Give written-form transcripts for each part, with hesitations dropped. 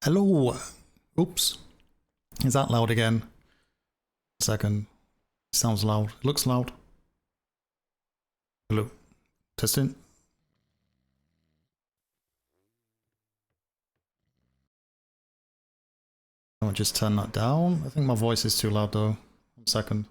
Hello. Oops. Is that loud again? Second. Sounds loud. Looks loud. Hello. Testing. I'll just turn that down. I think my voice is too loud though. 1 second.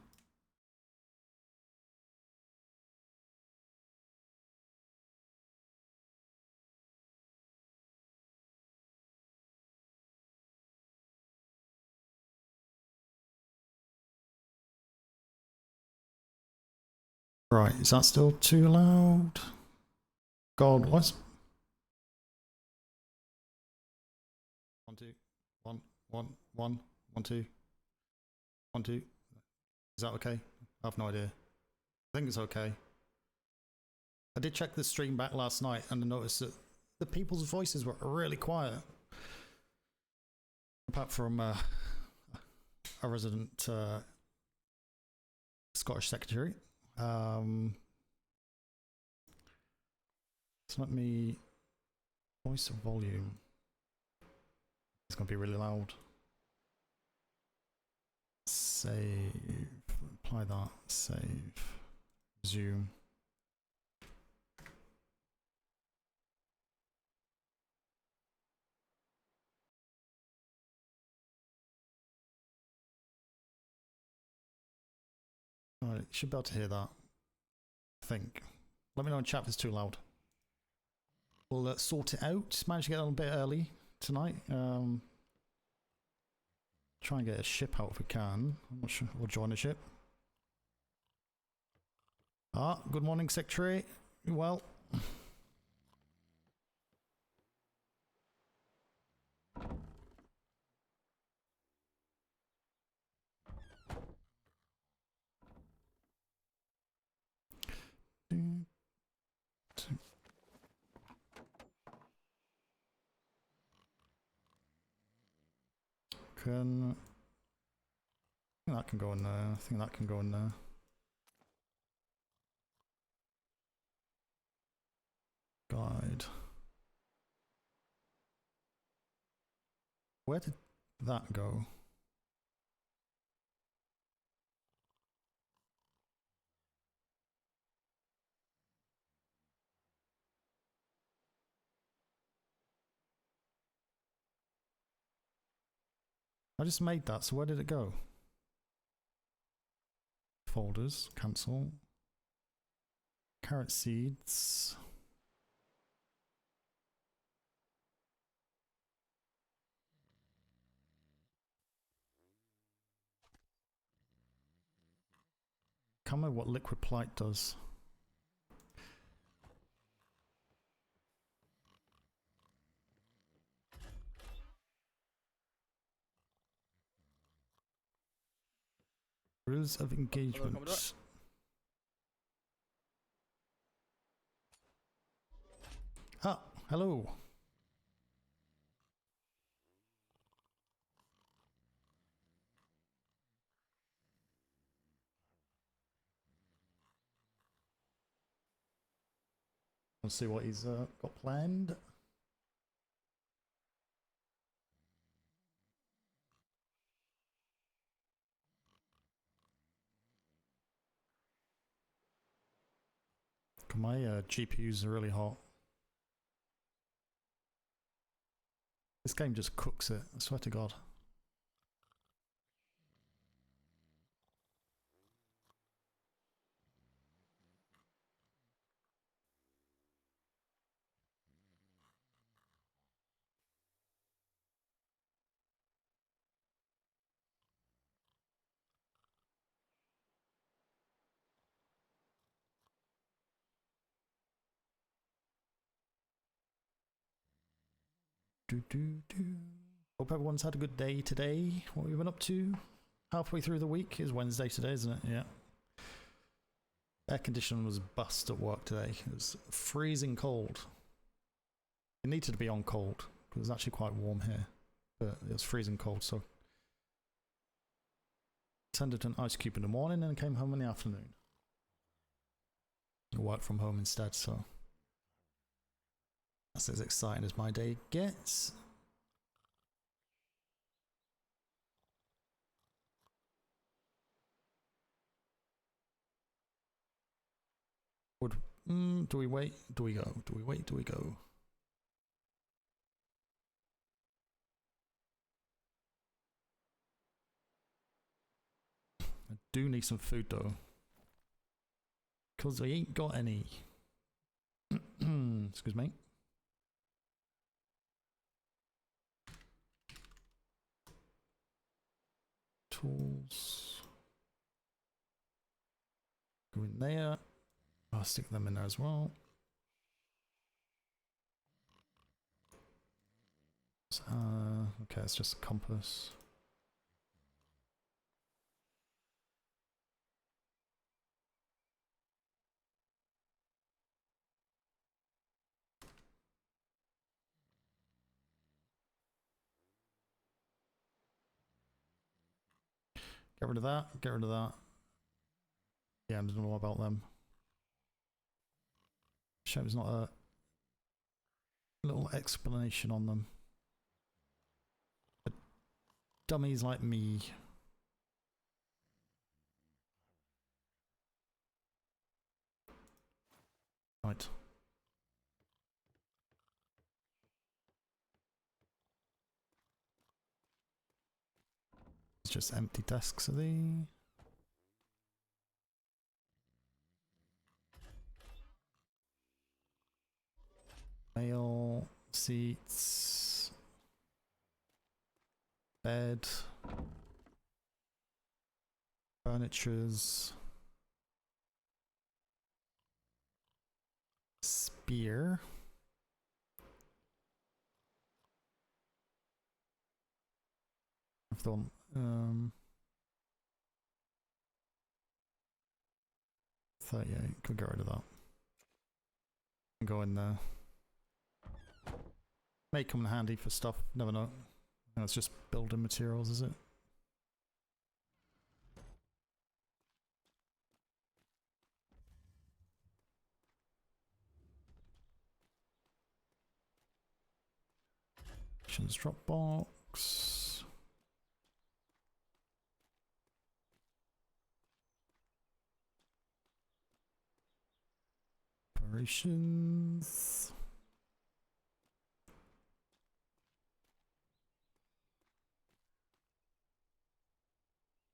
Right, is that still too loud? God, what? 1, 2, 1, 1, 1, 1, 2, 1, 2. Is that okay? I have no idea. I think it's okay. I did check the stream back last night and I noticed that the people's voices were really quiet. Apart from a resident Scottish secretary. So let me voice volume. It's going to be really loud. Save. Apply that. Save. Zoom. Alright, you should be able to hear that. I think. Let me know in chat if it's too loud. We'll sort it out. Managed to get a little bit early tonight. Try and get a ship out if we can. I'm not sure we'll join a ship. Ah, good morning, Secretary. You well? I think that can go in there. I think that can go in there. Guide. Where did that go? I just made that, so where did it go? Folders, cancel. Carrot seeds. Can't remember what liquid plight does. Rules of engagement. Ah, hello. Let's see what he's got planned. My GPUs are really hot. This game just cooks it, I swear to God. Hope everyone's had a good day today. What have you been up to? Halfway through the week is Wednesday today, isn't it? Yeah. Air conditioning was bust at work today. It was freezing cold. It needed to be on cold because it's actually quite warm here, but it was freezing cold. So attended an ice cube in the morning and came home in the afternoon. I worked from home instead, so that's as exciting as my day gets. Do we wait? Do we go? Do we wait? Do we go? I do need some food though. Because I ain't got any. Excuse me. Tools. Go in there. I'll stick them in there as well. Okay, it's just a compass. Get rid of that, get rid of that. Yeah, I don't know about them. Shame there's not a little explanation on them. But dummies like me. Right. It's just empty desks, are they? Mail, seats, bed, furnitures, spear. I've done 38, could get rid of that. Go in there. May come in handy for stuff, never know. No, it's just building materials, is it? Drop box. Operations.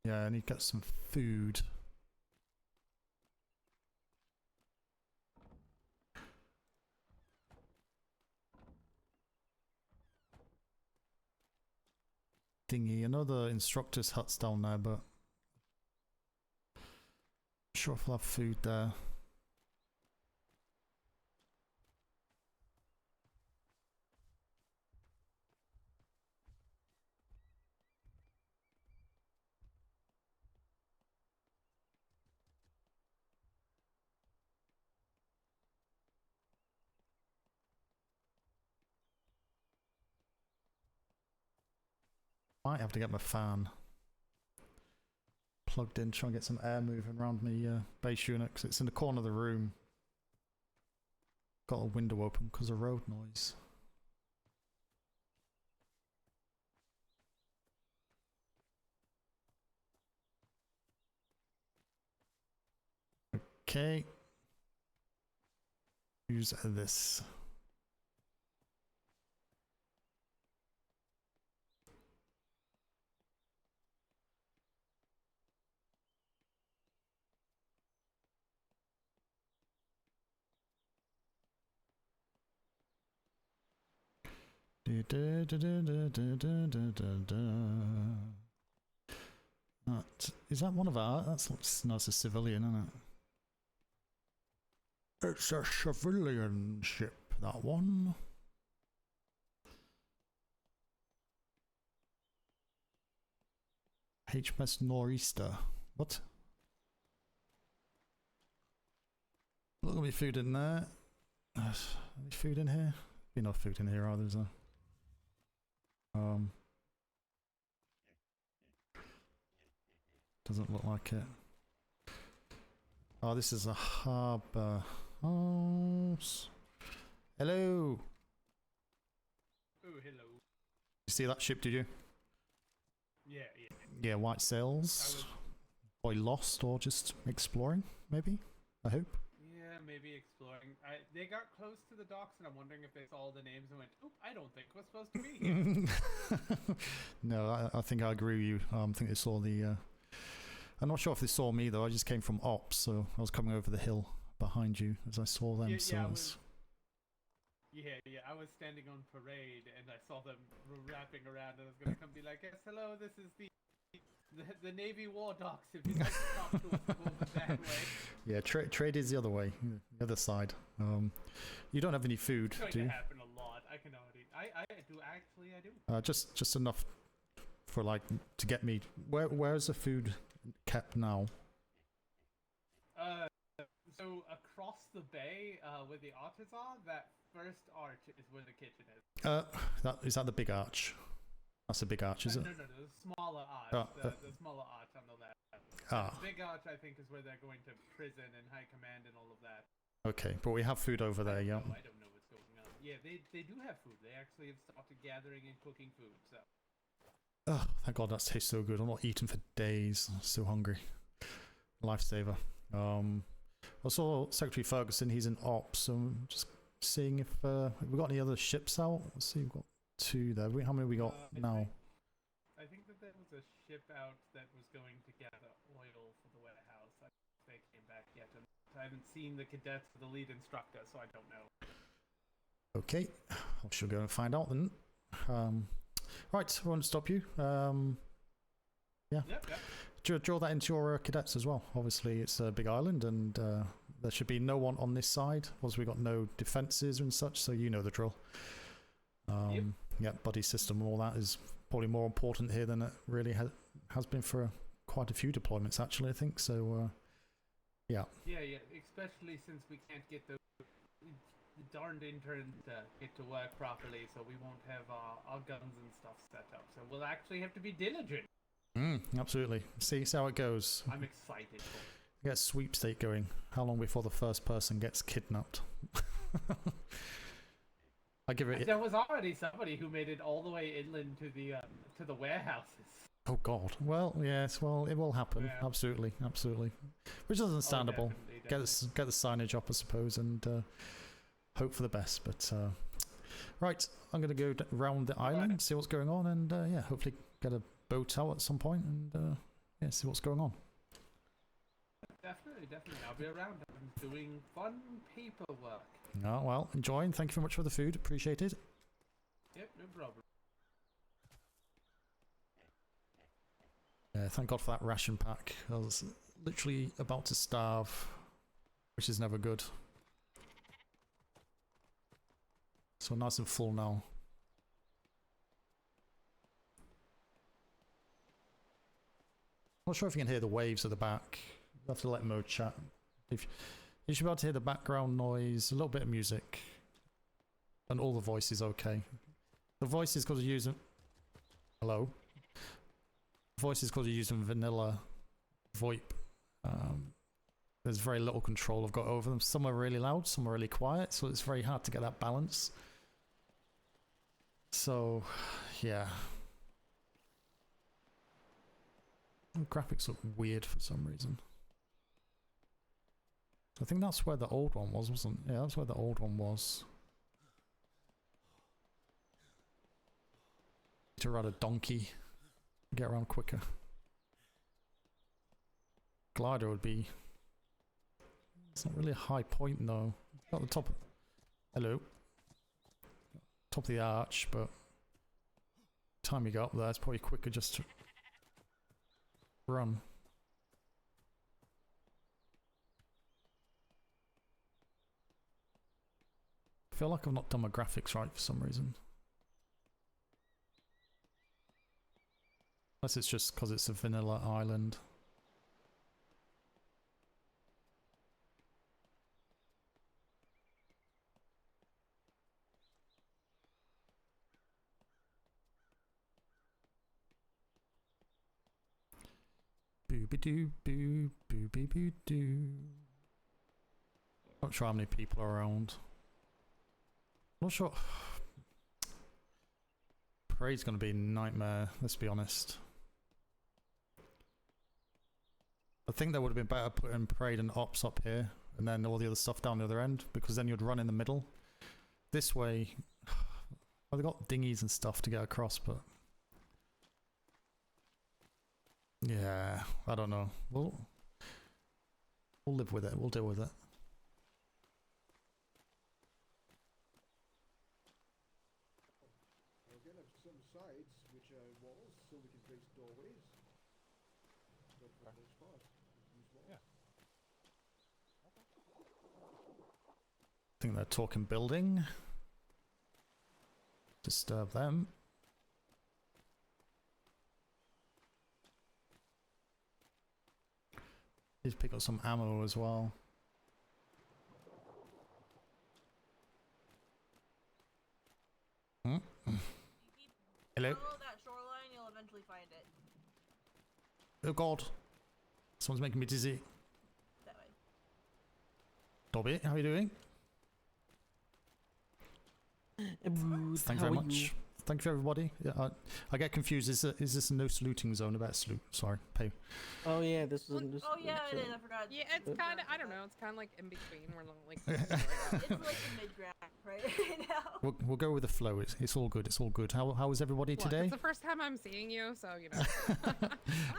Yeah, I need to get some food. Dingy. I know the instructor's hut's down there, but I'm sure if we'll have food there. Might have to get my fan plugged in, try and get some air moving around my base unit, because it's in the corner of the room. Got a window open because of road noise. Okay. Use this. Is that one of our? That's no, it's a civilian, isn't it? It's a civilian ship, that one. HMS Nor'easter. What? Look at me food in there. Any food in here? Be no food in here either, is there? Doesn't look like it. Oh, this is a harbour. Oh, hello. Oh, hello. You see that ship? Did you? Yeah. Yeah, white sails. Or lost, or just exploring, maybe. I hope. Yeah, maybe exploring. They got close to the docks, and I'm wondering if they saw all the names and went, "Oh, I don't think we're supposed to be here." No, I think I agree with you. I think they saw the... I'm not sure if they saw me, though. I just came from ops, so I was coming over the hill behind you as I saw them. Yeah, I was standing on parade, and I saw them wrapping around, and I was going to come be like, "Yes, hello, this is the Navy War Docks. If you'd like to talk to us, go over that way." Yeah, trade is the other way, the other side. You don't have any food, It's going do you? to happen a lot. I can already. I do actually. I do. Just enough for like to get me. Where's the food kept now? So across the bay, where the arches are, that first arch is where the kitchen is. Is that the big arch? That's a big arch, is it? No, the smaller arch. The smaller arch on the left. The big arch, I think, is where they're going to prison and high command and all of that. Okay, but we have food over there, yeah. I don't know what's going on. Yeah, they do have food. They actually have started gathering and cooking food, so. Oh, thank God, that tastes so good. I'm not eating for days. I'm so hungry. Lifesaver. I saw Secretary Ferguson. He's in ops, so I'm just seeing if we got any other ships out. Let's see, we've got 2 there. How many we got now? I think that there was a ship out that was going to gather oil for the warehouse. I don't think they came back yet. And I haven't seen the cadets or the lead instructor, so I don't know. Okay, I shall go and find out then. Right, I won't stop you. Yeah. Yep. Draw that into your cadets as well. Obviously, it's a big island, and there should be no one on this side. Also, we got no defences and such, so you know the drill. Yep. Yeah, buddy system and all that is probably more important here than it really has been for quite a few deployments, actually, I think. So, yeah. Yeah, especially since we can't get the darned interns to get to work properly, so we won't have our guns and stuff set up. So we'll actually have to be diligent. Absolutely. See how it goes. I'm excited. Get a sweepstake going. How long before the first person gets kidnapped? I give it. There was already somebody who made it all the way inland to the warehouses. Oh God. Well, yes. Well, it will happen. Yeah. Absolutely. Which is understandable. Definitely. Get the signage up, I suppose, and hope for the best. But right, I'm going to go round the island, see what's going on, and yeah, hopefully get a boat out at some point, and yeah, see what's going on. Definitely. I'll be around. I'm doing fun paperwork. Oh, well, enjoying. Thank you very much for the food. Appreciate it. Yep, no problem. Thank God for that ration pack. I was literally about to starve, which is never good. So nice and full now. Not sure if you can hear the waves at the back. You have to let mode chat. If you should be able to hear the background noise, a little bit of music, and all the voices okay. The voices because you're using. Hello. The voices because you're using vanilla VoIP. There's very little control I've got over them. Some are really loud, some are really quiet, so it's very hard to get that balance. So, yeah. The graphics look weird for some reason. I think that's where the old one was, wasn't it? Yeah, that's where the old one was. To ride a donkey, get around quicker. Glider would be. It's not really a high point though. Not the top. Hello. Top of the arch, but time you go up there, it's probably quicker just to run. I feel like I've not done my graphics right for some reason. Unless it's just because it's a vanilla island. Boo-be-doo, boo, boo-be-boo-doo. Not sure how many people are around. Not sure. Parade's going to be a nightmare, let's be honest. I think that would have been better putting parade and ops up here. and then all the other stuff down the other end, because then you'd run in the middle. This way, well, they've got dinghies and stuff to get across, but yeah, I don't know. We'll live with it. We'll deal with it. We're gonna have some sides which are walls, so we can place doorways. But for the most part, use walls. I think they're talking building. Disturb them. Need to pick up some ammo as well. Hello? Follow that shoreline, you'll eventually find it. Oh god. Someone's making me dizzy. That way. Dobby, how are you doing? Thank you very much. Thank you everybody. Yeah, I get confused. Is this a no saluting zone? About salute? Sorry, pay. Oh yeah, this is. Oh yeah, it is. I forgot. Yeah, it's kind of. I don't know. It's kind of like in between. We're like. It's like the mid ground right now. We'll go with the flow. It's all good. It's all good. How is everybody Look, today? It's the first time I'm seeing you, so you know.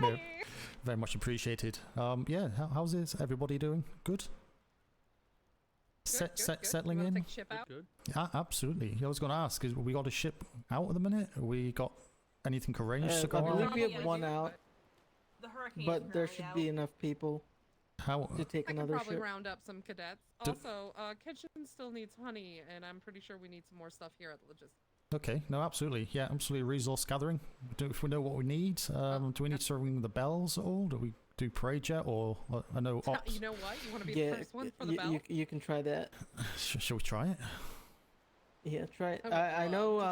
No, very much appreciated. Yeah, how's this? Everybody doing good? Good. Settling You wanna in. take ship out? Good. Yeah, absolutely. I was going to ask: is we got a ship out at the minute? We got anything arranged to go I out? believe we Yeah, have one do, out, The hurricane. but there should be enough people How? to take I can another probably ship. round up some cadets. Do- Also, kitchen still needs honey, and I'm pretty sure we need some more stuff here at the logistics. Okay, no, absolutely. Yeah, absolutely. Resource gathering. If we know what we need, do we need to ring the bells at all? Do we do parade yet, or I know ops? You know what? You want to be Yeah, the first one for the bell? you can try that. Shall we try it? Yeah, try it. would I love know. to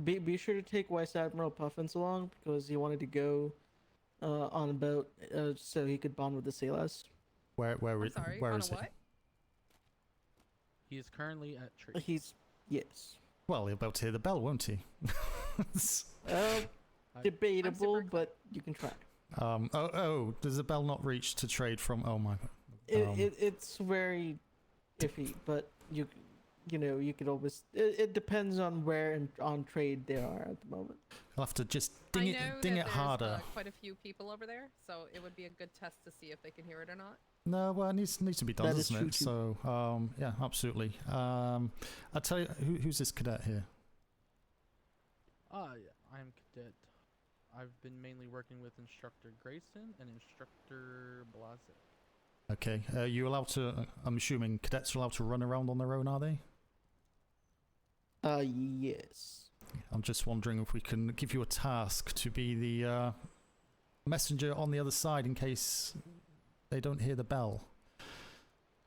try it. Be sure to take Vice Admiral Puffins along because he wanted to go on a boat so he could bond with the sailors. Where I'm sorry, where on is a it? what? He is currently at church. He's yes. Well, he'll be able to hear the bell, won't he? Debatable, super- but you can try. Oh, does the bell not reach to trade from? Oh my. It's very iffy, but you know you could always. It depends on where on trade they are at the moment. I'll have to just I ding know it, ding that it there's, harder. quite a few people over there, so it would be a good test to see if they can hear it or not. No, well, it needs to be done, That is doesn't true it? too. So, yeah, absolutely. I'll tell you, who's this cadet here? Yeah, I'm cadet. I've been mainly working with Instructor Grayson and Instructor Blase. Okay, you allowed to? I'm assuming cadets are allowed to run around on their own, are they? Yes. I'm just wondering if we can give you a task to be the messenger on the other side in case they don't hear the bell.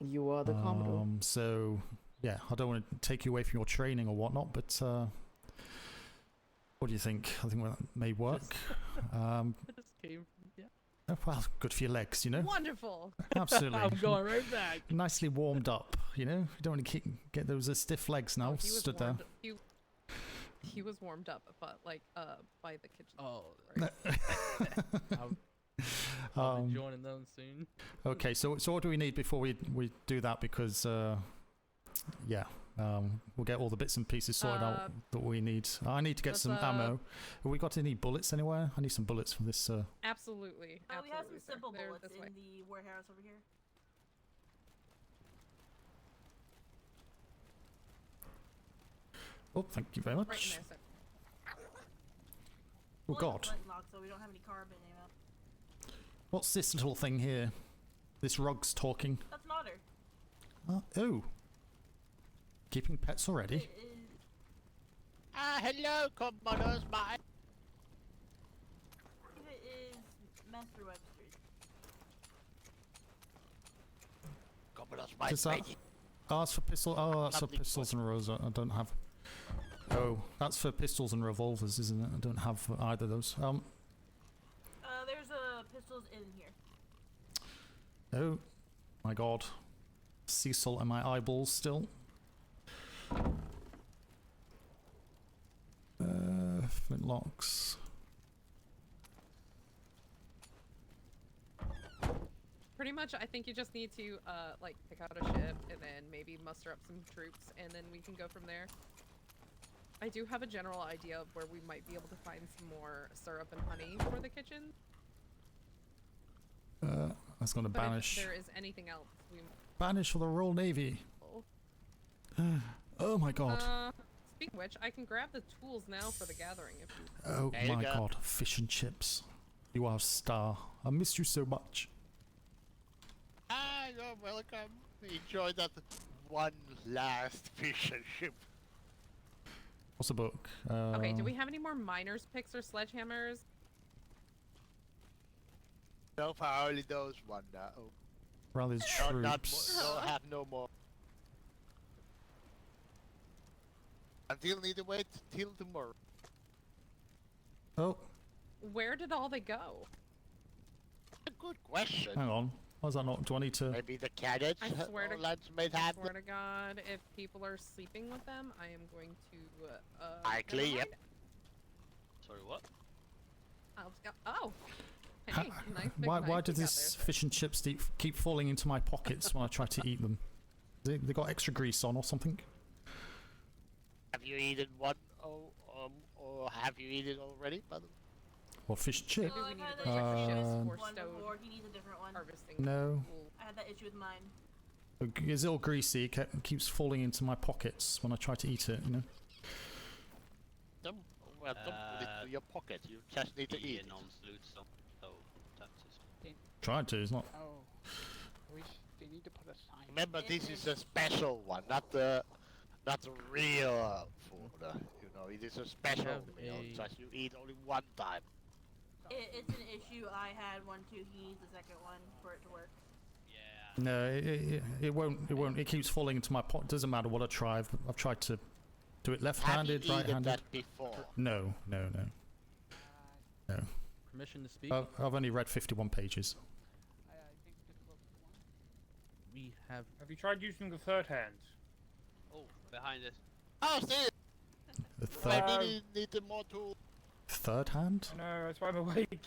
You are the Commodore. So, yeah, I don't want to take you away from your training or whatnot, but what do you think? I think that may work. I just came from, yeah. Oh, well, good for your legs, you know? Wonderful. Absolutely. I'm going right back. Nicely warmed up, you know? You don't want to get those stiff legs now, He was stood there. warmed, he was warmed up, but like by the kitchen. Oh, right? I'll be joining them soon. Okay, so what do we need before we do that? Because, yeah, we'll get all the bits and pieces sorted out that we need. I need to get some ammo. Have we got any bullets anywhere? I need some bullets for this. Absolutely. We have some sir. simple They're bullets this in way. the warehouse over here. Oh, thank you very much. Right in there, sir. Oh, Only God. flintlock, so we don't have any carbon ammo. What's this little thing here? This rug's talking. That's an otter. Oh. Keeping pets already? It is... Hello, Commodore Smythe. It is Master Webster's. Commodore Smythe. Does that... Oh, that's for pistol. Oh, that's for Nothing pistols and revolvers. I don't have. Oh, that's for pistols and revolvers, isn't it? I don't have either of those. There's pistols in here. Oh, my God. Sea salt in my eyeballs still. Flintlocks. pretty much, I think you just need to, like, pick out a ship and then maybe muster up some troops, and then we can go from there. I do have a general idea of where we might be able to find some more syrup and honey for the kitchen. That's going to But banish. if there is anything else, we... Banish for the Royal Navy. Oh my god. Speaking of which, I can grab the tools now for the gathering if you... Oh There you my go. god. Fish and chips. You are a star. I missed you so much. Ah, you're welcome. Enjoy that one last fish and ship. What's the book? Okay, do we have any more miners picks or sledgehammers? No, for only those one now. Oh, Rally's no, not troops. more. No, have no more. Until need to wait till tomorrow. Oh, Where did all they go? A good question. hang on. Why is that not? Do I need to? Maybe the cadets I swear to- lunch may I have swear to God, if people are sleeping with them, I am going to, Likely, never yep. mind. Sorry, what? Oh! Ha- Hey, nice big why knife do you got these there. fish and chips keep falling into my pockets when I try to eat them? They got extra grease on or something? Have you eaten one? Or have you eaten already, by the way? Or fish and chip? Maybe Oh, we I've need had to that put issue chips with or one stowed before. He needs a different one. harvesting. No. tool. I had that issue with mine. It's all greasy. It keeps falling into my pockets when I try to eat it, you know? Don't put it to your pocket. You just need to eat it. Tried to, it's not. Oh, they need to put a sign. Remember, this is a special one, not the real food. You know, it is a special have meal. a- Just you eat only one time. It's an issue. I had one too. He needs a second one for it to work. No, it won't. It won't. It keeps falling into my pot. Doesn't matter what I try. I've tried to do it left-handed, Have you eaten right-handed. that before? No. Permission to speak? I've only read 51 pages. I think the closest one. We have Have you tried using the third hand? Oh, behind us. Oh, see, The I third, really need more tools. third hand? No, that's why I'm awake.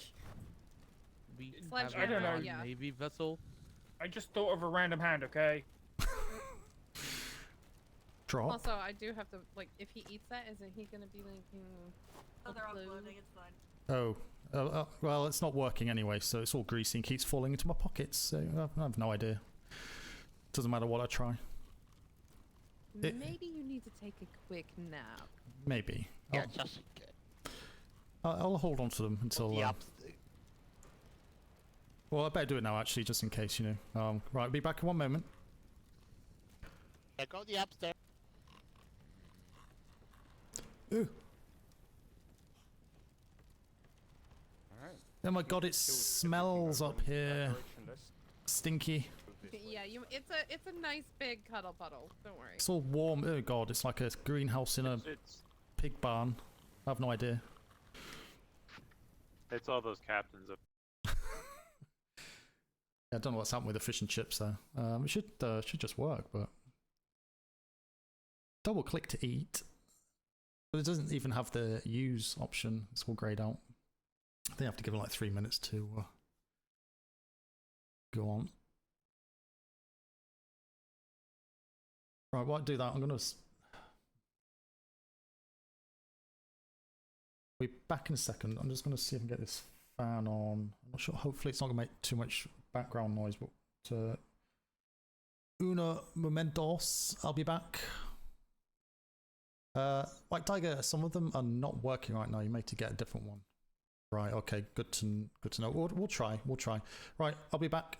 we Sledgehammer, have I don't know. a yeah. Navy vessel. I just thought of a random hand, okay? Drop. Also, I do have to, like, if he eats that, isn't he gonna be like, Oh, they're upload? uploading. It's fine. Oh. Well, it's not working anyway, so it's all greasy and keeps falling into my pockets. So I have no idea. Doesn't matter what I try. It- Maybe you need to take a quick nap. Maybe. Yeah, just I'll hold on to them until. the Well, I better do it now, actually, just in case, you know. Right, I'll be back in one moment. Yeah, go the upstairs. Ooh. Alright. Oh my god, it smells up here. Stinky. Yeah, it's a nice big cuddle puddle. Don't worry. It's all warm. Oh god, it's like a greenhouse in a pig barn. I have no idea. It's all those captains up. Yeah, I don't know what's happened with the fish and chips there. It should just work, but double click to eat, but it doesn't even have the use option. It's all grayed out. They have to give it like 3 minutes to go on. Right, while I do that, I'm gonna be back in a second. I'm just gonna see if I can get this fan on. I'm not sure. Hopefully, it's not gonna make too much background noise. But uno momentos, I'll be back. White Tiger, some of them are not working right now. You may have to get a different one. Right. Okay. Good to know. We'll try. We'll try. Right. I'll be back.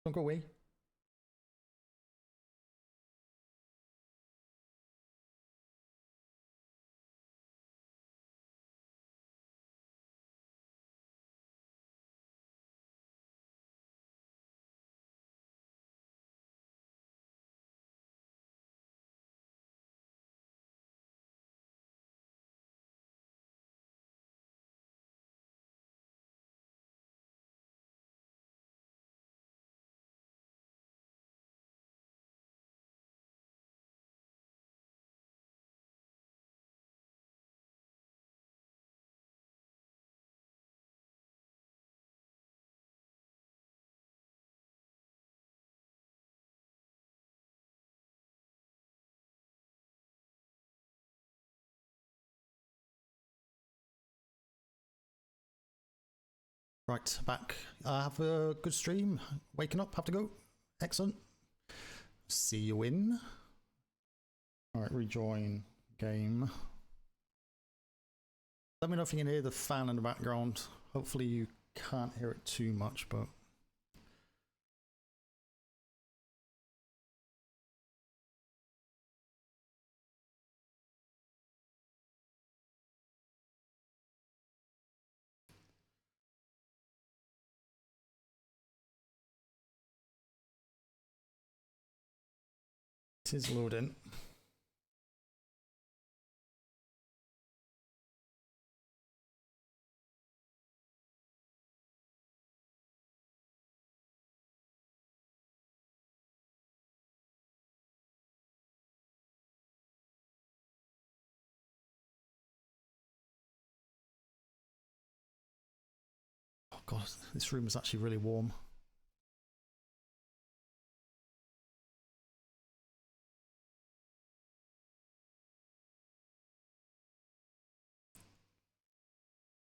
Don't go away. Right, back. Have a good stream. Waking up, have to go. Excellent. See you in. Alright, rejoin game. Let me know if you can hear the fan in the background. Hopefully you can't hear it too much, but... It is loading. Oh god, this room is actually really warm.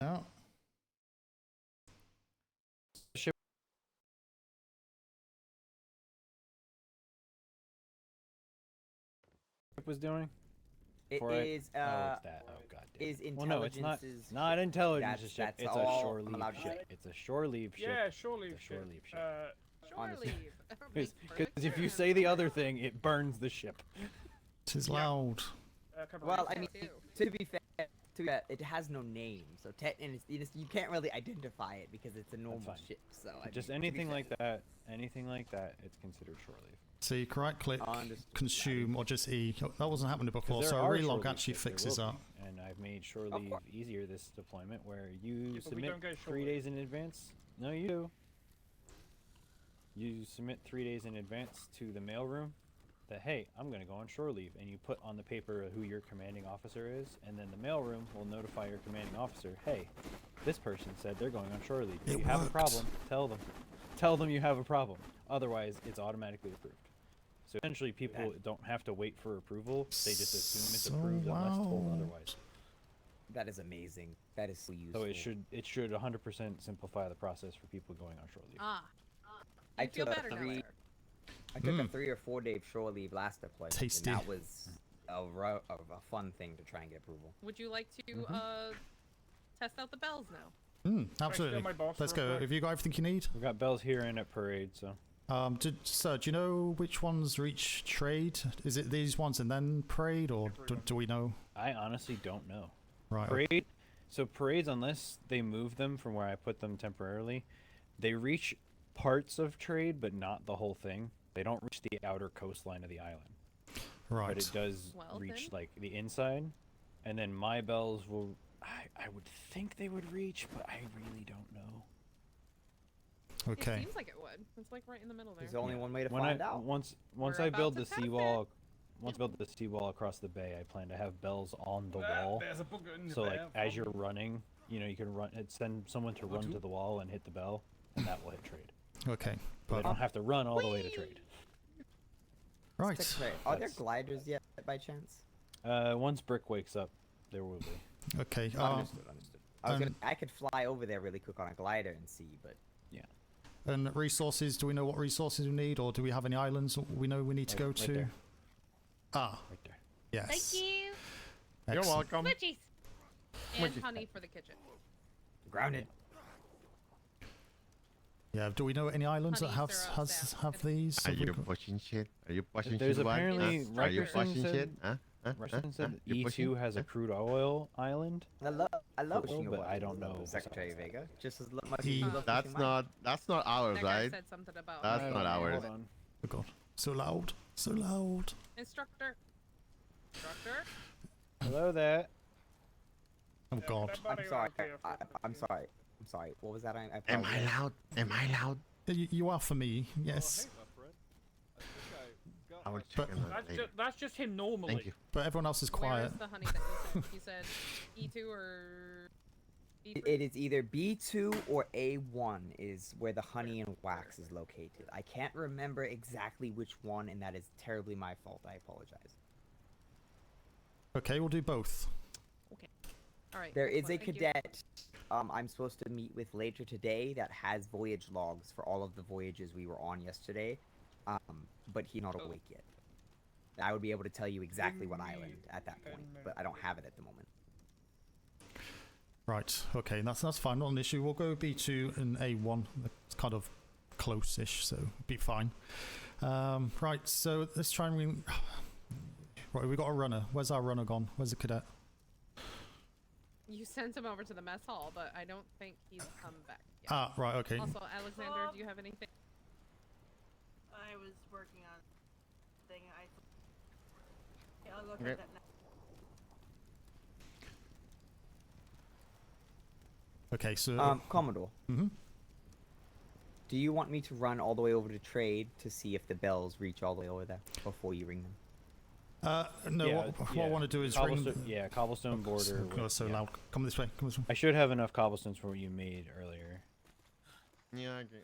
Yeah. Was doing? It Before is, oh, it's that. Oh, god damn. is Well, no, it's not. intelligence's Not ship. intelligence That's- ship. that's It's a all shore I'm leave allowed to ship. say. It's a shore leave ship. Yeah, surely. It's a shore leave ship. Shore Honestly. leave. Because if you say the other thing, it burns the ship. It is loud. Well, I mean, to be fair, it has no name, so you can't really identify it because it's a normal fine. ship. So I Just mean, to be anything fair. like that, it's considered shore leave. So you can right click, Understood. consume, or just E. That wasn't happening before, 'Cause so there a are shore relog leave actually ships, there fixes will that. be, and I've made shore leave easier this deployment where you Yeah, but we submit don't get shore 3 leave. days in advance. No, you do. You submit 3 days in advance to the mailroom that, hey, I'm going to go on shore leave, and you put on the paper who your commanding officer is, and then the mailroom will notify your commanding officer, hey, this person said they're going on shore leave. If It you have a worked. problem, tell them. Tell them you have a problem. Otherwise, it's automatically approved. So essentially, people don't have to wait for approval. They just assume it's So approved unless told wow. otherwise. That is amazing. That is so useful. So it should 100% simplify the process for people going on shore leave. Ah. I You feel took a better now, three- Larry. I took a Mm. 3 or 4 day shore leave last deployment, Tasty. and that was a fun thing to try and get approval. Would you like to test out the bells now? Absolutely. my boss Let's real go. quick? Have you got everything you need? We've got bells here and at parade, so. Sir, do you know which ones reach trade? Is it these ones and then parade, or do we know? I honestly don't know. Right. Parade. So parades, unless they move them from where I put them temporarily, they reach parts of trade, but not the whole thing. They don't reach the outer coastline of the island. Right. But it does Well, reach then. like the inside, and then my bells will. I would think they would reach, but I really don't know. It Okay. seems like it would. It's like right in the middle there. There's only one way to When find I out. once We're I about build to the test it. seawall, once I build the seawall across the bay, I plan to have bells on the wall. There's a book in So like there as from- you're running, you know, you can run. Send someone to run to the wall and hit the bell, and that will hit trade. Okay. But they But, don't have to run all the way to trade. right. Technically, are there That's- gliders yet, by chance? Once Brick wakes up, there will be. Okay. Understood. I um, I could fly over there really quick on a glider and see, but And resources, do we know what resources we need, or do we have any islands we know we need to go Right to? there. Ah, Right there. yes. Thank you. You're Excellent. welcome. Switchies. And honey for the kitchen. grounded. Yeah, do we know any islands that Honey have syrup, yeah. have these? Are Have we you got- pushing shit? Are you pushing There's shit? Juan? apparently Huh? Are you Rickerson pushing said- shit? Huh? Huh? Russian said You E2 pushing? has a Huh? crude oil island. I love Cool, pushing but away, I don't know Secretary besides Vega. Just as much as He- you love That's pushing mine. not ours, That guy right? said something about That's honey. not ours. Hold on. Oh god, so loud, so loud. Instructor. Instructor. Hello there. Oh god. I'm sorry. I'm sorry. I'm sorry. What was that? I Am I apologize. loud? Am I loud? You are for me, yes. I will But- check on that later. That's just him normally. Thank you. But everyone else is Where quiet. is the honey that you said? You said E2 or B3? It is either B2 or A1 is where the honey and wax is located. I can't remember exactly which one, and that is terribly my fault. I apologize. Okay, we'll do both. All right. There is a excellent, thank you. cadet I'm supposed to meet with later today that has voyage logs for all of the voyages we were on yesterday, but he's not awake yet. I would be able to tell you exactly what island at that point, but I don't have it at the moment. Right. Okay. That's fine. Not an issue. We'll go B2 and A1. It's kind of close-ish, so be fine. Right. So let's try and ring. Right. We got a runner. Where's our runner gone? Where's the cadet? You sent him over to the mess hall, but I don't think he's come back yet. Ah. Right. Okay. Also, Alexander, do you have anything? I was working on thing. Okay, I'll go Okay. try that now. Okay. So. Commodore. Mhm. Do you want me to run all the way over to trade to see if the bells reach all the way over there before you ring them? No. Yeah, What I want to do is ring. Yeah, cobblestone border. So yeah. loud. Come this way. Come this way. I should have enough cobblestones for what you made earlier. Yeah, I get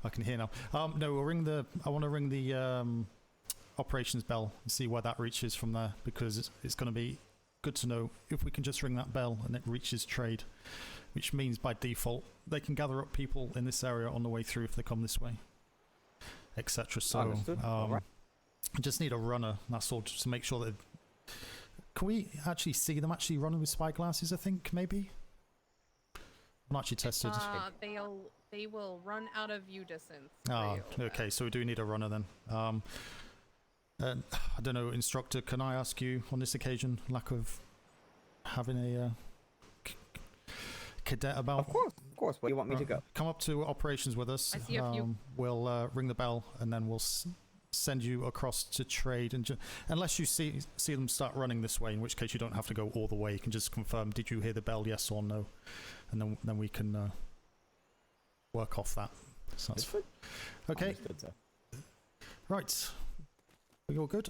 I can hear now. No, we'll ring the. I want to ring the operations bell and see where that reaches from there, because it's going to be good to know if we can just ring that bell and it reaches trade, which means by default they can gather up people in this area on the way through if they come this way, etc. So Understood. Alright. I just need a runner. That's all, just to make sure that. Can we actually see them actually running with spy glasses? I think maybe. I'm actually tested. They will run out of view distance. Ah, real okay, so we do need a runner then. I don't know, instructor, can I ask you on this occasion, lack of having a cadet about? Of course. Where do you want me to go? Come up to operations with us. I see a few. We'll ring the bell and then we'll send you across to trade. And unless you see them start running this way, in which case you don't have to go all the way. You can just confirm, did you hear the bell, yes or no? And then we can work off that. So that's okay. Understood, sir. Right. We all good?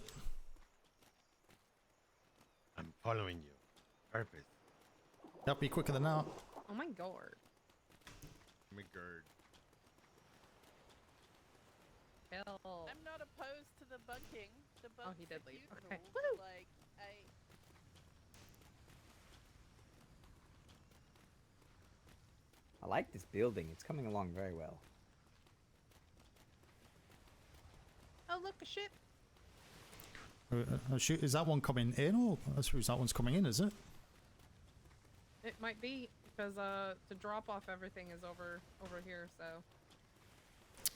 I'm following you. Purpose. That'll be quicker than that. Oh my god. My gird. Hell. I'm not opposed to the bunking. The Oh, he did leave. Okay. Woo! Like, I like this building. It's coming along very well. Oh, look, a ship. Shoot, is that one coming in, or I suppose that one's coming in, is it? It might be, because to drop off everything is over here, so.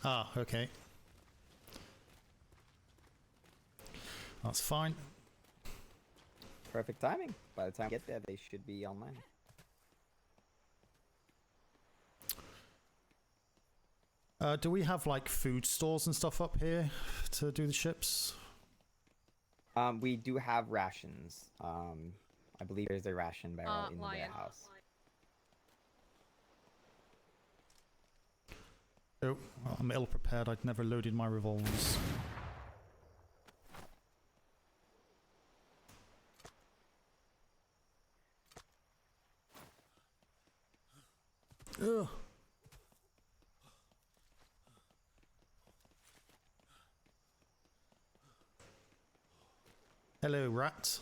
Ah, okay. That's fine. Perfect timing. By the time I get there, they should be online. Do we have like food stores and stuff up here to do the ships? We do have rations. I believe there's a ration barrel in the warehouse. Oh, I'm ill prepared. I'd never loaded my revolvers. Ugh. Hello, rat.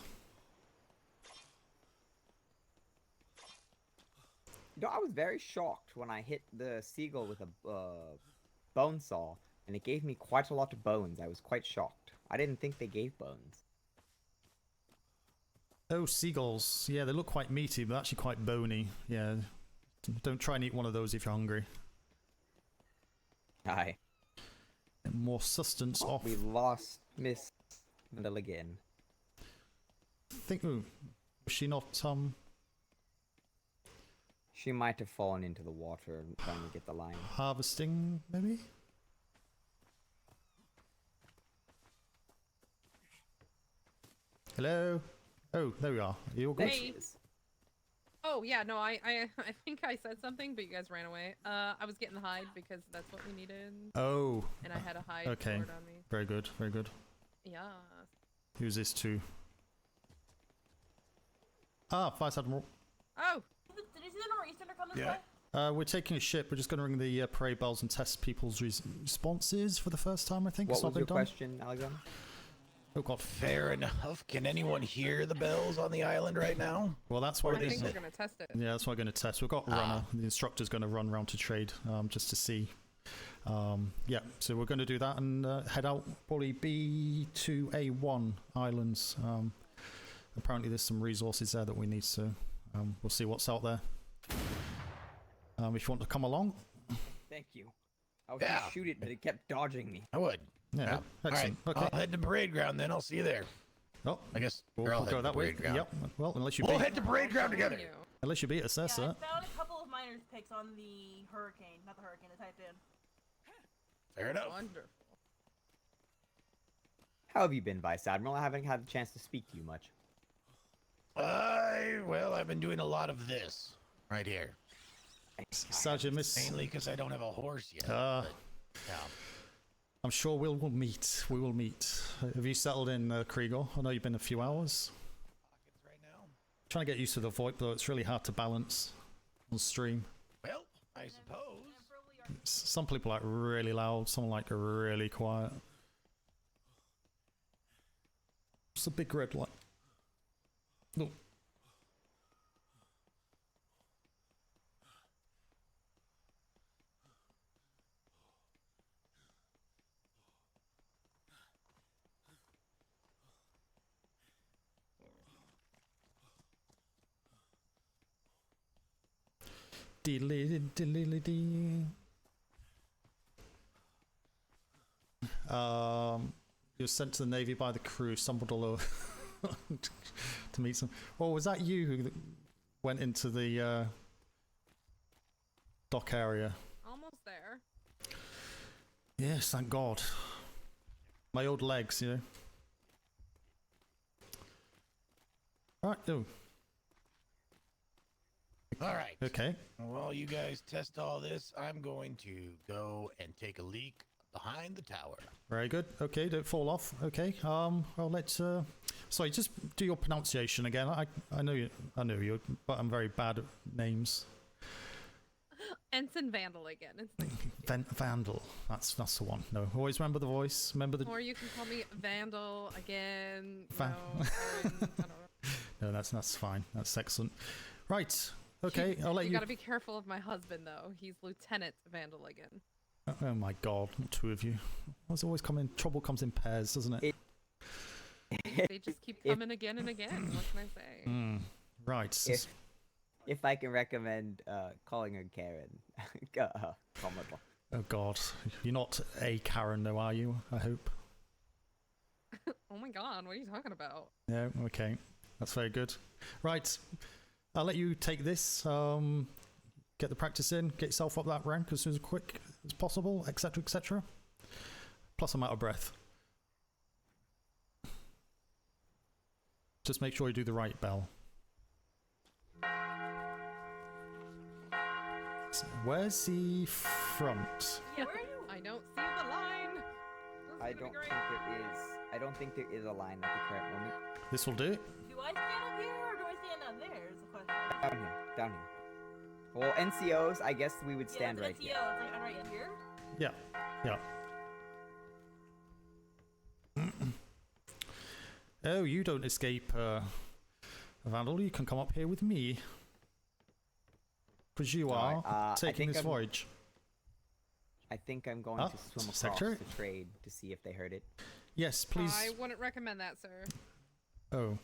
You know, I was very shocked when I hit the seagull with a bone saw, and it gave me quite a lot of bones. I was quite shocked. I didn't think they gave bones. Oh, seagulls. Yeah, they look quite meaty, but actually quite bony. Yeah. Don't try and eat one of those if you're hungry. Aye. And more sustenance off. We lost Miss Vandal again. Ooh, was she not, She might have fallen into the water trying to get the line. harvesting, maybe? Hello? Oh, there we are. Are you all good? Hey. Oh yeah, no, I think I said something, but you guys ran away. I was getting the hide because that's what we needed. Oh. And I had a hide okay. stored on me. Very good, very good. Yeah. Who's this to? Ah, Vice Admiral. Oh! Did you see the Nor'easterner come this way? We're taking a ship. We're just going to ring the parade bells and test people's responses for the first time, I think. What it's not was your been done. question, Alexander? Oh god. Fair enough. Can anyone hear the bells on the island right now? Well, that's why I think we're gonna test it. Yeah, that's what we're going to test. We've got runner. The instructor's going to run around to trade, just to see. Yeah, so we're going to do that and head out probably B2A1 islands. Apparently there's some resources there that we need, so we'll see what's out there. If you want to come along. Thank you. I was gonna shoot it, but it kept dodging me. I would. Yeah, All right. excellent. Okay. I'll head to parade ground then. I'll see you there. Oh, I guess we'll all go that way. Ground. Yep. Well, unless you We'll beat, head to parade ground together. unless you beat us there, Yeah, I sir. found a couple of miners' picks on the hurricane. Not the hurricane, the typhoon. Fair enough. Wonderful. How have you been, Vice Admiral? I haven't had a chance to speak to you much. Well, I've been doing a lot of this right here. Sergeant Miss. Mainly because I don't have a horse yet. Yeah. Yeah. I'm sure we'll meet. We will meet. Have you settled in, Kriegel? I know you've been a few hours. Right now. Trying to get used to the VoIP, though. It's really hard to balance on stream. Well, I suppose. Some people like really loud, some like really quiet. It's a big red light. No. Diddly-diddly-dee. You were sent to the Navy by the crew, stumbled all over to meet some. Oh, was that you who went into the dock area? Almost there. Yes, thank God. My old legs, you know. Right, no. All right. Okay. While you guys test all this, I'm going to go and take a leak behind the tower. Very good. Okay, don't fall off. Okay. Well, let's. Sorry, just do your pronunciation again. I know you, but I'm very bad at names. Ensign Vandal again. It's Vandal. That's the one. No, always remember the voice. Remember the. Or you can call me Vandal again. I don't know. No, that's fine. That's excellent. Right. Okay, I'll let you. You gotta be careful of my husband, though. He's Lieutenant Vandal again. Oh my God, not two of you. There's always trouble comes in pairs, doesn't it? They just keep coming again and again. What can I say? Right. If I can recommend calling her Karen, Commodore. Oh God, you're not a Karen, though, are you? I hope. Oh my God, what are you talking about? No. Okay, that's very good. Right. I'll let you take this, get the practice in, get yourself up that rank as soon as quick as possible, etc., etc. Plus, I'm out of breath. Just make sure you do the right bell. So where's the front? Yeah, I don't see the line. I don't think there is a line at the current moment. This will do it. Do I stand up here or do I stand down there? Is the question. Down here. Well, NCOs, I guess we would stand right here. NCO, it's like I'm right here. Yeah. Oh, you don't escape, Vandal. You can come up here with me. Because you are taking this voyage. I think I'm going to swim across the trade to see if they heard it. Yes, please. I wouldn't recommend that, sir. Oh,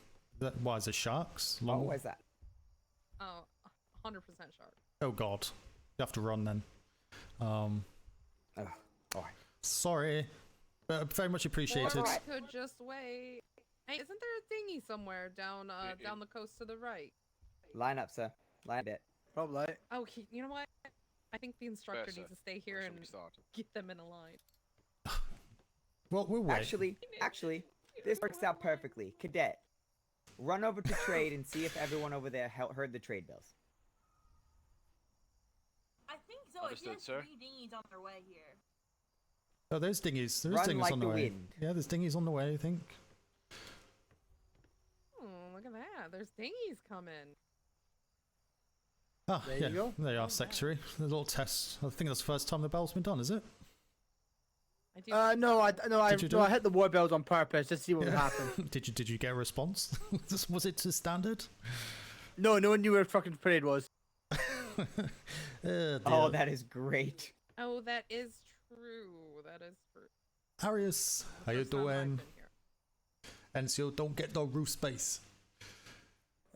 why is it sharks? Why is that? Oh, 100% shark. Oh God, you have to run then. Sorry, but very much appreciated. Or I could just wait. Hey, isn't there a dinghy somewhere down down the coast to the right? Line up, sir. Line it. Probably. Oh, you know what? I think the instructor needs to stay here and get them in a line. Well, we'll wait. Actually, this works out perfectly. Cadet, run over to trade and see if everyone over there heard the trade bells. I think so. I think there's 3 dinghies on their way here. Oh, there's dinghies. There's Run dinghies like on the way. wind. Yeah, there's dinghies on the way, I think. Oh, look at that. There's dinghies coming. Ah, There yeah, you go. there you are, Secretary. The little test. I think that's the first time the bell's been done, is it? I do. No, Did you do I it? hit the war bells on purpose just to see what would happen. Did you get a response? Was it to standard? No one knew where fucking parade was. Oh, that is great. Oh, that is true. That is true. Arius, how you First time I've doing? been here. NCO, don't get no roof space.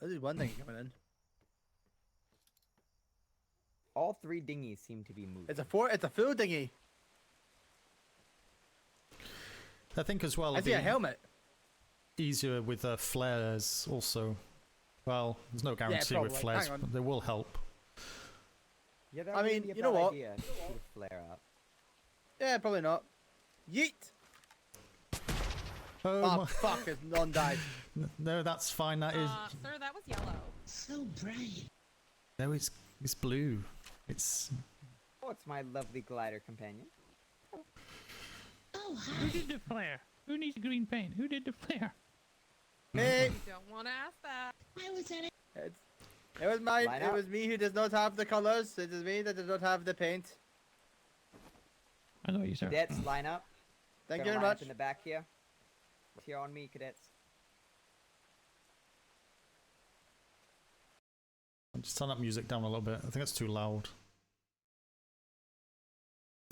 This is one thing coming in. All 3 dinghies seem to be moved. It's a full dinghy. I think as well. I see a helmet. Easier with flares also. Well, there's no guarantee with probably. flares, Hang on. but they will help. Yeah, that I wouldn't mean, be a you know bad what? idea to shoot a flare up. Yeah, probably not. Yeet! Oh, my- fuck, it's non-died. No, that's fine. That is. Sir, that was yellow. So bright. No, it's blue. It's. Oh, it's my lovely glider companion. Oh, hi. Who did the flare? Who needs green paint? Who did the flare? Me! You don't want to ask that. I was at it. It was mine. Line It up. was me who does not have the colors. It is me that does not have the paint. I know you, sir. Cadets, line up. Thank Gonna you very line up much. in the back here. Here on me, cadets. I'll just turn that music down a little bit. I think it's too loud.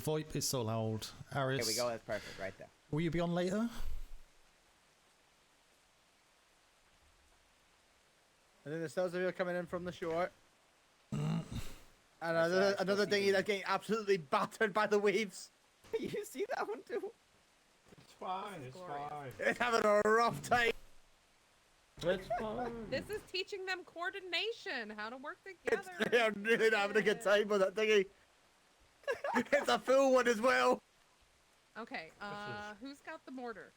VoIP is so loud. Arius, There we go. That's perfect right there. will you be on later? And then the cells of you are coming in from the shore. And That's another dinghy that's getting absolutely battered by the waves. You see that one too? It's fine, it's glorious. fine. It's having a rough time. It's fine. This is teaching them coordination, how to work together. They are really not having a good time with that dinghy. It's a full one as well. Okay, who's got the mortar?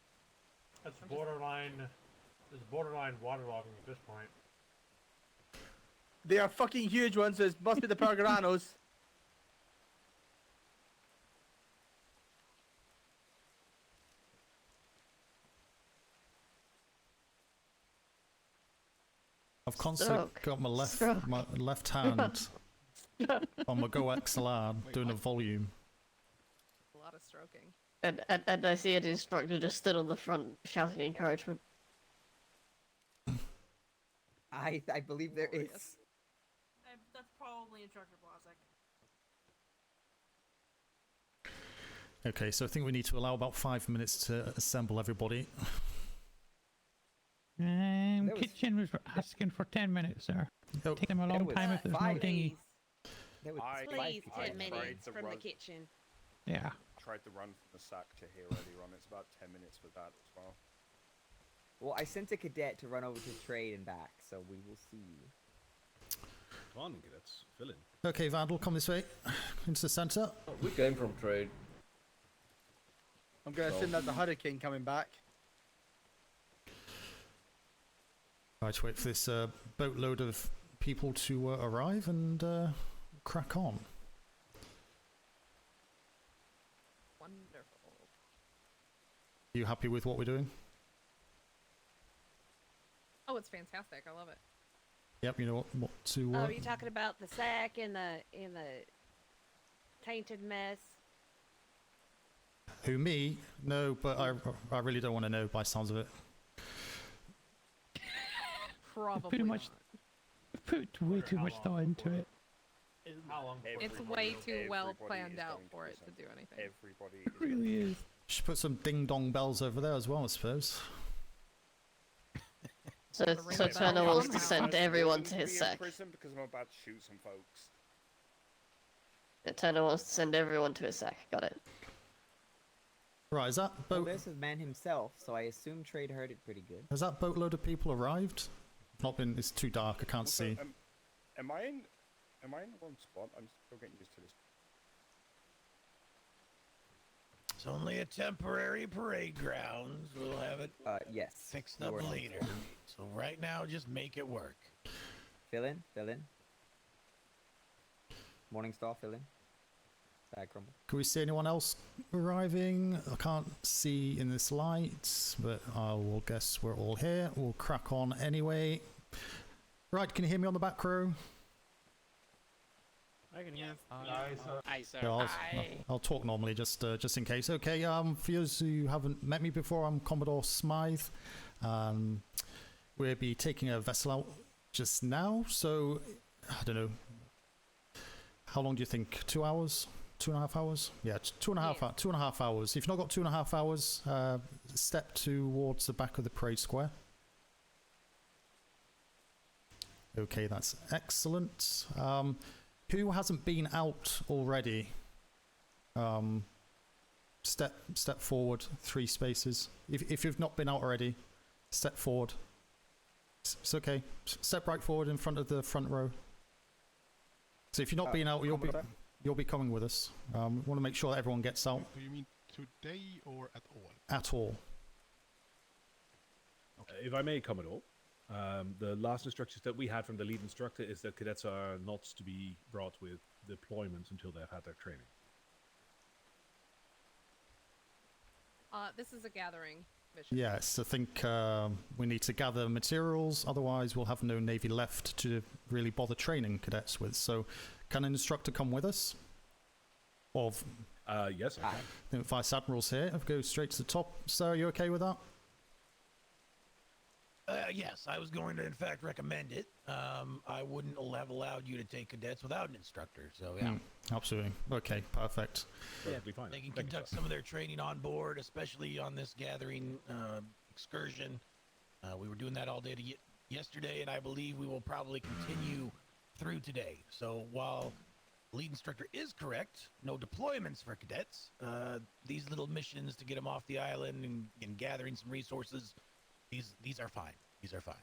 That's borderline. There's borderline waterlogging at this point. They are fucking huge ones, so it must be the Pergaranos. I've constantly got my left hand on my Go XLR doing a volume. A lot of stroking. And I see an instructor just stood on the front shouting encouragement. I believe there is. That's probably Instructor Blazek. Okay, so I think we need to allow about 5 minutes to assemble everybody. Kitchen was asking for 10 minutes, sir. Oh. Take them a long time if there's no dinghy. Please, 10 minutes from the kitchen. Yeah. Tried to run from the sack to here earlier on. It's about 10 minutes with that as well. Well, I sent a cadet to run over to trade and back, so we will see. Come on, cadets, fill in. Okay, Vandal, come this way. Into the centre. We came from trade. I'm going to send out the Hurricane coming back. Right, wait for this boatload of people to arrive and crack on. Wonderful. You happy with what we're doing? Oh, it's fantastic. I love it. Yep, you know what to. Oh, you talking about the sack and the tainted mess? Who, me? No, but I really don't want to know by sounds of it. Probably Pretty much put way too much thought into it. It's way too well planned out for it to do anything. Everybody It really is. Should put some ding-dong bells over there as well, I suppose. So Turner wants to send everyone to his sack. Because I'm about to shoot some folks. Turner wants to send everyone to his sack. Got it. Right, is that Well, boat? this is man himself, so I assume trade heard it pretty good. Has that boatload of people arrived? Not been. It's too dark. I can't Also, see. Am I in the wrong spot? I'm still getting used to this. It's only a temporary parade grounds. We'll have it yes. fixed No up worries. later. So right now, just make it work. Fill in. Morningstar, fill in. Side crumble. Can we see anyone else arriving? I can't see in this light, but I will guess we're all here. We'll crack on anyway. Right, can you hear me on the back row? I can hear. Aye, sir. Yeah, Aye. I'll talk normally, just in case. Okay, for those who haven't met me before, I'm Commodore Smythe. We'll be taking a vessel out just now, so I don't know. How long do you think? 2 hours? 2.5 hours? Yeah, 2.5 hours. If you've not got 2.5 hours, step towards the back of the parade square. Okay, that's excellent. Who hasn't been out already? Step forward 3 spaces. If you've not been out already, step forward. It's okay. Step right forward in front of the front row. So if you've not been out, you'll be coming with us. We want to make sure that everyone gets out. Do you mean today or at all? At all. If I may, Commodore, the last instructions that we had from the lead instructor is that cadets are not to be brought with deployments until they've had their training. This is a gathering mission. Yes, I think we need to gather materials, otherwise we'll have no Navy left to really bother training cadets with. So, can an instructor come with us? Yes, I can. The Vice Admiral's here. I'll go straight to the top. Sir, are you okay with that? Yes, I was going to, in fact, recommend it. I wouldn't have allowed you to take cadets without an instructor, so yeah. Absolutely. Okay, perfect. Perfectly fine. They can Thank you, conduct some of their training on board, especially on this gathering excursion. We were doing that all day yesterday, and I believe we will probably continue through today. So while the lead instructor is correct, no deployments for cadets, these little missions to get them off the island and gathering some resources, these are fine. These are fine.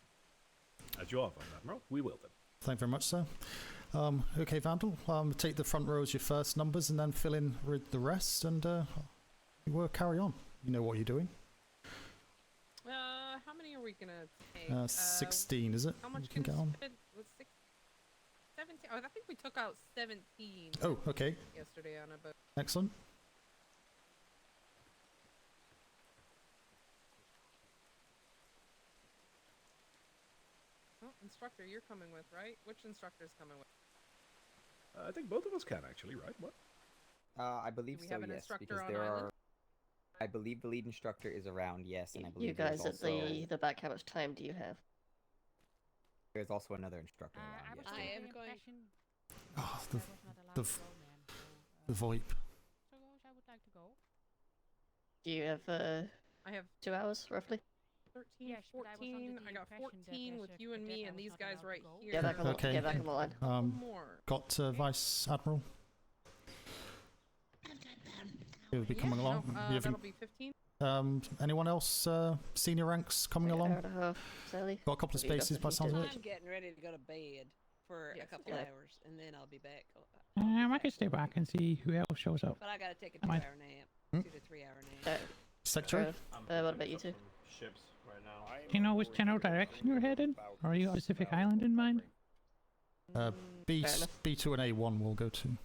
As you are, Vice Admiral. We will then. Thank you very much, sir. Okay, Vandal, take the front row as your first numbers and then fill in with the rest, and we'll carry on. You know what you're doing. How many are we gonna take? 16, is it? How much you can can get on? Was 17? Oh, I think we took out 17. Oh, okay. Yesterday on a boat. Excellent. Oh, instructor, you're coming with, right? Which instructor's coming with? I think both of us can actually, right? What? I believe Do we so, have an yes, instructor because on there island? are. I believe the lead instructor is around, yes, and I believe You guys at there's also, the back, how much time do you have? there's also another instructor around. Yes, I there am is. going. Oh, the VoIP. So I would like to go. Do you have I have 2 hours roughly? 13, Yes, but I was under 14. the I got impression that 14 as with a you and cadet me I and was these not guys allowed to right go. here. Get back on, Okay. get back on the line. More. Got Vice Admiral. He'll be coming along. No, You have that'll be 15. anyone else senior ranks coming Hour along? and a half, Sally. Got a couple of What do you got spaces for by the sounds of heated? it. I'm getting ready to go to bed for a Yes, couple yeah. hours, and then I'll be back. I can stay back and see who else shows up. But I gotta take a Am I- 2-hour nap, 2 to 3 hour nap. Secretary? What about you two? Ships right now. Do you know which general direction you're heading? Or are you got a specific island in mind? B2 and A1 will go to.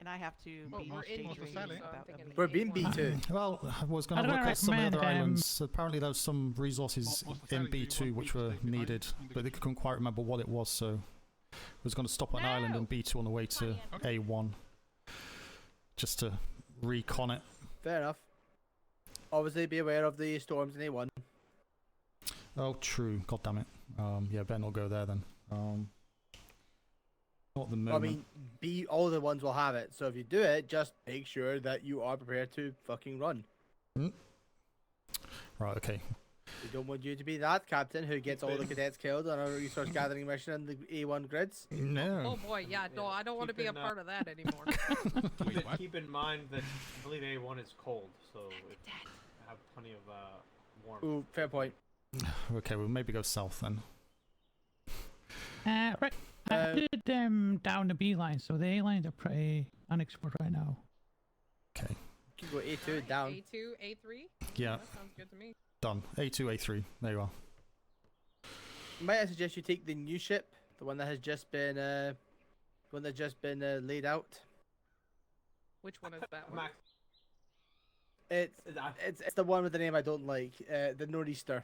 And I have to be we're in daydreaming Sally. about So I'm them. thinking We're being A1. B2. Well, I was going I to don't look at some of the other recommend, islands. Apparently, there was some resources in B2 which were needed, but they couldn't quite remember what it was, so I was going to stop at an island in B2 on the way to A1 just to recon it. Fair enough. Obviously, be aware of the storms in A1. Oh, true. God damn it. Yeah, Ben will go there then. Not at the moment. I mean, all the ones will have it. So if you do it, just make sure that you are prepared to fucking run. Right, okay. We don't want you to be that captain who gets all the cadets killed on a resource gathering mission in the A1 grids. No. Oh boy, yeah, no, I don't want to be a part of that anymore. Keep in mind that I believe A1 is cold, so it have plenty of warmth. Ooh, fair point. Okay, we'll maybe go south then. Right. I did down the B line, so the A lines are pretty unexplored right now. Okay. You can go A2 down. A2, A3? Yeah. That sounds good to me. Done. A2, A3. There you are. Might I suggest you take the new ship, the one that has just been laid out. Which one is that one? It's the one with the name I don't like. The Nor'easter.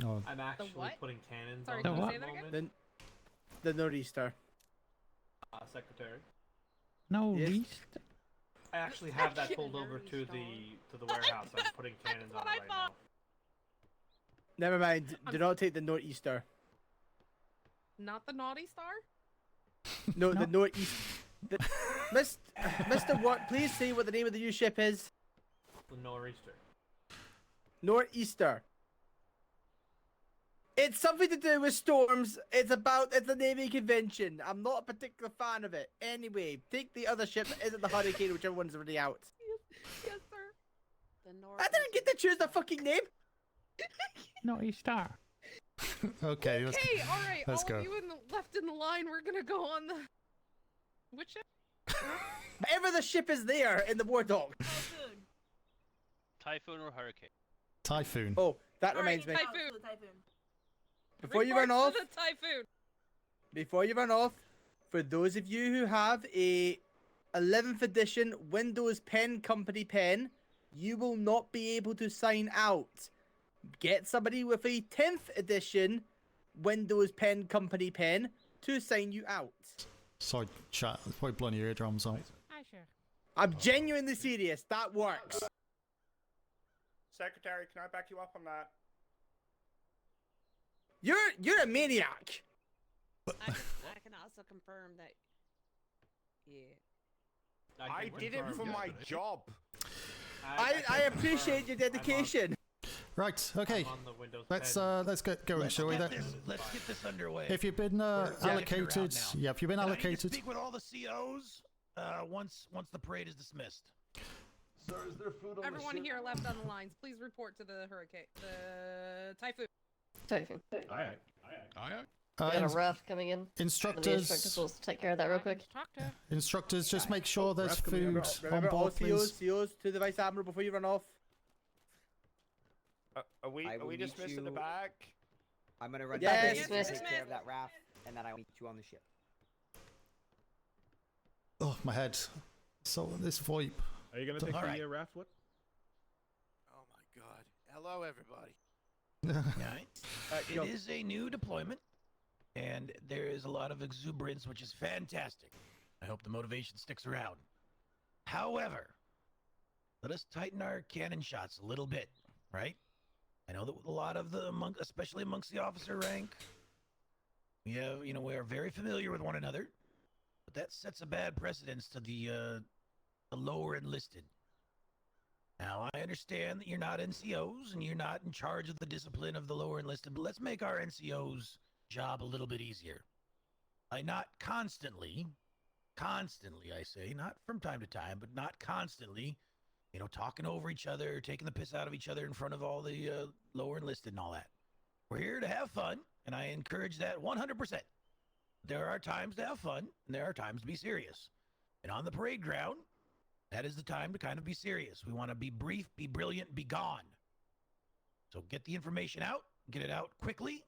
Oh. I'm actually what? putting cannons Sorry, on can you it say at that the again? moment. The Nor'easter. Secretary. No Yes. least. I actually have that pulled over to the warehouse. I'm putting cannons on it right now. Never mind. Do not take the northeaster. Not the naughty star? No, the northeast. Mr. What? Please say what the name of the new ship is. The nor'easter. Northeaster. It's something to do with storms. It's a Navy convention. I'm not a particular fan of it. Anyway, take the other ship that isn't the Hurricane, whichever one's already out. Yes, sir. The North. I didn't get to choose the fucking name. No, you star. Okay, Okay, alright, let's all go. of you left in the line, we're gonna go on the... Which ship? Whatever the ship is there in the war dock. Typhoon or hurricane? Typhoon. Oh, that reminds me. Typhoon. Before you run off, Report to the typhoon. before you run off, for those of you who have a 11th edition Windows Pen Company pen, you will not be able to sign out. Get somebody with a 10th edition Windows Pen Company pen to sign you out. Sorry, chat. It's probably blowing your eardrums out. Hi, sure. I'm genuinely serious. That works. Secretary, can I back you up on that? You're a maniac. I can also confirm that. Yeah. I did it for my job. I appreciate your dedication. Right. Okay. I'm on the Windows Let's get going, shall we? Let's get this underway. If you've been allocated, yeah. If you've been And I need allocated, to speak with all the COs once the parade is dismissed. Sir, is there food on Everyone the ship? here left on the lines, please report to the hurricane. The typhoon. Typhoon. Aye. We got a raft coming in. Instructors. The instructors will take care of that real quick. Instructors, just make sure there's food on Remember all board, please. COs to the Vice Admiral before you run off. Are we dismissed in the back? I'm gonna run Yes. back and Dismissed. take care of that raft, and then I'll meet you on the ship. Oh, my head. So this VoIP. Are you going to take Alright. the raft? What? Oh my god. Hello, everybody. It is a new deployment, and there is a lot of exuberance, which is fantastic. I hope the motivation sticks around. However, let us tighten our cannon shots a little bit, right? I know that with a lot of especially amongst the officer rank, we are very familiar with one another, but that sets a bad precedence to the lower enlisted. Now, I understand that you're not NCOs and you're not in charge of the discipline of the lower enlisted, but let's make our NCOs' job a little bit easier. By not constantly, I say, not from time to time, but not constantly, talking over each other, taking the piss out of each other in front of all the lower enlisted and all that. We're here to have fun, and I encourage that 100%. There are times to have fun, and there are times to be serious. And on the parade ground, that is the time to kind of be serious. We want to be brief, be brilliant, be gone. So get the information out, get it out quickly,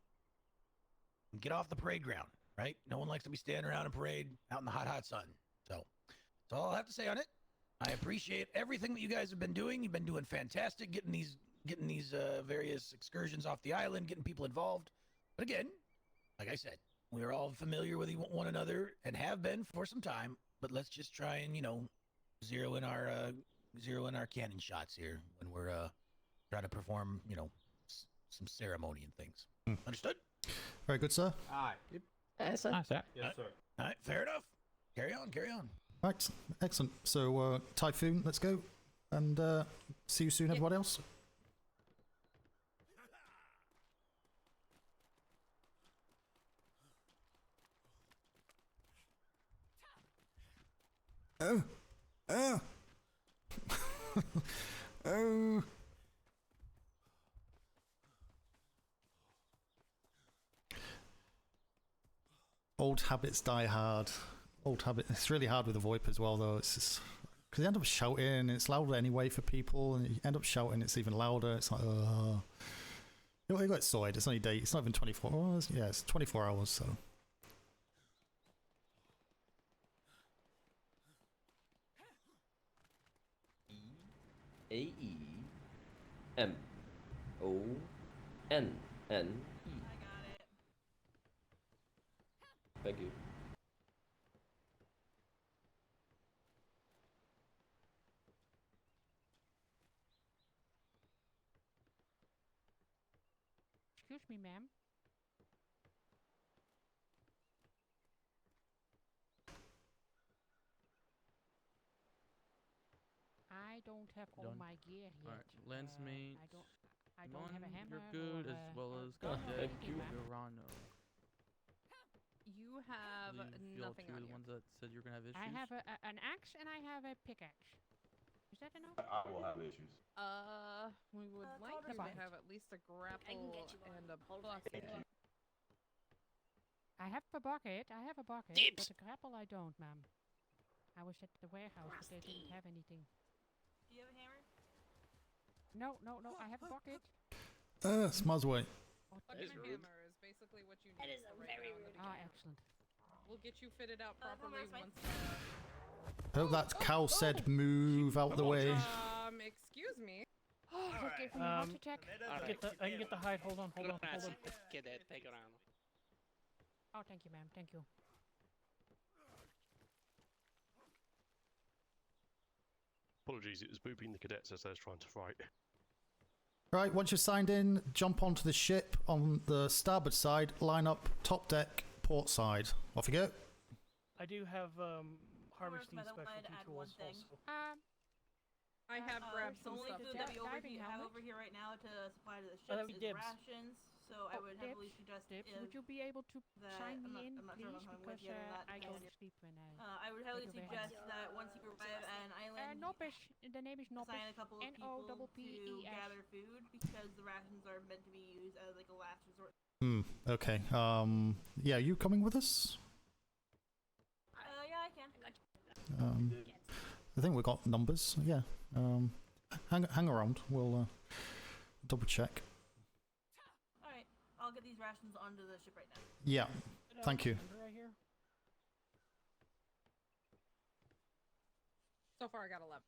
and get off the parade ground, right? No one likes to be standing around in parade out in the hot, hot sun. So that's all I'll have to say on it. I appreciate everything that you guys have been doing. You've been doing fantastic, getting these various excursions off the island, getting people involved. But again, like I said, we're all familiar with one another and have been for some time. But let's just try and zero in our cannon shots here when we're trying to perform some ceremony and things. Understood? Very good, sir. Aye. Yes, sir. Yes, sir. All right, fair enough. Carry on. Right, excellent. So, Typhoon, let's go. And see you soon, everyone else. Oh. Oh. Oh. Old habits die hard. Old habit. It's really hard with the VoIP as well, though. It's just because you end up shouting. It's louder anyway for people, and you end up shouting. It's even louder. It's like, you got it sorted. It's only day. It's not even 24 hours. Yeah, it's 24 hours. So. AEMONNE. Thank you. touch me, ma'am. I don't have all Done. my gear yet. Alright, lens mate. I don't have a hammer. You're good, or, as well as gun or Cadet anything, ma'am. Verano. You have Y'all nothing two on the you. ones that said you're gonna have issues. I have an axe and I have a pickaxe. Is that enough? I will have issues. We would like Calder you to bucket. have at least a grapple and a bucket. Thank you. I have a bucket. I have a bucket. Dibs. But a grapple I don't, ma'am. I was at the warehouse, but they didn't have anything. Do you have a hammer? No, I have a bucket. Smiles away. Bucket and hammer is basically what you need. That is a very rude. Ah, excellent. We'll get you fitted out properly once. Oh, that cow said move out the way. Excuse me. That gave me a heart attack. I can get the hide. Hold on. Cadet, take around. Oh, thank you, ma'am. Thank you. Apologies, it was booping the cadets as they was trying to fight. Right, once you're signed in, jump onto the ship on the starboard side, line up top deck, port side. Off you go. I do have harvesting By the way, specialty to add tools one thing. also. I have grabbed The some only stuff. food that we have over here right now to supply to the that'd ships be is dibs. rations. So I would heavily suggest Would you be able to that sign I'm me in, not sure if please? I'm coming with Because you or not, I go to because, sleep when I would heavily Thank you very suggest much. that once you arrive at an island, Noppish. The name is Noppish. assign a couple of people to N-O-P-P-E-S. gather food because the rations are meant to be used as like a last resort. Okay. Yeah, you coming with us? Yeah, I can. I think we got numbers. Yeah. Hang around. We'll double check. All right, I'll get these rations onto the ship right now. Yeah. Thank you. Right here. So far, I got 11.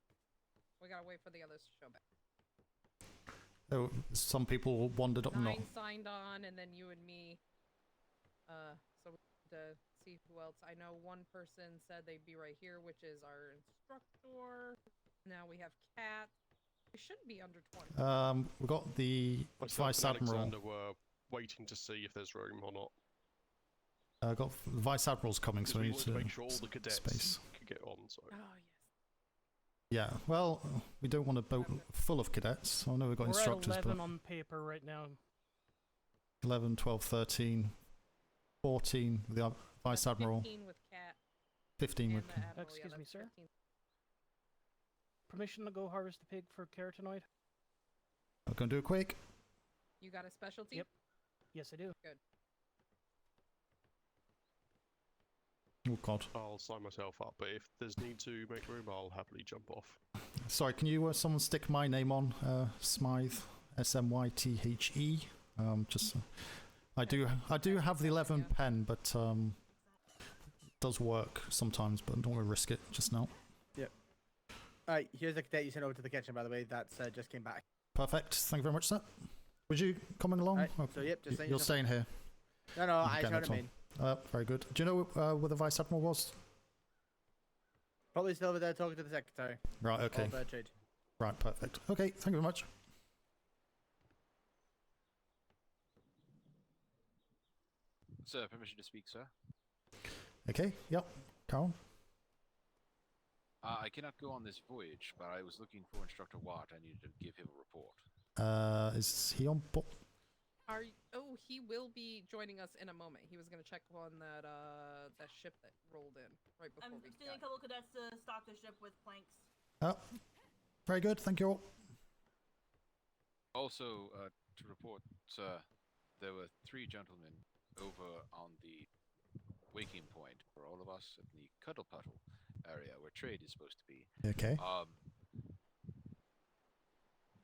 We gotta wait for the others to show back. Oh, some people wandered up. 9 Not. signed on, and then you and me. So we need to see who else. I know one person said they'd be right here, which is our instructor. Now we have Kat. We should be under 20. We got the Myself Vice and Admiral. Alexander were waiting to see if there's room or not. Got the Vice Admiral's coming, so we need want to to make sure all the cadets space. could get on. So. Oh yes. Yeah. Well, we don't want a boat full of cadets. I know we've got We're instructors, at 11 but on paper right now. 11, 12, 13, 14 with the Vice Admiral. 15 with Kat. 15 with. And the Admiral, Excuse yeah, me, that's sir. 15. Permission to go harvest the pig for carotenoid? I'm gonna do it quick. You got a specialty? Yep. Yes, I do. Good. Oh God. I'll sign myself up, but if there's need to make room, I'll happily jump off. Sorry, can you someone stick my name on? Smythe, S-M-Y-T-H-E. Just. I do have the 11 pen, but it does work sometimes, but I don't want to risk it just now. Yep. Alright, here's the cadet you sent over to the kitchen, by the way. That's just came back. Perfect. Thank you very much, sir. Was you coming along? Alright, Oh, so yep, just saying you're something. staying here. No, I Okay, showed that's him all. in. Very good. Do you know where the Vice Admiral was? Probably still over there talking to the secretary. Right, okay. Of, trade. Right, perfect. Okay, thank you very much. Sir, permission to speak, sir. Okay, yep. Carl? I cannot go on this voyage, but I was looking for Instructor Watt. I needed to give him a report. Is he on board? Oh, he will be joining us in a moment. He was gonna check on that that ship that rolled in right before I'm we stealing a couple cadets to stock the ship with planks. Oh, very good. Thank you all. Also, to report, sir, there were 3 gentlemen over on the waking point for all of us in the Cuddle Puddle area where trade is supposed to be. Okay.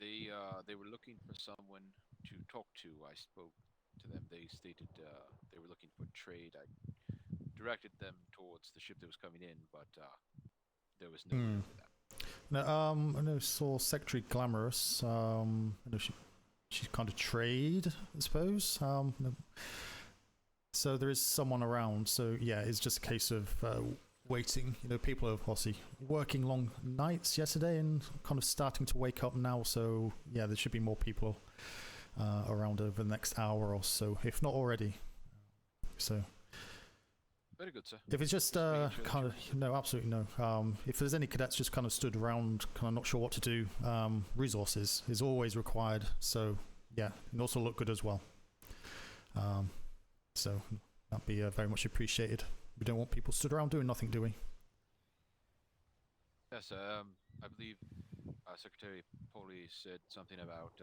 They were looking for someone to talk to. I spoke to them. They stated they were looking for trade. I directed them towards the ship that was coming in, but there was no room for that. No, I know saw Secretary Glamorous. I know she's kind of trade, I suppose. No. So there is someone around. So yeah, it's just a case of waiting. You know, people are obviously working long nights yesterday and kind of starting to wake up now. So yeah, there should be more people around over the next hour or so, if not already. So. Very good, sir. If it's just kind of no, absolutely no. If there's any cadets just kind of stood around, kind of not sure what to do, resources is always required. So yeah, and also look good as well. So that'd be very much appreciated. We don't want people stood around doing nothing, do we? Yes, I believe Secretary Polly said something about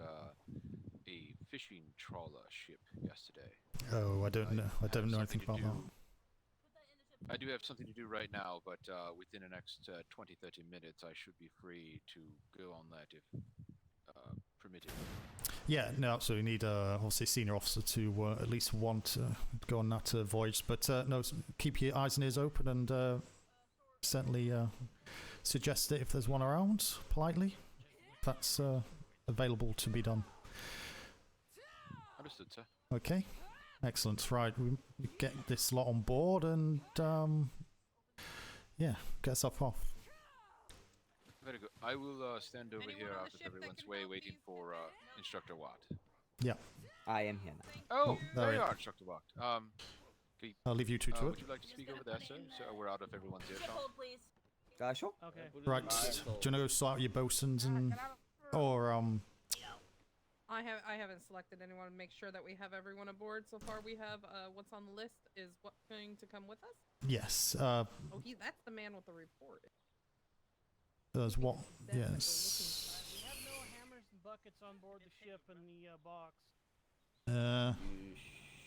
a fishing trawler ship yesterday. Oh, I don't know. I don't know anything about that. I do have something to do right now, but within the next 20-30 minutes, I should be free to go on that if permitted. Yeah, no, absolutely need obviously senior officer to at least want to go on that voyage. But no, keep your eyes and ears open and certainly suggest it if there's one around, politely. That's available to be done. Understood, sir. Okay. Excellent. Right, we get this lot on board and yeah, get us off. Very good. I will stand over here out of everyone's way, waiting for Instructor Watt. Yeah. I am here now. Oh, there there we you are. are, Instructor Watt. I'll leave you two to it. Would you like to speak over there, sir? So we're out of everyone's earshot. Sure. Okay. Right. Do you want to go sort out your bosuns and or I haven't selected anyone. Make sure that we have everyone aboard. So far, we have what's on the list is what's going to come with us. yes. Oh, that's the man with the report. There's what? That's what we're Yes. We have no hammers and buckets on board the ship in the box. You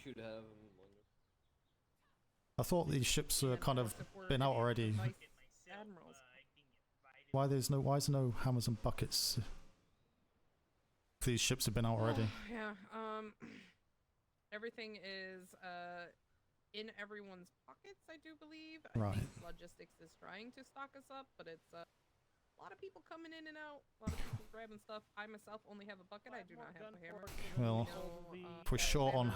should have. I thought these ships were kind of been out already. Admirals. Why is there no hammers and buckets? These ships have been out already. Yeah. Everything is in everyone's pockets, I do believe. I think logistics is trying to stock us up, but it's a lot of people coming in and out. A lot of people grabbing stuff. I myself only have a bucket. I do not have a hammer. Well, if we're short on,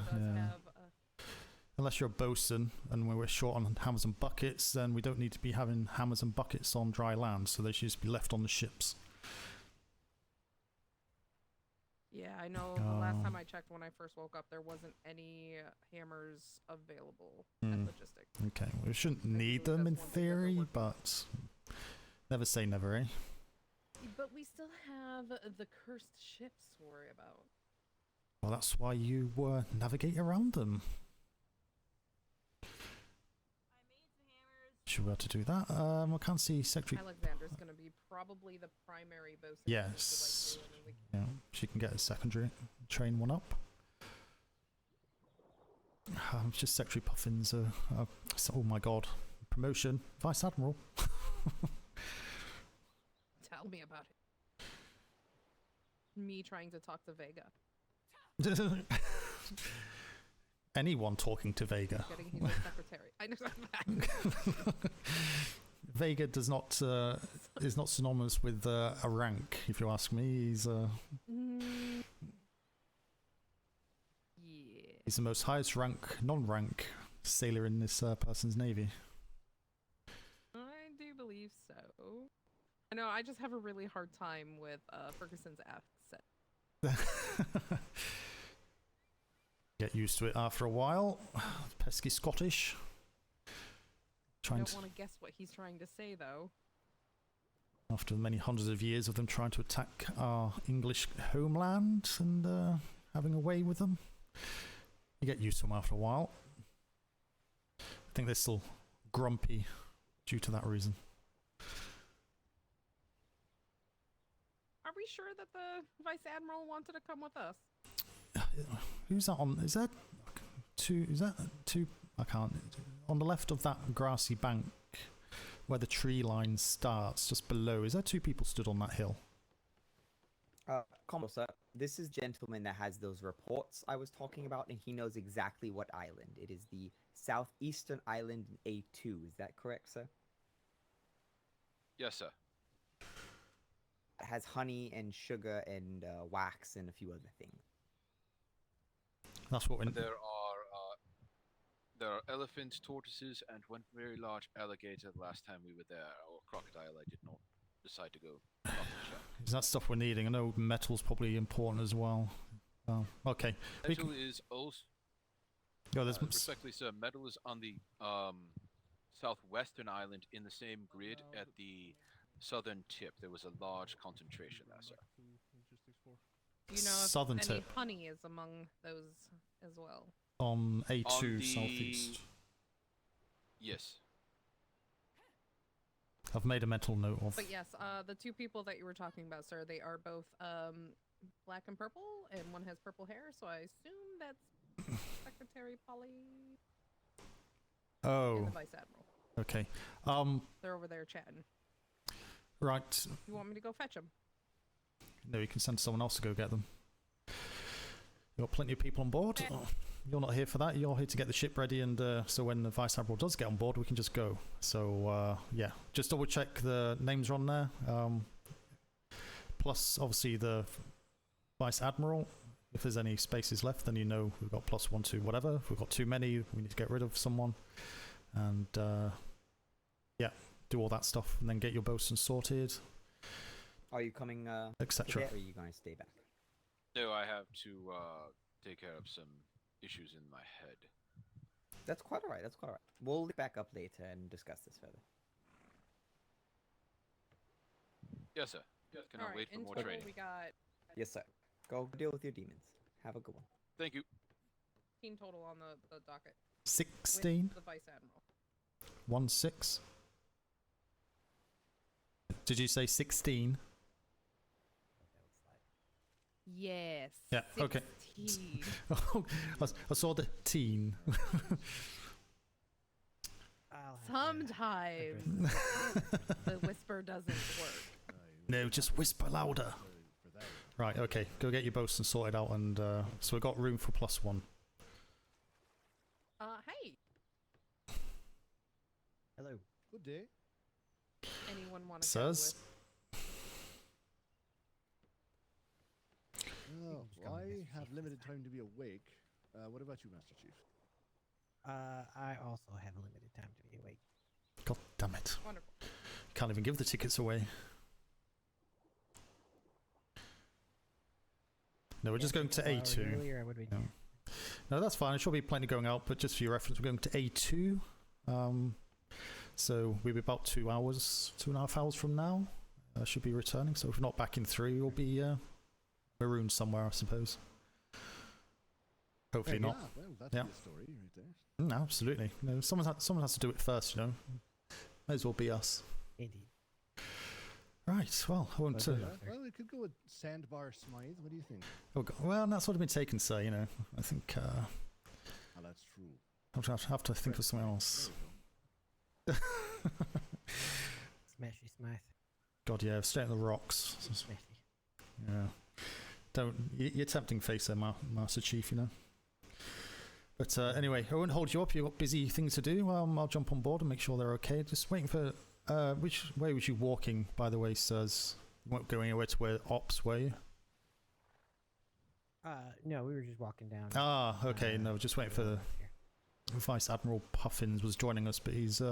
unless you're a bosun and we're short on hammers and buckets, then we don't need to be having hammers and buckets on dry land. So they should just be left on the ships. Yeah, I know the last time I checked when I first woke up, there wasn't any hammers available at logistics. Okay, well, we shouldn't need them in theory, but never say never, eh? But we still have the cursed ships to worry about. Well, that's why you navigate around them. Should we be able to do that? I can't see Secretary. Alexander's going to be probably the primary bosun. Yes. Yeah, she can get a secondary, train one up. Just Secretary Puffin's. Oh my God, promotion, Vice Admiral. Tell me about it. Me trying to talk to Vega. Anyone talking to Vega. Getting his secretary. I know that. Vega does not is not synonymous with a rank, if you ask me. He's he's the most highest rank, non-rank sailor in this person's navy. I do believe so. I know. I just have a really hard time with Ferguson's accent. Get used to it after a while. Pesky Scottish. I don't want to guess what he's trying to say, though. After many hundreds of years of them trying to attack our English homeland and having a way with them, you get used to them after a while. I think they're still grumpy due to that reason. Are we sure that the Vice Admiral wanted to come with us? Who's that on? Is that two? Is that two? I can't. On the left of that grassy bank, where the tree line starts, just below, is there two people stood on that hill? Sir, this is gentleman that has those reports I was talking about, and he knows exactly what island. It is the southeastern island in A2. Is that correct, sir? Yes, sir. It has honey and sugar and wax and a few other things. That's what we. There are elephants, tortoises, and one very large alligator. The last time we were there, or crocodile, I did not decide to go. Is that stuff we're needing? I know metal's probably important as well. Oh, okay. Metal is also. Oh, there's respectfully, sir. Metal is on the southwestern island in the same grid at the southern tip. There was a large concentration there, sir. Do you know if Southern any tip. honey is among those as well? On A2 On the- southeast. Yes. I've made a mental note of. But yes, the two people that you were talking about, sir, they are both black and purple, and one has purple hair, so I assume that's Secretary Polly and Oh. the Vice Admiral. Okay. They're over there chatting. Right. You want me to go fetch them? No, you can send someone else to go get them. You've got plenty of people on board. Oh, you're not here for that. You're here to get the ship ready, and so when the Vice Admiral does get on board, we can just go. So, yeah. Just double check the names are on there. Plus, obviously, the Vice Admiral. If there's any spaces left, then you know we've got +1, 2, whatever. If we've got too many, we need to get rid of someone. And, yeah, do all that stuff, and then get your bosun sorted. Are you coming, etc. today, or are you going to stay back? No, I have to take care of some issues in my head. That's quite alright, that's quite alright. We'll look back up later and discuss this further. Yes, sir. Can I wait for more training? We got Yes, sir. Go deal with your demons. Have a good one. Thank you. 15 total on the docket. 16? With the Vice Admiral. 1-6. Did you say 16? Yes. Yeah, okay. 16. Oh, I saw the teen. Sometimes the whisper doesn't work. No, just whisper louder. Right, okay. Go get your bosun sorted out, and so we've got room for +1. Hey. Hello. Good day. Anyone want to Says. Oh, I have limited time to be awake. What about you, Master Chief? I also have limited time to be awake. God damn it. Wonderful. Can't even give the tickets away. No, we're just going to A2. Earlier, I would be. No, that's fine. It should be plenty going out, but just for your reference, we're going to A2. So we'll be about 2 hours, 2.5 hours from now. Should be returning. So if we're not back in 3, we'll be marooned somewhere, I suppose. Hopefully not. Yeah, well, that'd be a story right there. Absolutely. No, someone has to do it first, you know. Might as well be us. Indeed. Right. Well, I won't. Well, we could go with Sandbar Smythe. What do you think? Oh, well, that's what I've been taken, sir. You know, I think. Oh, that's true. I'll have to think of something else. Smashy Smythe. God, yeah, straight in the rocks. Smashy. Yeah. Don't. You're tempting face there, Master Chief. You know. But anyway, I won't hold you up. You've got busy things to do. I'll jump on board and make sure they're okay. Just waiting for. Which way was you walking, by the way, sirs? You weren't going anywhere to where ops, were you? No, we were just walking down. Ah, okay. No, just waiting for the Vice Admiral Puffins was joining us, but he's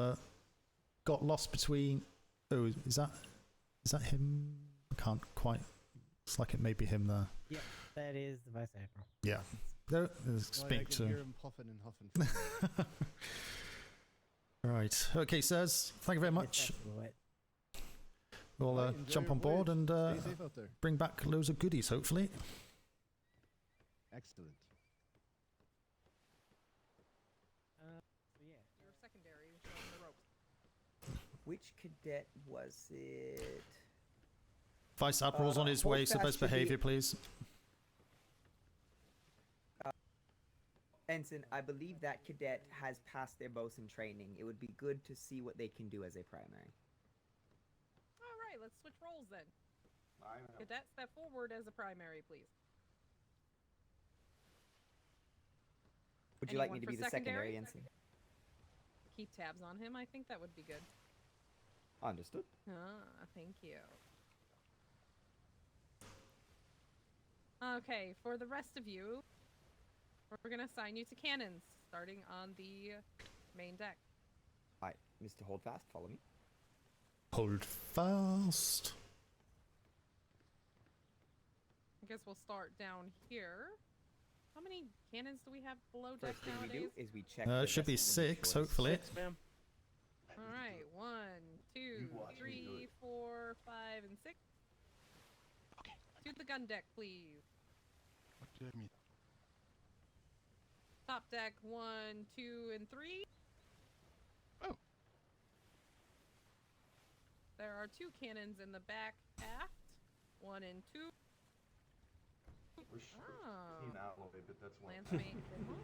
got lost between. Oh, is that him? I can't quite. It's like it may be him there. Yeah, that is the Vice Admiral. Yeah. There, I speak can to. hear him puffing and huffing. Right. Okay, sirs. Thank you very much. We'll Right, jump enjoy on your board and voyage. Stay safe out there. bring back loads of goodies, hopefully. Excellent. So yeah, you're secondary. Show 'em the ropes. Which cadet was it? Vice Admiral's on his way, so Holdfast best should be- behaviour, please. Ensign, I believe that cadet has passed their bosun training. It would be good to see what they can do as a primary. All right, let's switch roles then. Cadet, step forward as a primary, please. Would you like me Anyone to for be the secondary ensign? Keep tabs on him. I think that would be good. Understood. Ah, thank you. Okay, for the rest of you, we're gonna assign you to cannons, starting on the main deck. Alright, Mr. Holdfast, follow me. Hold fast. guess we'll start down here. How many cannons do we have below deck First thing we nowadays? do is we check. It should be 6, hopefully. All right, 1, 2, 3, 4, 5, and 6. Okay. To the gun deck, please. What do you mean? Top deck 1, 2, and 3. Oh. There are 2 cannons in the back aft. 1 and 2. We're Oh. alloy, but that's one. Lancemate Moon.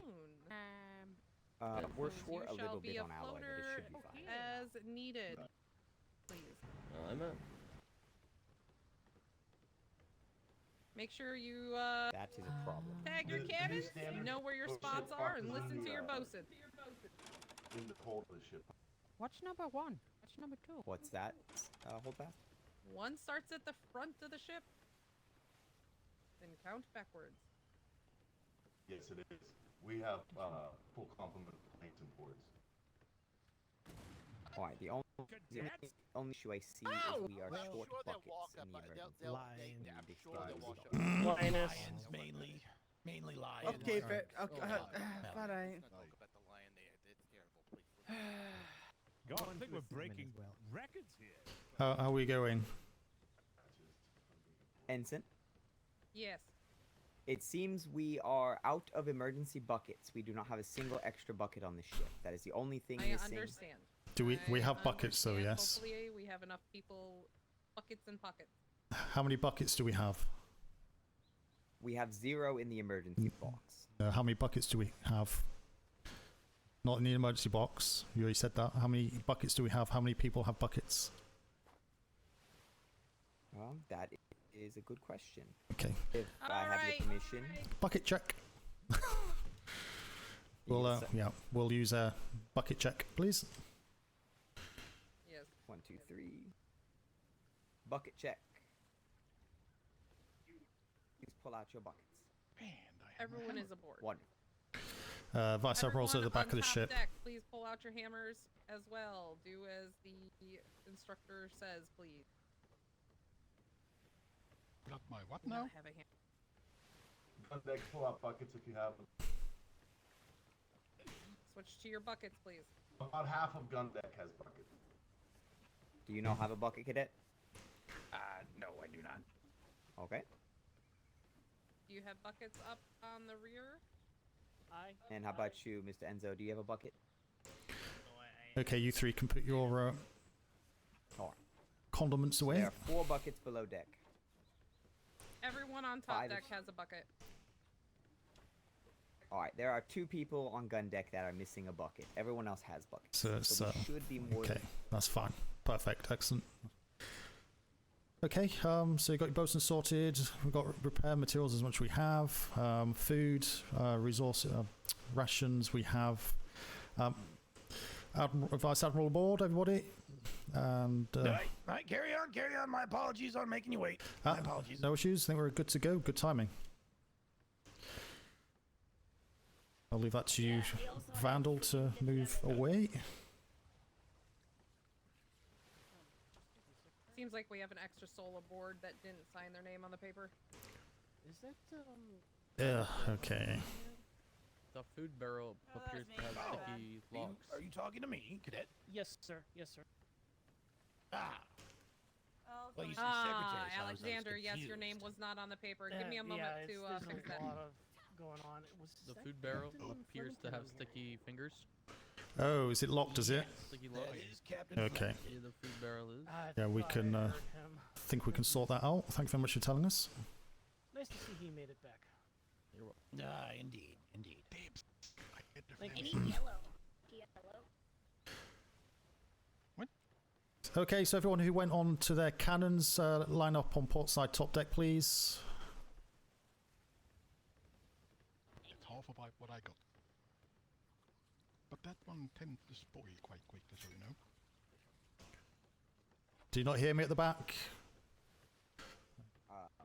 We're You short a shall little be bit a on alloy, but it floater should be fine. as needed. Please. I'm out. Make sure you That is a problem. tag your The new cannons, standard know where your boat spots ship are, and boxes listen in to the, your bosun. In the hold of the ship. What's number 1? What's number 2? What's that? Hold fast. 1 starts at the front of the ship. Then count backwards. Yes, it is. We have full complement of planes and boards. Alright, the only issue I see is we are short buckets in the emergency. I'm sure they'll wash up. Lions, mainly lions. Okay, fair. Okay, alright. Talk about the lion there. That's terrible. Please. God, I think we're breaking records here. How are we going? Ensign, Yes. it seems we are out of emergency buckets. We do not have a single extra bucket on the ship. That is the only thing I missing. understand. Do we I have buckets though? understand. Yes. Hopefully we have enough people, buckets and pockets. How many buckets do we have? We have 0 in the emergency box. How many buckets do we have? Not in the emergency box. You already said that. How many buckets do we have? How many people have buckets? Well, that is a good question. Okay. If I have your permission. Bucket check. We'll yeah, we'll use a bucket check, please. Yes. 1, 2, 3. Bucket check. Please pull out your buckets. Everyone is aboard. Wonderful. Vice Admiral's at the back of the ship. Deck, please pull out your hammers as well. Do as the instructor says, please. Got my what Do not now? have a ham- Gun deck, pull out buckets if you have them. Switch to your buckets, please. About half of gun deck has buckets. Do you not have a bucket, cadet? No, I do not. Okay. Do you have buckets up on the rear? And how about you, Mr. Enzo? Do you have a bucket? Okay, you 3 can put your condiments away. There are 4 buckets below deck. Everyone on top 5 deck has a bucket. Alright, there are 2 people on gun deck that are missing a bucket. Everyone else has buckets. So it's, we should be more okay, that's fine. Perfect, excellent. Okay, so you got your bosun sorted. We've got repair materials as much as we have. Food, resource, rations we have. Vice Admiral aboard, everybody. And Right, carry on, carry on. My apologies on making you wait. My apologies. No issues. I think we're good to go. Good timing. I'll leave that to you, Vandal, to move away. Seems like we have an extra soul aboard that didn't sign their name on the paper. Is that Okay. The food barrel appears to have sticky logs. Are you talking to me, cadet? Yes, sir. Yes, sir. Ah. Well, you said Ah, secretary, so I was Alexander, yes, your confused. name was not on the paper. Give me a moment yeah, to there's fix a that. lot of going on. It was The food barrel appears to have sticky fingers. Oh, is it locked, is it? Sticky logs. Okay. Yeah, the food barrel is. Yeah, we can, think we can sort that out. Thank you very much for telling us. Nice to see he made it back. You're welcome. Indeed, indeed. Thank I you. need yellow. Yellow. Okay, so everyone who went on to their cannons, line up on port side top deck, please. It's half about what I got. But that one tends to spoil quite quickly, so you know. Do you not hear me at the back?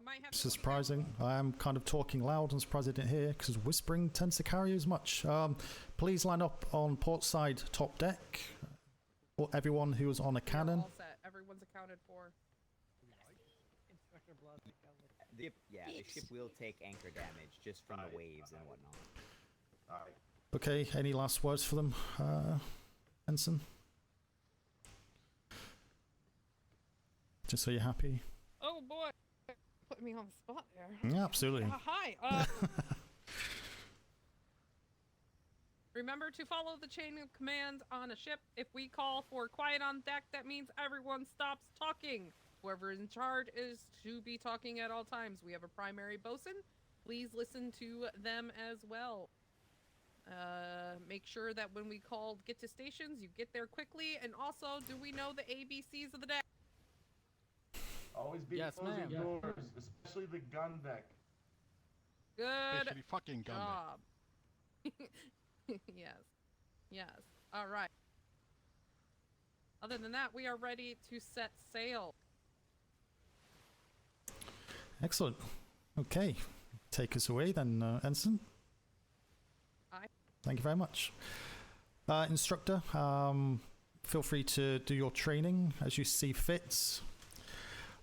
Might have This is surprising. I am kind of talking loud. I'm surprised I didn't hear because whispering tends to carry as much. Please line up on port side top deck. Or everyone who is on a cannon. All set. Everyone's accounted for. The ship will take anchor damage just from the waves and whatnot. Alright. Okay, any last words for them, Ensign? Just so you're happy? Oh boy, put me on the spot there. Yeah, absolutely. Hi. Remember to follow the chain of command on a ship. If we call for quiet on deck, that means everyone stops talking. Whoever is in charge is to be talking at all times. We have a primary bosun. Please listen to them as well. Make sure that when we call get to stations, you get there quickly. And also, do we know the ABCs of the deck? Always be closing doors, especially the gun deck. Good Especially fucking gun job. Yes. All right. Other than that, we are ready to set sail. Excellent. Okay, take us away then, Ensign. Aye. Thank you very much. Instructor, feel free to do your training as you see fit.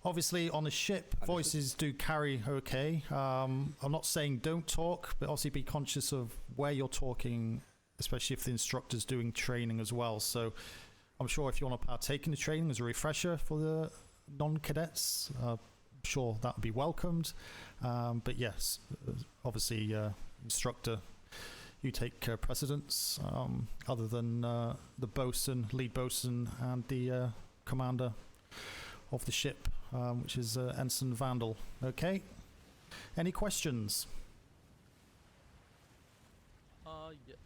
Obviously, on a ship, voices do carry okay. I'm not saying don't talk, but obviously be conscious of where you're talking, especially if the instructor's doing training as well. So I'm sure if you want to partake in the training as a refresher for the non-cadets, I'm sure that would be welcomed. But yes, obviously, instructor, you take precedence, other than the bosun, lead bosun, and the commander of the ship, which is Ensign Vandal. Okay. Any questions? Yes.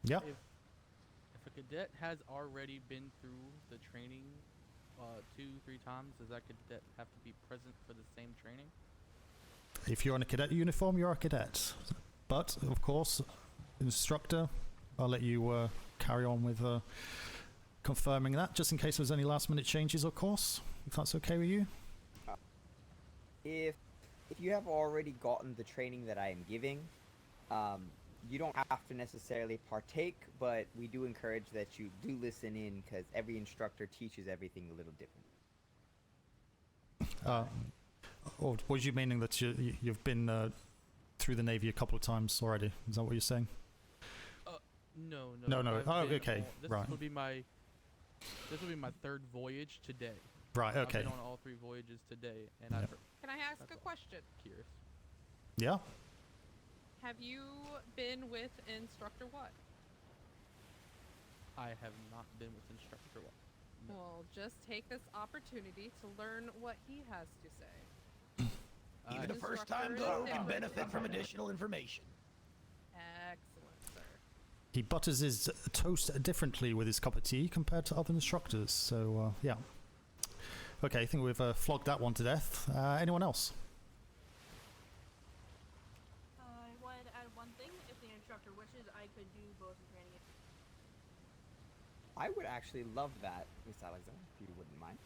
Yep. If a cadet has already been through the training 2-3 times, does that cadet have to be present for the same training? If you're in a cadet uniform, you're a cadet. But, of course, instructor, I'll let you carry on with confirming that, just in case there's any last-minute changes, of course, if that's okay with you. If you have already gotten the training that I am giving, you don't have to necessarily partake, but we do encourage that you do listen in, because every instructor teaches everything a little different. Or was you meaning that you've been through the Navy a couple of times already? Is that what you're saying? No. No. Oh, okay, right. This will be my third voyage today. Right, okay. I've been on all 3 voyages today, and Yeah. Can I ask a question? Curious. Yeah? Have you been with Instructor what? I have not been with Instructor what. No. Well, just take this opportunity to learn what he has to say. Even a first-time go can benefit from additional information. Excellent, sir. He butters his toast differently with his cup of tea compared to other instructors, so yeah. Okay, I think we've flogged that one to death. Anyone else? I would add one thing. If the instructor wishes, I could do both training. I would actually love that, Miss Alexander, if you wouldn't mind.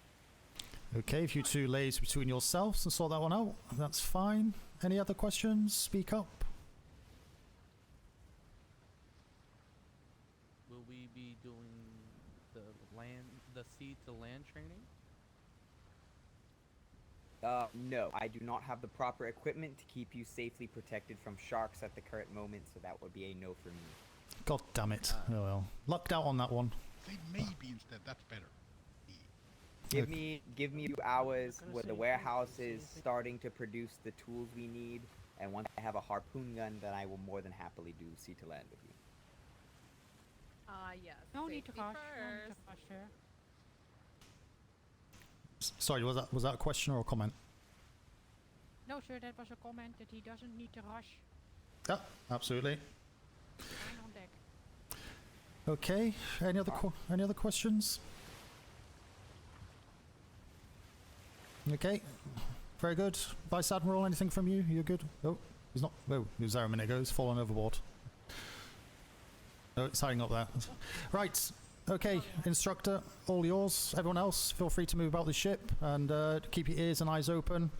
Okay, if you two lays between yourselves and sort that one out, that's fine. Any other questions? Speak up. Will we be doing the sea to land training? No, I do not have the proper equipment to keep you safely protected from sharks at the current moment, so that would be a no for me. God damn it. Oh well. Lucked out on that one. Say maybe instead, that's better. Give me a few hours where the warehouse is starting to produce the tools we need, and once I have a harpoon gun, then I will more than happily do sea to land with you. Yes. No need to safety rush. first. Sir. Sorry, was that a question or a comment? No, sir, that was a comment that he doesn't need to rush. Yeah, absolutely. Fine on deck. Okay. Any other questions? Okay. Very good. Vice Admiral, anything from you? You're good? Oh, he's not. Oh, he was there a minute ago. He's fallen overboard. Oh, it's hiding up there. Right. Okay, instructor, all yours. Everyone else, feel free to move about the ship and keep your ears and eyes open.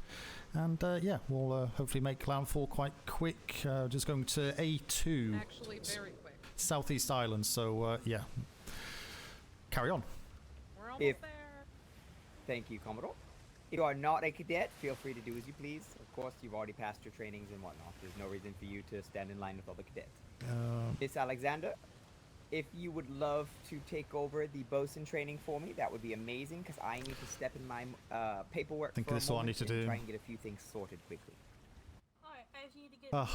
And yeah, we'll hopefully make landfall quite quick. Just going to A2. Actually, very quick. Southeast Island, so yeah. Carry on. We're almost there. Thank you, Commodore. If you are not a cadet, feel free to do as you please. Of course, you've already passed your trainings and whatnot. There's no reason for you to stand in line with other cadets. Miss Alexander, if you would love to take over the bosun training for me, that would be amazing, because I need to step in my paperwork think for a that's what I moment need to and do. try and get a few things sorted quickly. Alright, I just need to get my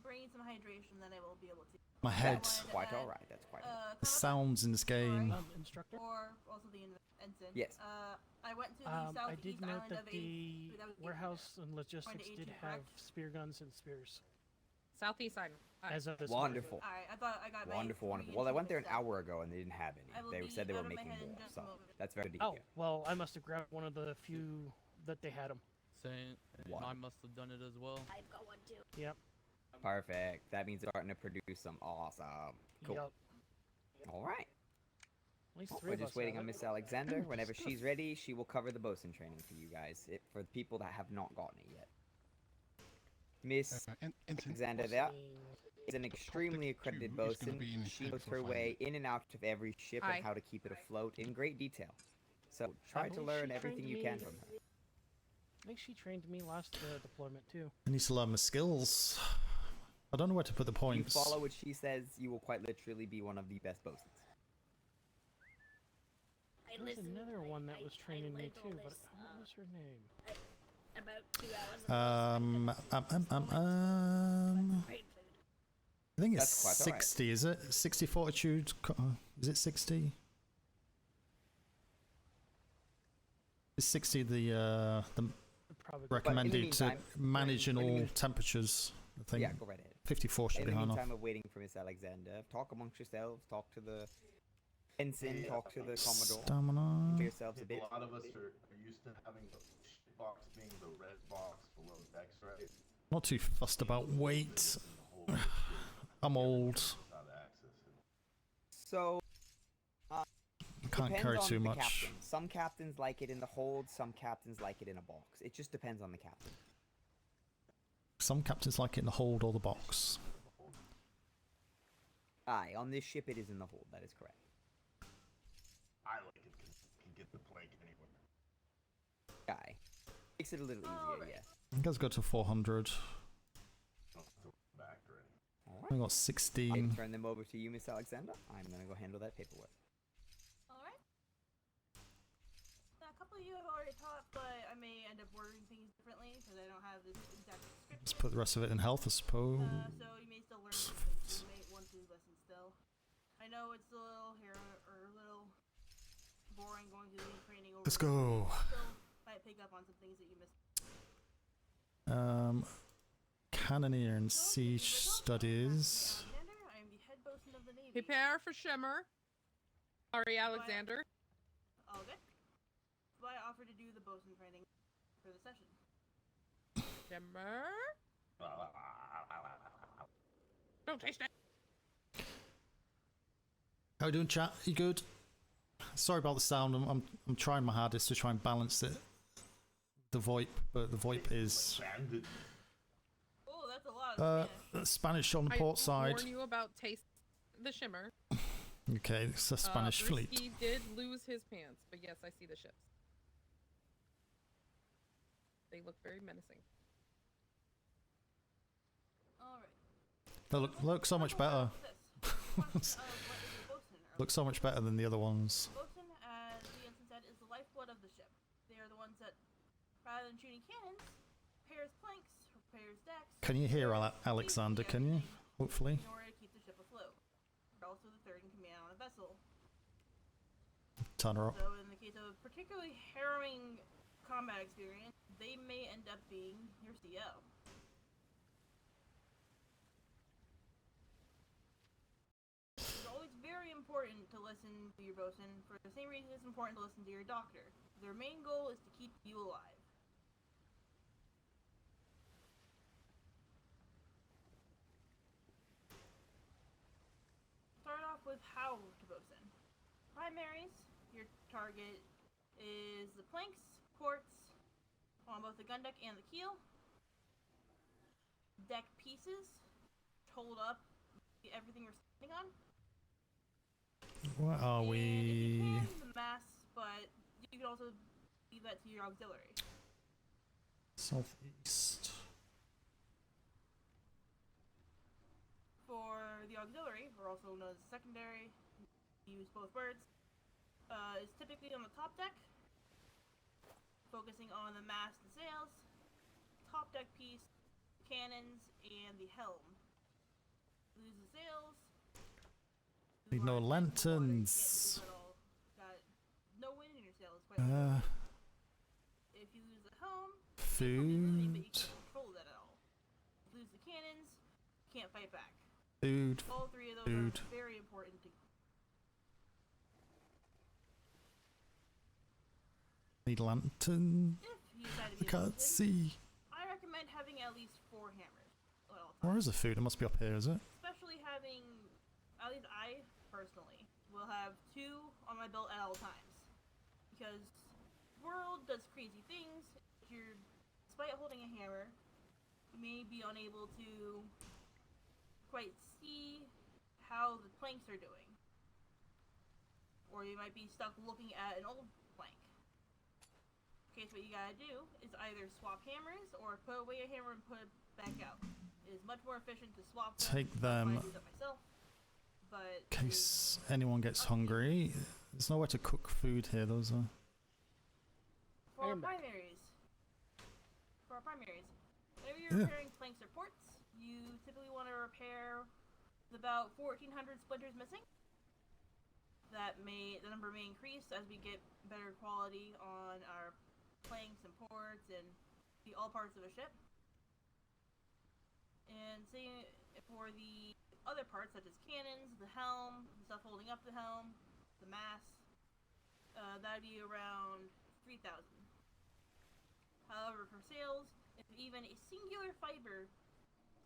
brain some hydration, then I will be able to. My head. That's quite alright, that's quite alright. The sounds in this game. Instructor? Or also the ensign. Yes. I went to the I southeast did note island that of the that was warehouse and logistics Point did A2, have correct? spear guns and spears. Southeast Island. As of this Wonderful. Alright, I thought I got my Wonderful, wonderful. Well, I went there an hour ago and they didn't have any. They said they were making more, so that's very good to Oh, hear. well, I must have grabbed one of the few that they had them. Same. I must have done it as well. I've got one too. Yep. Perfect. That means they're starting to produce some awesome. Cool. Yep. All right. At least We're just waiting on Miss Alexander. Whenever she's ready, she will cover the bosun training for you guys. For the people that have not gotten it yet. Miss Alexander there is an extremely accredited bosun. She knows her way in and out of every ship Aye. and how to keep it afloat in great detail. So try to learn everything you can from her. I think she trained me last deployment too. I need to learn my skills. I don't know where to put the If points. you follow what she says, you will quite literally be one of the best bosuns. There's another one that was training me too, but what was her name? About 2 hours. I think it's That's quite alright. 60, is it? 60 fortitude? Is it 60? Is 60 the recommended to meantime, manage in in the all mean- temperatures? I think. Yeah, go right ahead. 54 should In be the high enough. meantime of waiting for Miss Alexander, talk amongst yourselves, talk to the ensign, talk to the commodore. Stamina. Give yourselves a bit. A lot of us are used to having the ship box being the red box below decks, right? Not too fussed about weight. I'm old. So, I can't depends carry on too the much. captain. Some captains like it in the hold, some captains like it in a box. It just depends on the captain. Some captains like it in the hold or the box. Aye, on this ship it is in the hold, that is correct. I like it because you can get the plank anywhere. Aye. Makes it a little easier, yes. You guys go to 400. Alright. I got I 16. turn them over to you, Miss Alexander. I'm gonna go handle that paperwork. Alright. A couple of you have already taught, but I may end up wording things differently because I don't have this exact description. Let's put the rest of it in health, I suppose. So you may still learn some things. You may want to listen still. I know it's a little a little boring going through the training over. Let's go. Still might pick up on some things that you missed. Cannoneer and siege studies. Alexander, I am the head bosun of the Navy. Prepare for Shimmer. Sorry, Alexander. Okay. So I offer to do the bosun training for the session. Shimmer. Don't taste it. How you doing, chat? You good? Sorry about the sound. I'm trying my hardest to try and balance it. The VoIP, but the VoIP is Oh, that's a lot of Spanish on the port side. I warn you about taste the Shimmer. Okay, it's a Spanish fleet. He did lose his pants, but yes, I see the ships. They look very menacing. Alright. They look so much better. Look so much better than the other ones. Bosun, as the ensign said, is the lifeblood of the ship. They are the ones that, rather than shooting cannons, repairs planks, repairs decks. Can you hear Alexander? Can you? Hopefully. In order to keep the ship afloat. They're also the third in command on a vessel. Turn her up. So in the case of particularly harrowing combat experience, they may end up being your CO. It's always very important to listen to your bosun for the same reason it's important to listen to your doctor. Their main goal is to keep you alive. Start off with how to bosun. Primaries, your target is the planks, ports, on both the gun deck and the keel. Deck pieces, hold up everything you're standing on. Where are we? The mass, but you can also leave that to your auxiliary. Southeast. For the auxiliary, or also known as secondary, use both words, is typically on the top deck, focusing on the mast and sails, top deck piece, cannons, and the helm. Lose the sails. Need no lanterns. Got no wind in your sails. Quite if you lose the helm, food. but you can't control that at all. Lose the cannons, can't fight back. Food. All three of those Food. are very important to. Need lantern. I can't see. I recommend having at least 4 hammers at all times. Where is the food? It must be up here, is it? Especially having, at least I personally will have 2 on my belt at all times, because world does crazy things. Despite holding a hammer, you may be unable to quite see how the planks are doing, or you might be stuck looking at an old plank. Okay, so what you gotta do is either swap hammers or put away a hammer and put it back out. It is much more efficient to swap them. Take them. I do that myself, but In case anyone gets hungry. There's nowhere to cook food here, those are. For our primaries, whenever you're repairing planks or ports, you typically want to repair the about 1,400 splinters missing. The number may increase as we get better quality on our planks and ports and all parts of a ship. And same for the other parts such as cannons, the helm, the stuff holding up the helm, the mast. That'd be around 3,000. However, for sails, if even a singular fiber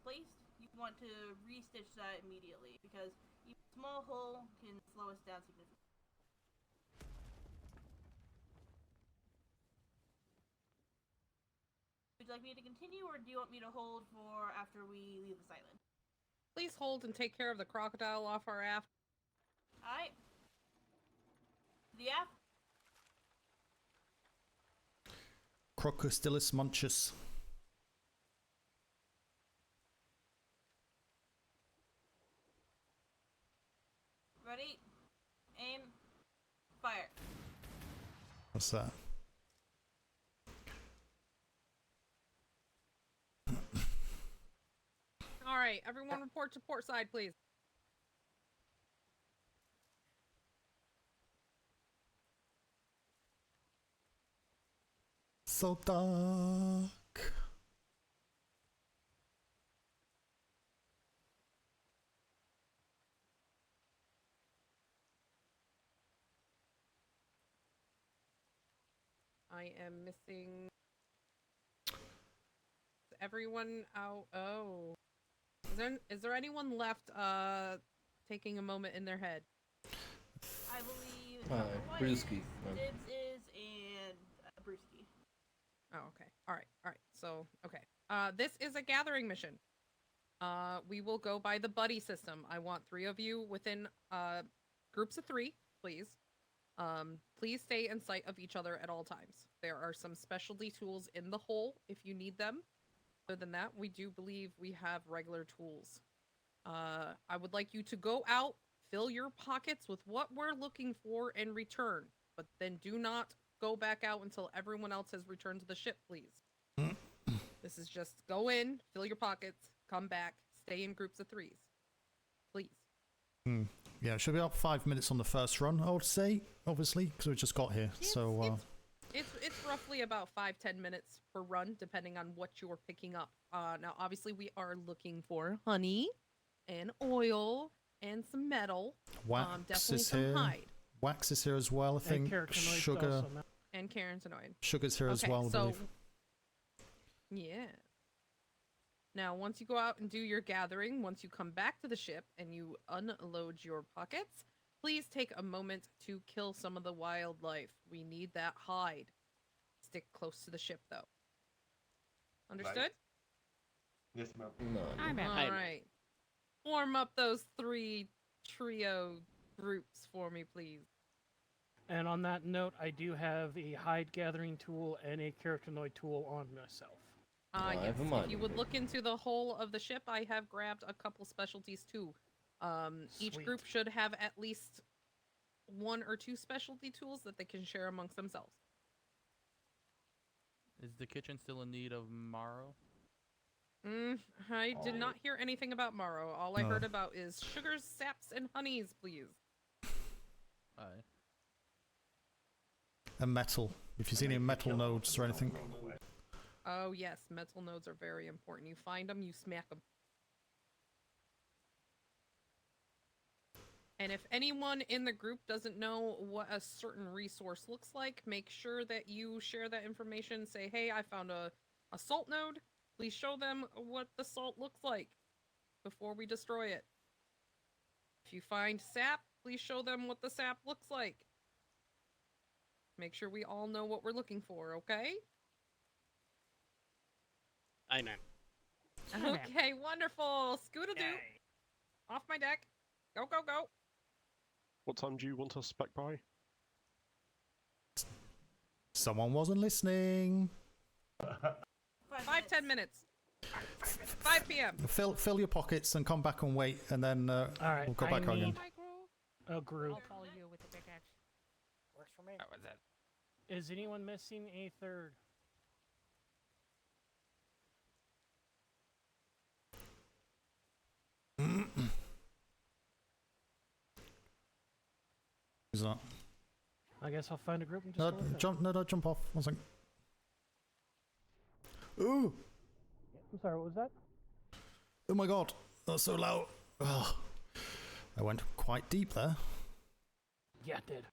placed, you want to restitch that immediately, because even a small hole can slow us down significantly. Would you like me to continue, or do you want me to hold for after we leave this island? Please hold and take care of the crocodile off our aft. Alright. The aft. Crocodilus munchus. Ready? Aim. Fire. What's that? Alright, everyone report to port side, please. So dark. I am missing everyone out. Oh. Is there anyone left taking a moment in their head? I believe Brewski. Dibs is and Brewski. Oh, okay. Alright. So, okay. This is a gathering mission. We will go by the buddy system. I want 3 of you within groups of 3, please. Please stay in sight of each other at all times. There are some specialty tools in the hole if you need them. Other than that, we do believe we have regular tools. I would like you to go out, fill your pockets with what we're looking for, and return. But then do not go back out until everyone else has returned to the ship, please. This is just go in, fill your pockets, come back, stay in groups of 3s. Please. Yeah, it should be up 5 minutes on the first run, I would say, obviously, because we just got here. It's roughly about 5-10 minutes per run, depending on what you're picking up. Now, obviously, we are looking for honey and oil and some metal. Wax definitely is some here. hide. Wax is here as well, I think. Sugar. And carotenoid. Sugar's here as well, I so, believe. Yeah. Now, once you go out and do your gathering, once you come back to the ship and you unload your pockets, please take a moment to kill some of the wildlife. We need that hide. Stick close to the ship, though. Understood? Right. Yes, ma'am. All right. Form up those 3 trio groups for me, please. And on that note, I do have a hide gathering tool and a carotenoid tool on myself. Yes. Never If mind. you would look into the whole of the ship, I have grabbed a couple specialties too. Each Sweet. group should have at least 1 or 2 specialty tools that they can share amongst themselves. Is the kitchen still in need of marrow? I did not hear anything about marrow. All I heard about is sugars, saps, and honeys, please. Aye. And metal. If you see any metal nodes or anything. Oh yes, metal nodes are very important. You find them, you smack them. And if anyone in the group doesn't know what a certain resource looks like, make sure that you share that information. Say, hey, I found a salt node. Please show them what the salt looks like before we destroy it. If you find sap, please show them what the sap looks like. Make sure we all know what we're looking for, okay? I know. Okay, wonderful. Scoot-a-doo. Off my deck. Go, go, go. What time do you want us back by? Someone wasn't listening. 5-10 minutes. 5 p.m. Fill your pockets and come back and wait, and then All right, we'll go back on again. A group. I'll follow you with the pickaxe. Works for me. How was that? Is anyone missing a third? Who's that? I guess I'll find a group and just No, go with it. don't jump off. 1 second. Ooh! I'm sorry, what was that? Oh my god, that's so loud. Ugh. I went quite deep there. Yeah, it did.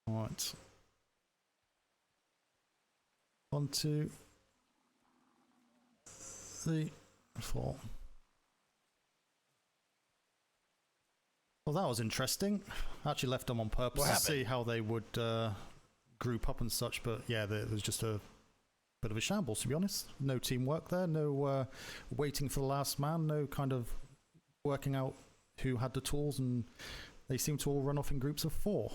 Alright. 1, 2, 3, 4. Well, that was interesting. I actually left them on purpose to see how they would group up and such, but yeah, there was just a bit of a shambles, to be honest. No teamwork there, no waiting for the last man, no kind of working out who had the tools, and they seem to all run off in groups of 4.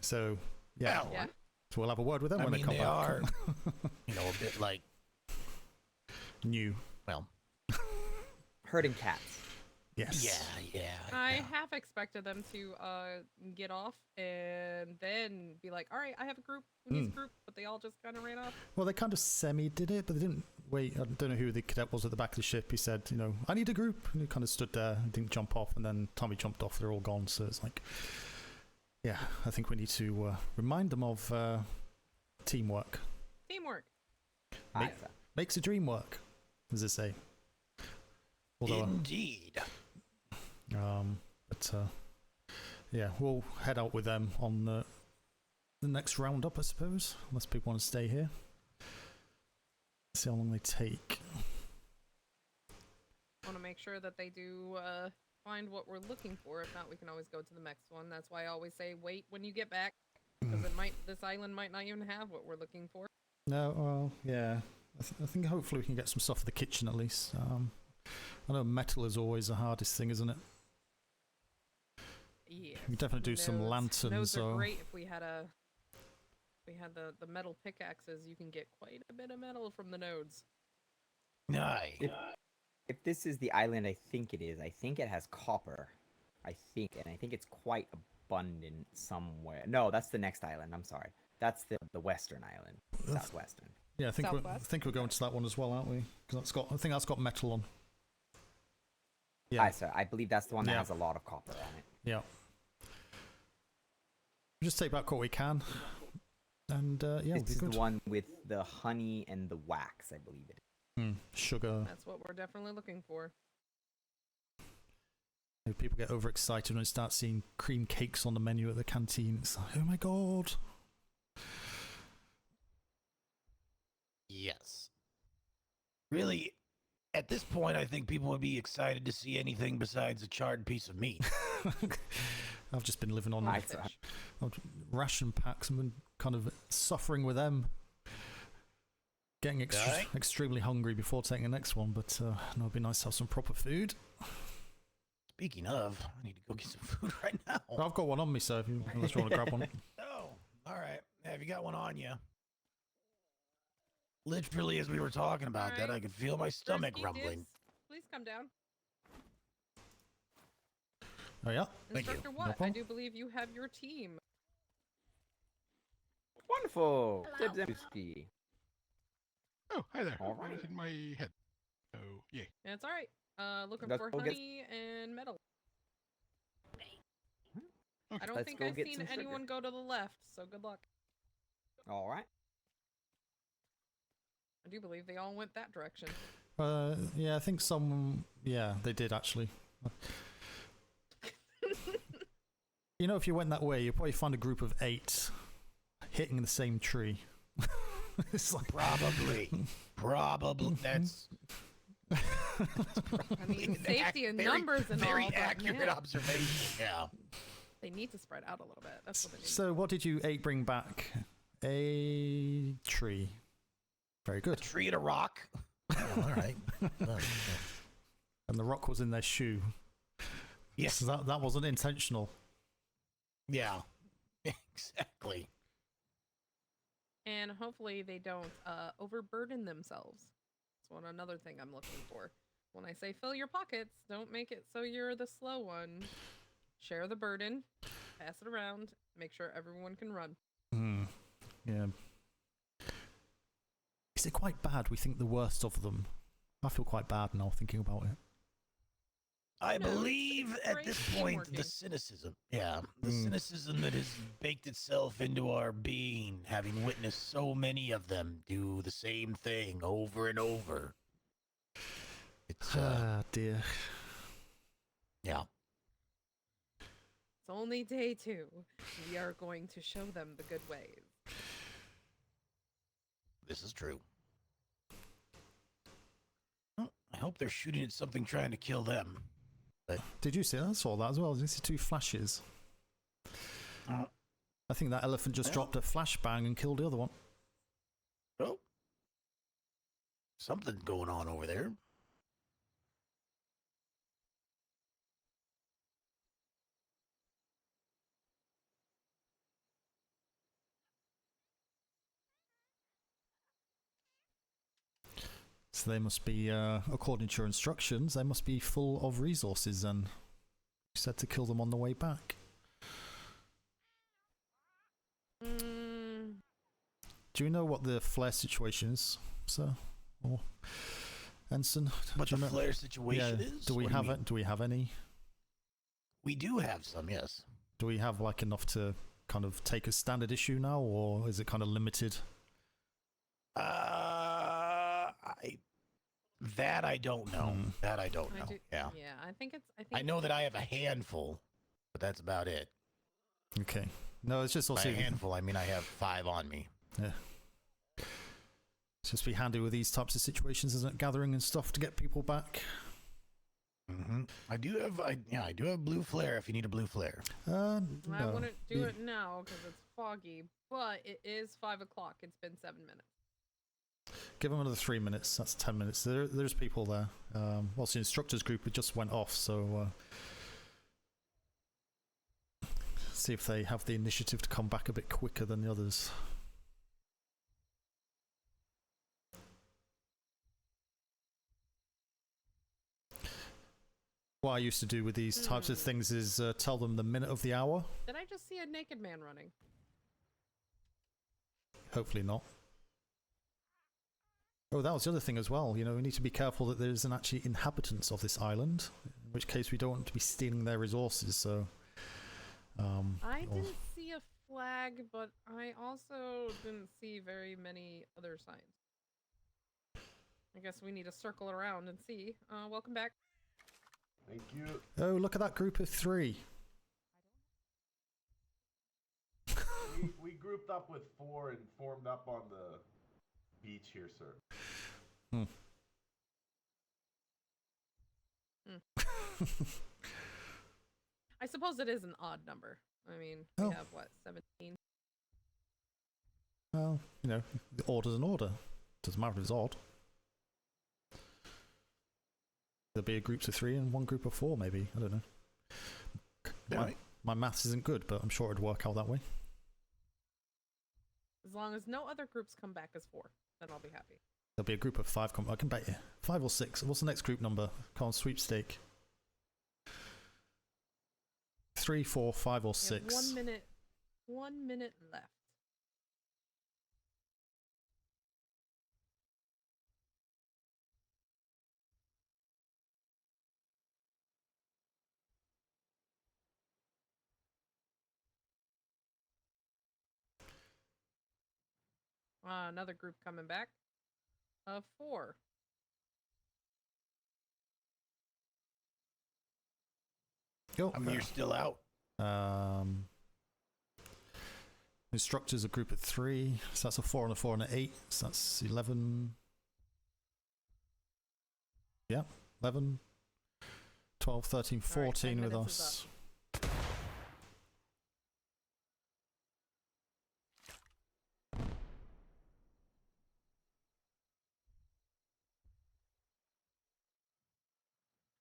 So, yeah. Well, yeah. So we'll have a word with them when they come they back. are, a bit like... New. Well. Herding cats. Yes. Yeah. I have expected them to get off and then be like, all right, I have a group. Who needs a group? But they all just kind of ran off. Well, they kind of semi-did it, but they didn't wait. I don't know who the cadet was at the back of the ship. He said, I need a group. And he kind of stood there and didn't jump off. And then Tommy jumped off. They're all gone. So it's like, yeah, I think we need to remind them of teamwork. Teamwork. Makes a dream work, as they say. Although, Indeed. But yeah, we'll head out with them on the next roundup, I suppose, unless people want to stay here. See how long they take. Want to make sure that they do find what we're looking for. If not, we can always go to the next one. That's why I always say wait when you get back, because this island might not even have what we're looking for. No, well, yeah. I think hopefully we can get some stuff for the kitchen at least. I know metal is always the hardest thing, isn't it? Yeah. We definitely do some lanterns. Those are great if we had the metal pickaxes. You can get quite a bit of metal from the nodes. Nice. If this is the island I think it is, I think it has copper. And I think it's quite abundant somewhere. No, that's the next island. I'm sorry. That's the western island, southwestern. Yeah, I think we're going to that one as well, aren't we? Because I think that's got metal on. Yeah, I believe that's the one that has a lot of copper on it. Yeah. Just take back what we can, and yeah, we'll be this is good. the one with the honey and the wax, I believe it is. Sugar. That's what we're definitely looking for. People get overexcited when they start seeing cream cakes on the menu at the canteen. It's like, oh my god. Yes. Really, at this point, I think people would be excited to see anything besides a charred piece of meat. I've just been living on ration packs and been kind of suffering with them. Getting extremely hungry before taking the next one, but no, it'd be nice to have some proper food. speaking of, I need to go get some food right now. I've got one on me, so if you, unless you want to grab one. Oh, all right. Have you got one on you? Literally, as we were talking about that, I could feel my stomach Frisky rumbling. Dibs, please come down. Oh yeah. Thank you. Instructor No What? I problem. do believe you have your team. Wonderful. Hello. Dibs and Whiskey. Oh, hi there. All What right. is in my head? Oh, yeah. Yeah, it's all right. Looking Let's for go get- honey and metal. I don't Let's think go I've get seen some sugar. anyone go to the left, so good luck. All right. I do believe they all went that direction. Yeah, I think some. Yeah, they did actually. You know, if you went that way, you'll probably find a group of 8 hitting the same tree. It's like Probably. That's. I mean, safety in very, numbers and very all, but accurate man, observation. Yeah. they need to spread out a little bit. That's what they need. So, what did you 8 bring back? A tree. Very good. A tree and a rock. Oh, all right. And the rock was in their shoe. Yes. So that wasn't intentional. Yeah. Exactly. And hopefully they don't overburden themselves. That's another thing I'm looking for. When I say fill your pockets, don't make it so you're the slow one. Share the burden, pass it around, make sure everyone can run. Yeah. Is it quite bad? We think the worst of them. I feel quite bad now thinking about it. I No, it's believe at great this point teamworking. the cynicism, the cynicism that has baked itself into our being, having witnessed so many of them do the same thing over and over. It's Ah, dear. yeah. It's only day 2. We are going to show them the good ways. This is true. Well, I hope they're shooting at something trying to kill them. But Did you see that? I saw that as well. This is 2 flashes. I think that elephant just dropped a flashbang and killed the other one. oh, something's going on over there. So they must be, according to your instructions, they must be full of resources and you said to kill them on the way back. Do you know what the flare situation is, sir? Or Ensign? What Do the you know- flare situation Yeah, is? Do we What do you have mean? it? Do we have any? We do have some, yes. Do we have like enough to kind of take a standard issue now, or is it kind of limited? I don't know. That I don't know. Yeah. Yeah, I think it's. I know that I have a handful, but that's about it. Okay. No, it's just By also a handful, I mean I have 5 on me. Yeah. It's just be handy with these types of situations, isn't it? Gathering and stuff to get people back. I do have blue flare if you need a blue flare. I No. wouldn't do it now because it's foggy, but it is 5 o'clock. It's been 7 minutes. Give them another 3 minutes. That's 10 minutes. There's people there. Whilst the instructors group it just went off, so see if they have the initiative to come back a bit quicker than the others. What I used to do with these types of things is tell them the minute of the hour. Did I just see a naked man running? Hopefully not. Oh, that was the other thing as well. You know, we need to be careful that there isn't actually inhabitants of this island, in which case we don't want to be stealing their resources. So, I didn't see a flag, but I also didn't see very many other signs. I guess we need to circle around and see. Welcome back. Thank you. Oh, look at that group of 3. We grouped up with 4 and formed up on the beach here, sir. I suppose it is an odd number. I mean, Oh. we have what, 17? Well, you know, the order's an order. Doesn't matter if it's odd. There'll be a groups of 3 and one group of 4, maybe. I don't know. My maths isn't good, but I'm sure it'd work out that way. As long as no other groups come back as 4, then I'll be happy. There'll be a group of 5. I can bet you 5 or 6. What's the next group number? Come on, sweepstake. 3, 4, 5, or 6. 1 minute. 1 minute left. Another group coming back of 4. Yo, You're still out. Instructors a group of 3, so that's a 4 and a 4 and an 8, so that's 11. Yeah, 11, 12, 13, 14 with us.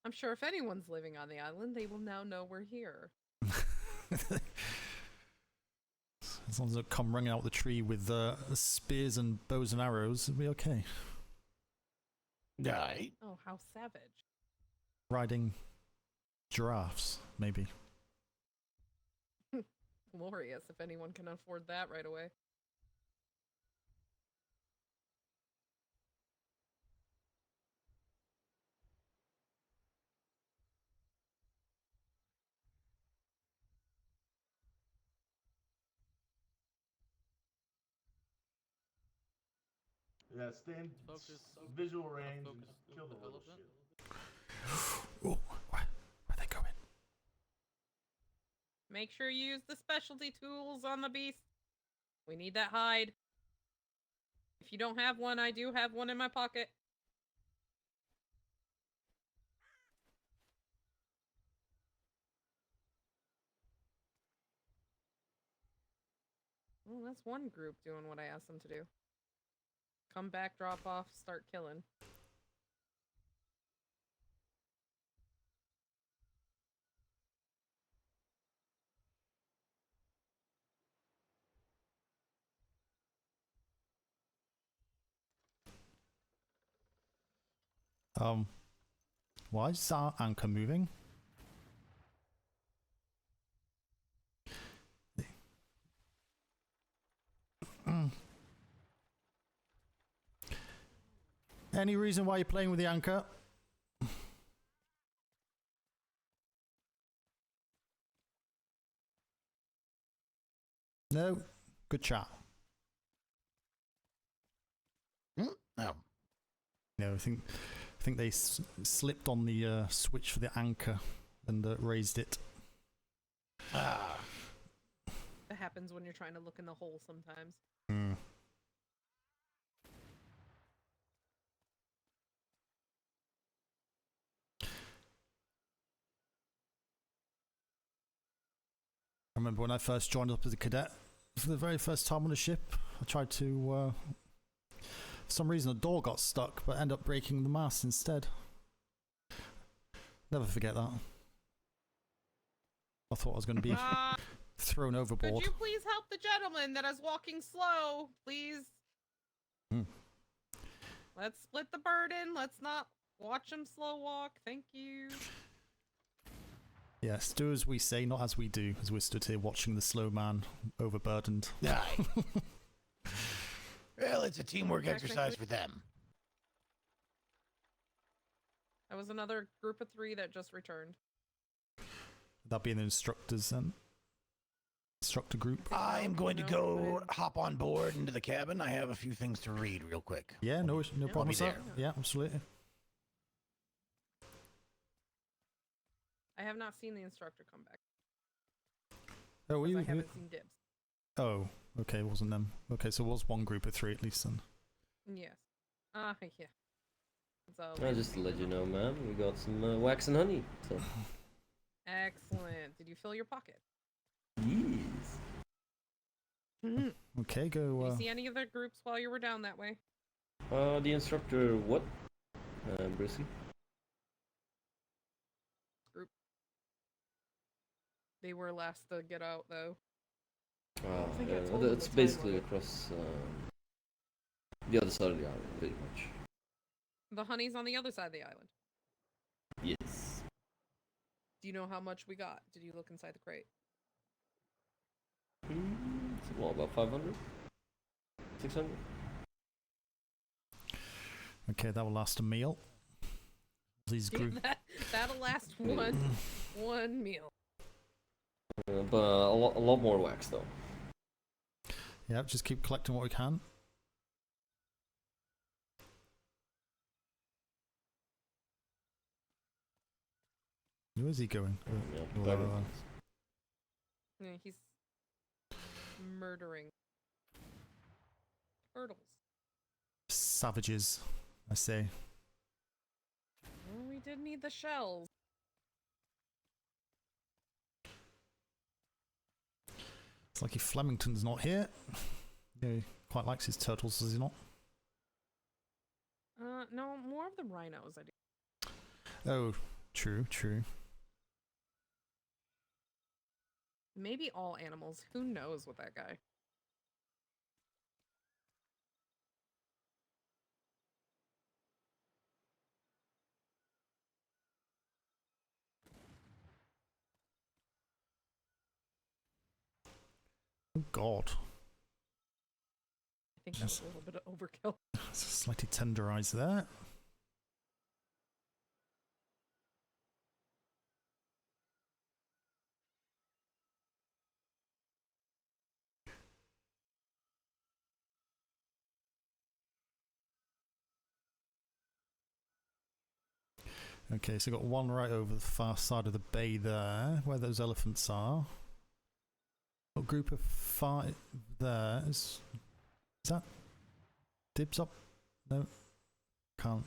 I'm sure if anyone's living on the island, they will now know we're here. As long as they come running out the tree with spears and bows and arrows, it'll be okay. Right. Oh, how savage. Riding giraffes, maybe. Glorious, if anyone can afford that right away. Yeah, stay in visual range and just kill the little shit. Oh, where are they going? Make sure you use the specialty tools on the beast. We need that hide. If you don't have one, I do have one in my pocket. Well, that's one group doing what I asked them to do. Come back, drop off, start killing. Why is our anchor moving? Any reason why you're playing with the anchor? No? Good chat. No. No, I think they slipped on the switch for the anchor and raised it. Ah. That happens when you're trying to look in the hole sometimes. I remember when I first joined up as a cadet, for the very first time on a ship, I tried to, for some reason the door got stuck, but ended up breaking the mast instead. Never forget that. I thought I was going to be thrown overboard. Could you please help the gentleman that is walking slow, please? Let's split the burden. Let's not watch him slow walk. Thank you. Yes, do as we say, not as we do, as we're stood here watching the slow man overburdened. Aye. Well, it's a teamwork exercise for them. That was another group of 3 that just returned. That being the instructors then? Instructor group? I'm going to go hop on board into the cabin. I have a few things to read real quick. Yeah, no problem with that. there. Yeah, absolutely. I have not seen the instructor come back. Oh, I haven't seen dibs. Oh, okay, it wasn't them. Okay, so it was one group of 3 at least then. Yes. Yeah. So, just to let you know, ma'am, we got some wax and honey. So. Excellent. Did you fill your pocket? Yes. Okay, go. Did you see any other groups while you were down that way? The instructor, what? Brissy? They were last to get out, though. Yeah, I told them it's the time basically limit. across the other side of the island, pretty much. The honey's on the other side of the island. Yes. Do you know how much we got? Did you look inside the crate? It's what, about 500? 600? Okay, that will last a meal. These group. That'll last one meal. But a lot more wax, though. Yeah, just keep collecting what we can. Where is he going? Yeah, he's murdering turtles. Savages, I say. Well, we did need the shells. It's lucky Flemington's not here. Yeah, he quite likes his turtles, does he not? No, more of the rhinos I do. Oh, true, true. Maybe all animals. Who knows with that guy? Oh God. I think that's a little bit of overkill. Slightly tenderized there. Okay, so got one right over the far side of the bay there, where those elephants are. A group of 5 there. Is that dibs up? No, can't.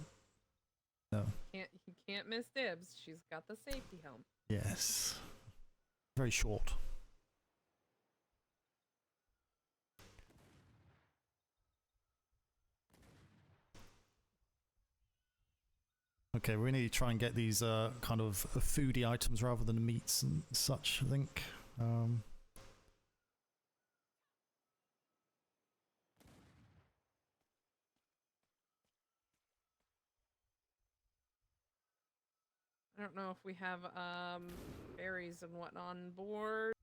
No. You can't miss Dibs. She's got the safety helm. Yes. Very short. Okay, we need to try and get these kind of foodie items rather than meats and such, I think. I don't know if we have berries and whatnot on board.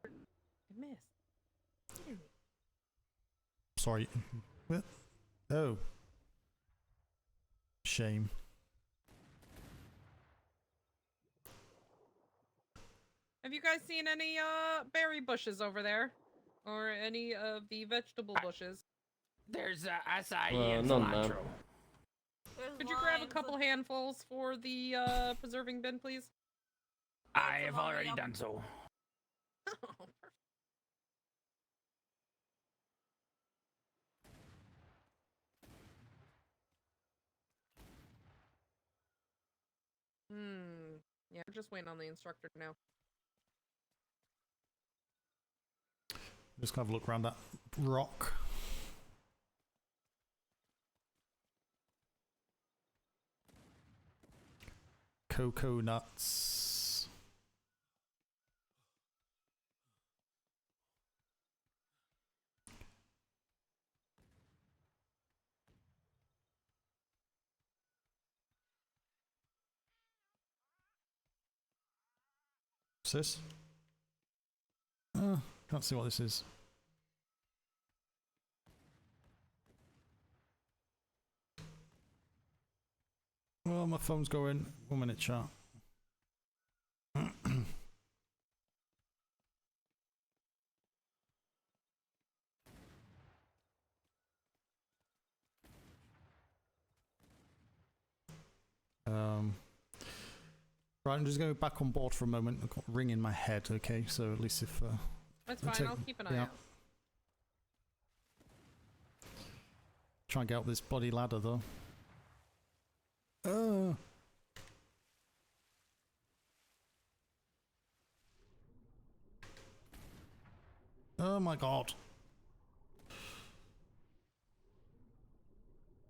I missed. Sorry. Oh. Shame. Have you guys seen any berry bushes over there? Or any of the vegetable bushes? There's acai and none, cilantro. ma'am. Could you grab a couple handfuls for the preserving bin, please? I have already done so. Yeah, we're just waiting on the instructor now. Just gonna have a look around that rock. Cocoa nuts. What's this? Can't see what this is. Well, my phone's going. 1 minute, chat. Right, I'm just going back on board for a moment. I've got a ring in my head, okay? So at least if... That's fine, I'll keep an eye out. Try and get up this bloody ladder, though. Oh my God.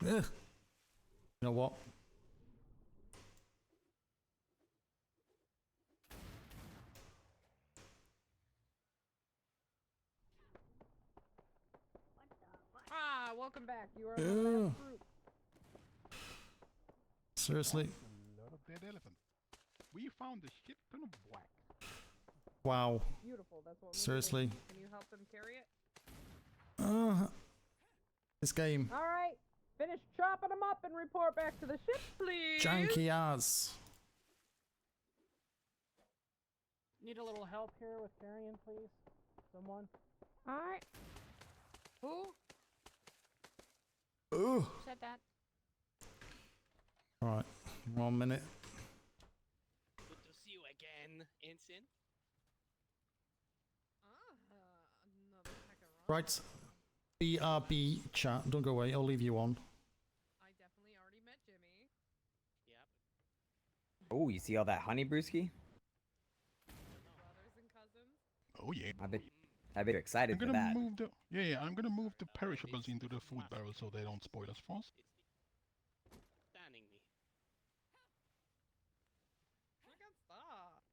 Ugh. You know what? Ah, welcome back. You are the last group. Seriously? A lot of dead elephant. We found a shit ton of black. Wow. Beautiful. That's what. Seriously? Can you help them carry it? This game. All right. Finish chopping them up and report back to the ship, please. Janky ass. Need a little help here with carrying, please? Someone? All right. Who? Ooh. Who said that? Alright. 1 minute. Good to see you again, Ensign. Right. BRB chat. Don't go away. I'll leave you on. I definitely already met Jimmy. Yep. Oh, you see all that honey, Brewski? Brothers and cousins. Oh yeah. I bet you're excited for that. Move the I'm gonna move the perishables into the food barrel so they don't spoil us fast. Standing me. I can't stop.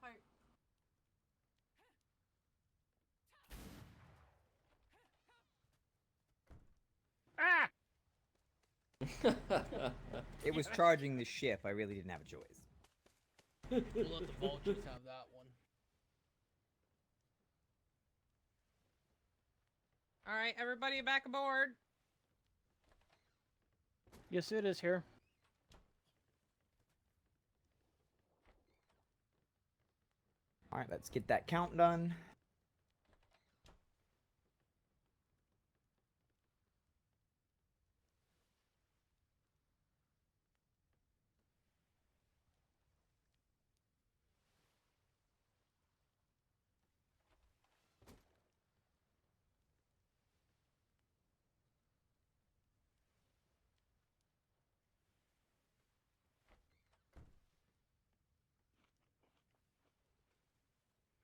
Heart. Ah! It was charging the ship. I really didn't have a choice. We'll let the vultures have that one. All right, everybody back aboard. Yes, it is here. All right, let's get that count done.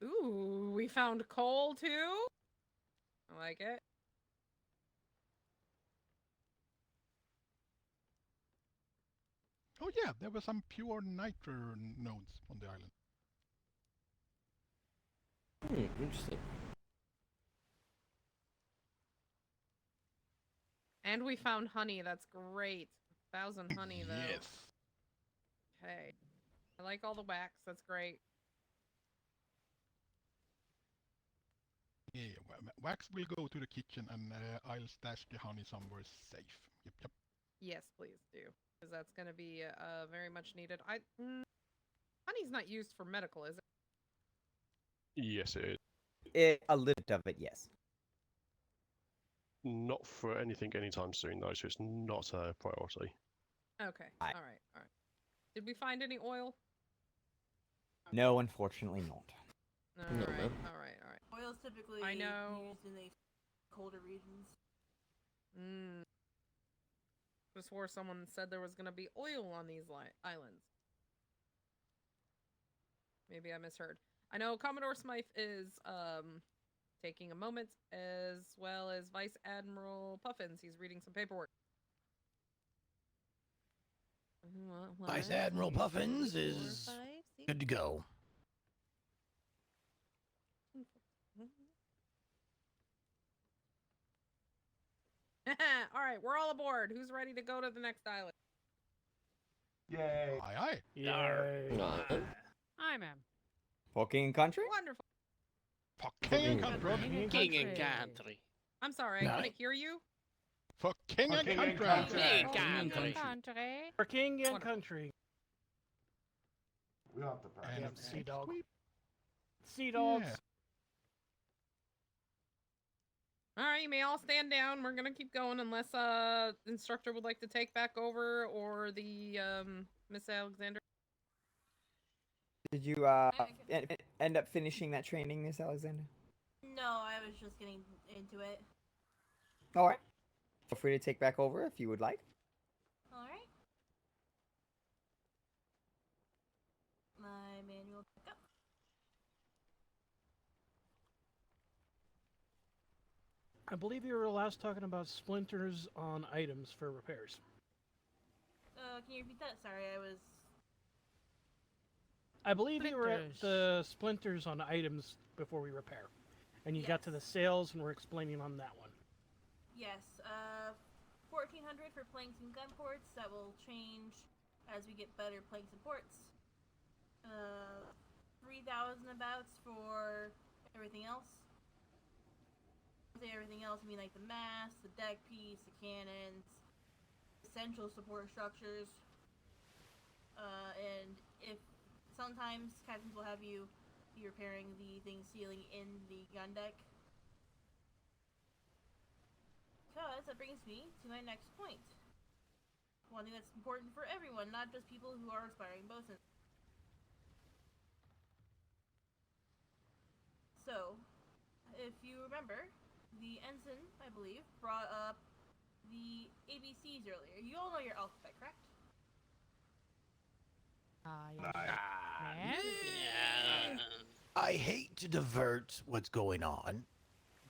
Ooh, we found coal too. I like it. Oh yeah, there were some pure nitro nodes on the island. Interesting. And we found honey. That's great. 1,000 honey though. Yes. Okay. I like all the wax. That's great. Yeah, Wax will go to the kitchen and I'll stash the honey somewhere safe. Yep, yep. Yes, please do, because that's going to be very much needed. Honey's not used for medical, is it? Yes, it is. A little bit of it, yes. Not for anything anytime soon, though, so it's not a priority. Okay. All right. Did we find any oil? No, unfortunately not. All right. Oil's typically I know. used in the colder regions. I swore someone said there was going to be oil on these islands. Maybe I misheard. I know Commodore Smythe is taking a moment, as well as Vice Admiral Puffins. He's reading some paperwork. Vice Admiral Puffins is good to go. All right, we're all aboard. Who's ready to go to the next island? Yay! Aye, aye. Yay. Hi, ma'am. For King and Country? Wonderful. For King and Country. King and Country. I'm sorry, I couldn't hear you. For King and Country. For King and Country. We don't have to practice. Yep, Sea Dog. Sweep. Sea Dogs. Yeah. All right, you may all stand down. We're gonna keep going unless instructor would like to take back over, or the Miss Alexander. Did you end up finishing that training, Miss Alexander? No, I was just getting into it. All right. Feel free to take back over if you would like. All right. My manual pickup. I believe you were last talking about splinters on items for repairs. Can you repeat that? Sorry, I believe you were at the splinters on items before we repair. And you got to the sales and we're explaining on that one. Yes, 1400 for planks and gun ports. That will change as we get better planks and ports. 3,000 abouts for everything else. When I say everything else, I mean like the mast, the deck piece, the cannons, essential support structures. And if sometimes captains will have you be repairing the thing sealing in the gun deck. Because that brings me to my next point. One thing that's important for everyone, not just people who are aspiring bosuns. So, if you remember, the ensign, I believe, brought up the ABCs earlier. You all know your alphabet, correct? I hate to divert what's going on,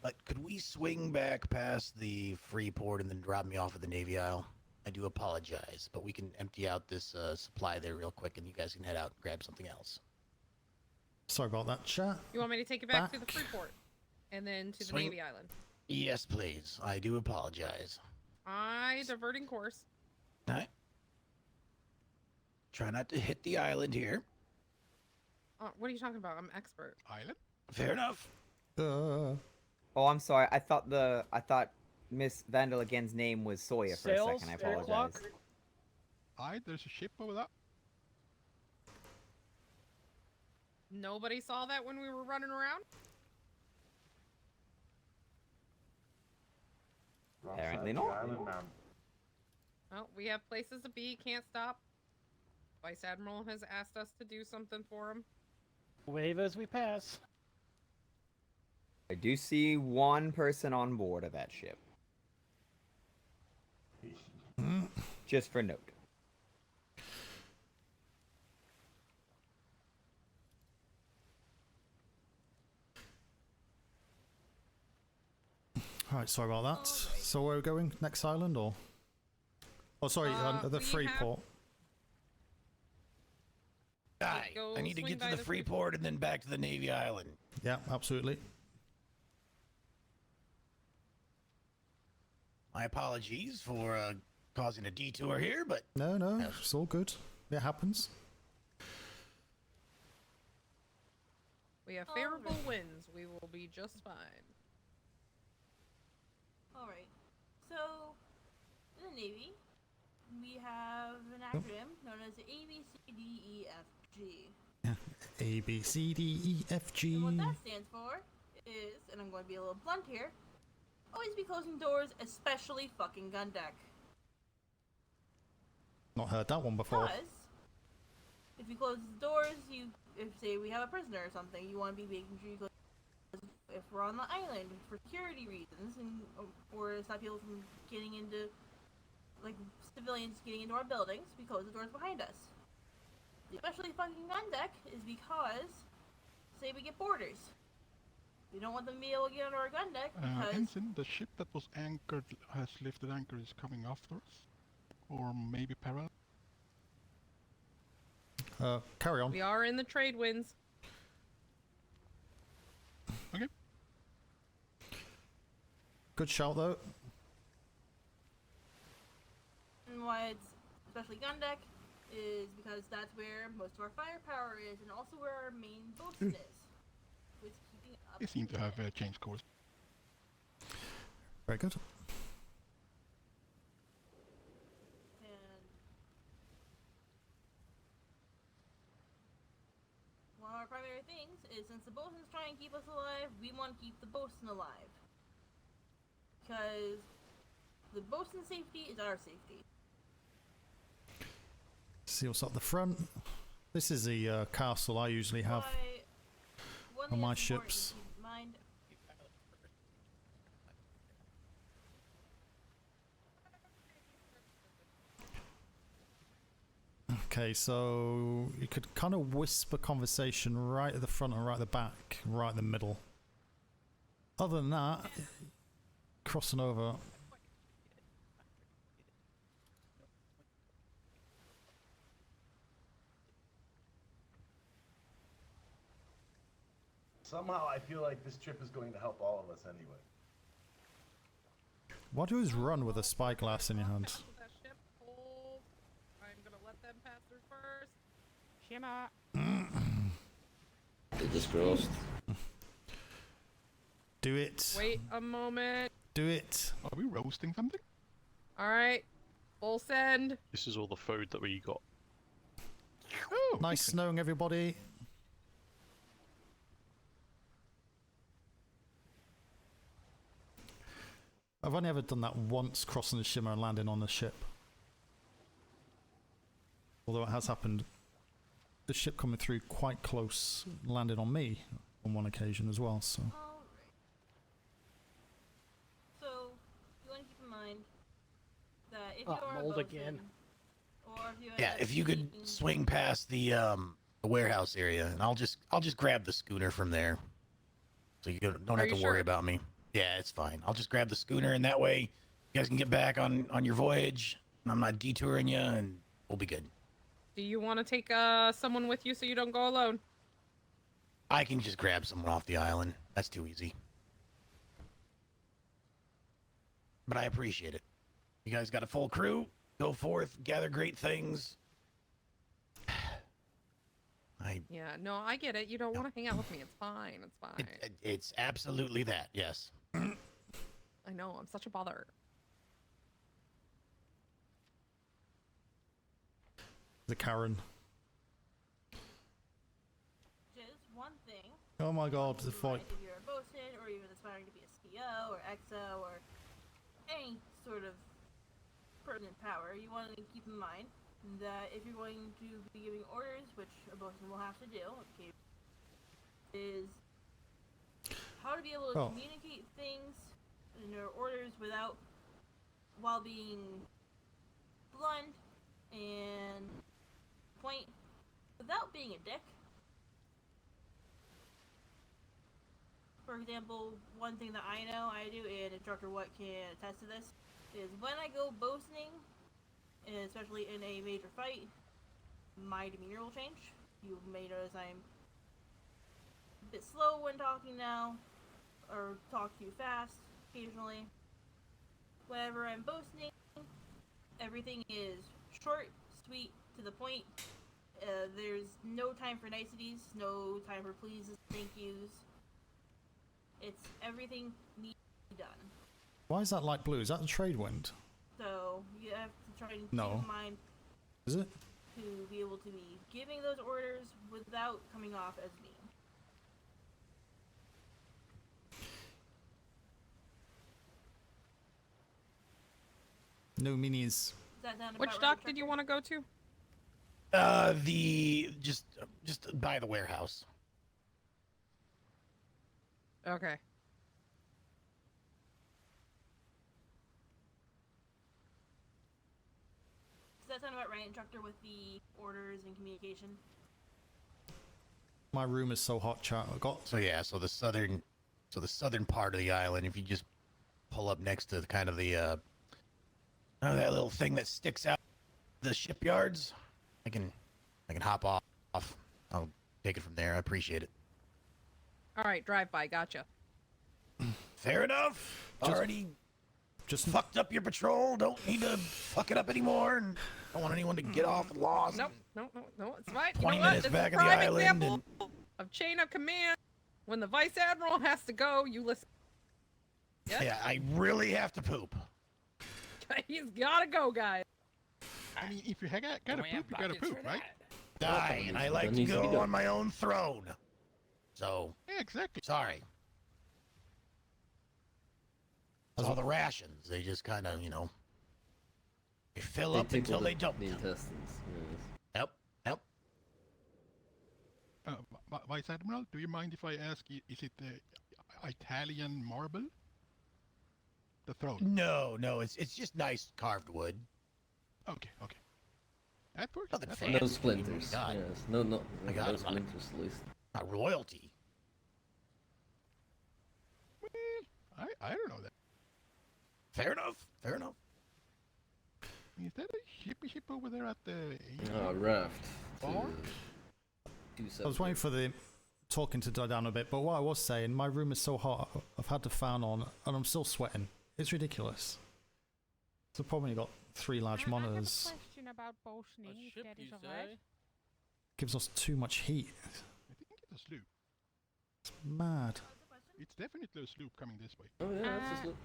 but could we swing back past the free port and then drop me off at the Navy Isle? I do apologize, but we can empty out this supply there real quick and you guys can head out and grab something else. Sorry about that, chat. You want me to take it back to the free port? And then to the Navy Island? Yes, please. I do apologize. Diverting course. Alright. Try not to hit the island here. What are you talking about? I'm expert. Island? Fair enough. Oh, I'm sorry. I thought Miss Vandal again's name was Sawyer for a second. I apologize. Aye, there's a ship over there. Nobody saw that when we were running around? Apparently not. Well, we have places to be, can't stop. Vice Admiral has asked us to do something for him. Wave as we pass. I do see one person on board of that ship. Just for note. Alright, sorry about that. So where are we going? Next island or? Oh, sorry, the free port. Aye, I need to get to the free port and then back to the Navy Island. Yeah, absolutely. My apologies for causing a detour here, but... No, it's all good. It happens. We have favorable winds. We will be just fine. Alright. So, in the Navy, we have an acronym known as ABCDEFG. ABCDEFG. And what that stands for is, and I'm going to be a little blunt here, always be closing doors, especially fucking gun deck. Not heard that one before. Because if you close the doors, if say we have a prisoner or something, you want to be making sure you close. If we're on the island for security reasons, and or to stop people from getting into, like civilians getting into our buildings, we close the doors behind us. Especially fucking gun deck is because, say we get boarders. We don't want them to be able to get under our gun deck because... Ensign, the ship that was anchored has lifted anchor is coming after us. Or maybe parallel. Carry on. We are in the trade winds. Okay. Good shout though. And why it's especially gun deck is because that's where most of our firepower is, and also where our main bosun is. With keeping up. They seem to have changed course. Very good. And one of our primary things is, since the bosun's trying to keep us alive, we want to keep the bosun alive. Because the bosun's safety is our safety. See what's up the front. This is the castle I usually have on my ships. Okay, so you could kind of whisper conversation right at the front and right at the back, right in the middle. Other than that, crossing over. Somehow I feel like this trip is going to help all of us anyway. Why do you run with a spyglass in your hand? That ship, hold. I'm gonna let them pass through first. Shimmer. They just crossed. Do it. Wait a moment. Do it. Are we roasting something? All right. Full send. This is all the food that we got. Oh, Nice knowing everybody. I've only ever done that once, crossing the shimmer and landing on the ship. Although it has happened, the ship coming through quite close, landed on me on one occasion as well, so. Alright. So, you want to keep in mind that if you are mold a again. or if you Yeah, if you could swing past the warehouse area, and I'll just grab the schooner from there, so you don't have to worry about me. Yeah, it's fine. I'll just grab the schooner, and that way you guys can get back on your voyage, and I'm not detouring you, and we'll be good. Do you want to take someone with you so you don't go alone? I can just grab someone off the island. That's too easy. But I appreciate it. You guys got a full crew. Go forth, gather great things. Yeah, no, I get it. You don't want to hang out with me. It's fine. It's fine. It's absolutely that, yes. I know. I'm such a bother. The Karen. Just one thing. Oh my god, the fight. If you're a bosun or even aspiring to be a CO or XO or any sort of pertinent power, you want to keep in mind that if you're going to be giving orders, which a bosun will have to do, okay, is how to be able to communicate things in your orders while being blunt and point without being a dick. For example, one thing that I know I do, and Instructor What can attest to this, is when I go bosuning, and especially in a major fight, my demeanor will change. You may notice I'm a bit slow when talking now, or talk too fast occasionally. Whenever I'm bosuning, everything is short, sweet, to the point. There's no time for niceties, no time for pleases, thank yous. It's everything needs to be done. Why is that light blue? Is that the trade wind? So you have to try and keep No. in mind Is it? to be able to be giving those orders without coming off as mean. No minis. Does that sound Which about dock right, did you want to go to? Just by the warehouse. Okay. Does that sound about right, Instructor, with the orders and communication? My room is so hot, chat. I got. So yeah, so the southern part of the island, if you just pull up next to kind of the that little thing that sticks out the shipyards, I can hop off. I'll take it from there. I appreciate it. All right, drive by. Gotcha. Fair enough. Already just fucked up your patrol. Don't need to fuck it up anymore. And don't want anyone to get off and lost. No, it's fine. 20 you know minutes what? back This on is the a prime island example of chain of command. When the vice admiral has to go, you listen. Yep. Yeah, I really have to poop. He's gotta go, guys. I mean, if you gotta poop, you gotta poop, right? And I like to go on my own throne. So, yeah, exactly. Sorry. It's all the rations. They just kind of, they fill up until they dump. The intestines. Yes. Yep. Vice Admiral, do you mind if I ask, is it the Italian marble? The throne? No, it's just nice carved wood. Okay. That works. Nothing No fancy. splinters. God. Yes. No My God, no splinters, at least. Not royalty. Well, I don't know that. Fair enough. Fair enough. Is that a ship over there at the raft. bar? I was waiting for the talking to die down a bit, but what I was saying, my room is so hot, I've had the fan on, and I'm still sweating. It's ridiculous. So probably got 3 large monitors. I have a question about bosoning, if that is alright. Gives us too much heat. I think it's a sloop. It's mad. It's definitely a sloop coming this way. Oh yeah, that's a sloop.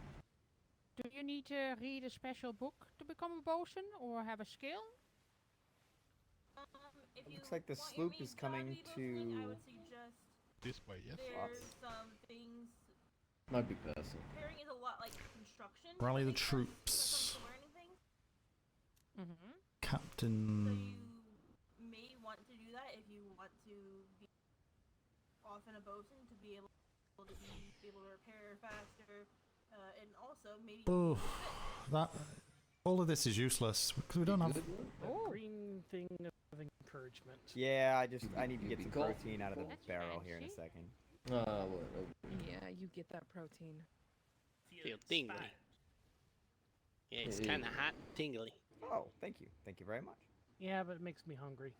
Do you need to read a special book to become a bosun, or have a skill? If It looks like the sloop is coming to I would suggest this way. Yes. there's some things. Might be passing. Repairing is a lot like construction. Rally the I think, troops. when it comes to learning things. Captain. So you may want to do that if you want to be often a bosun to be able to repair faster, and also maybe. Oh, that. All of this is useless because we don't have. Green thing of encouragement. Yeah, I need to get some protein out of the barrel here in a second. Yeah, you get that protein. Feel tingly. Yeah, it's kind of hot and tingly. Oh, thank you. Thank you very much. Yeah, but it makes me hungry.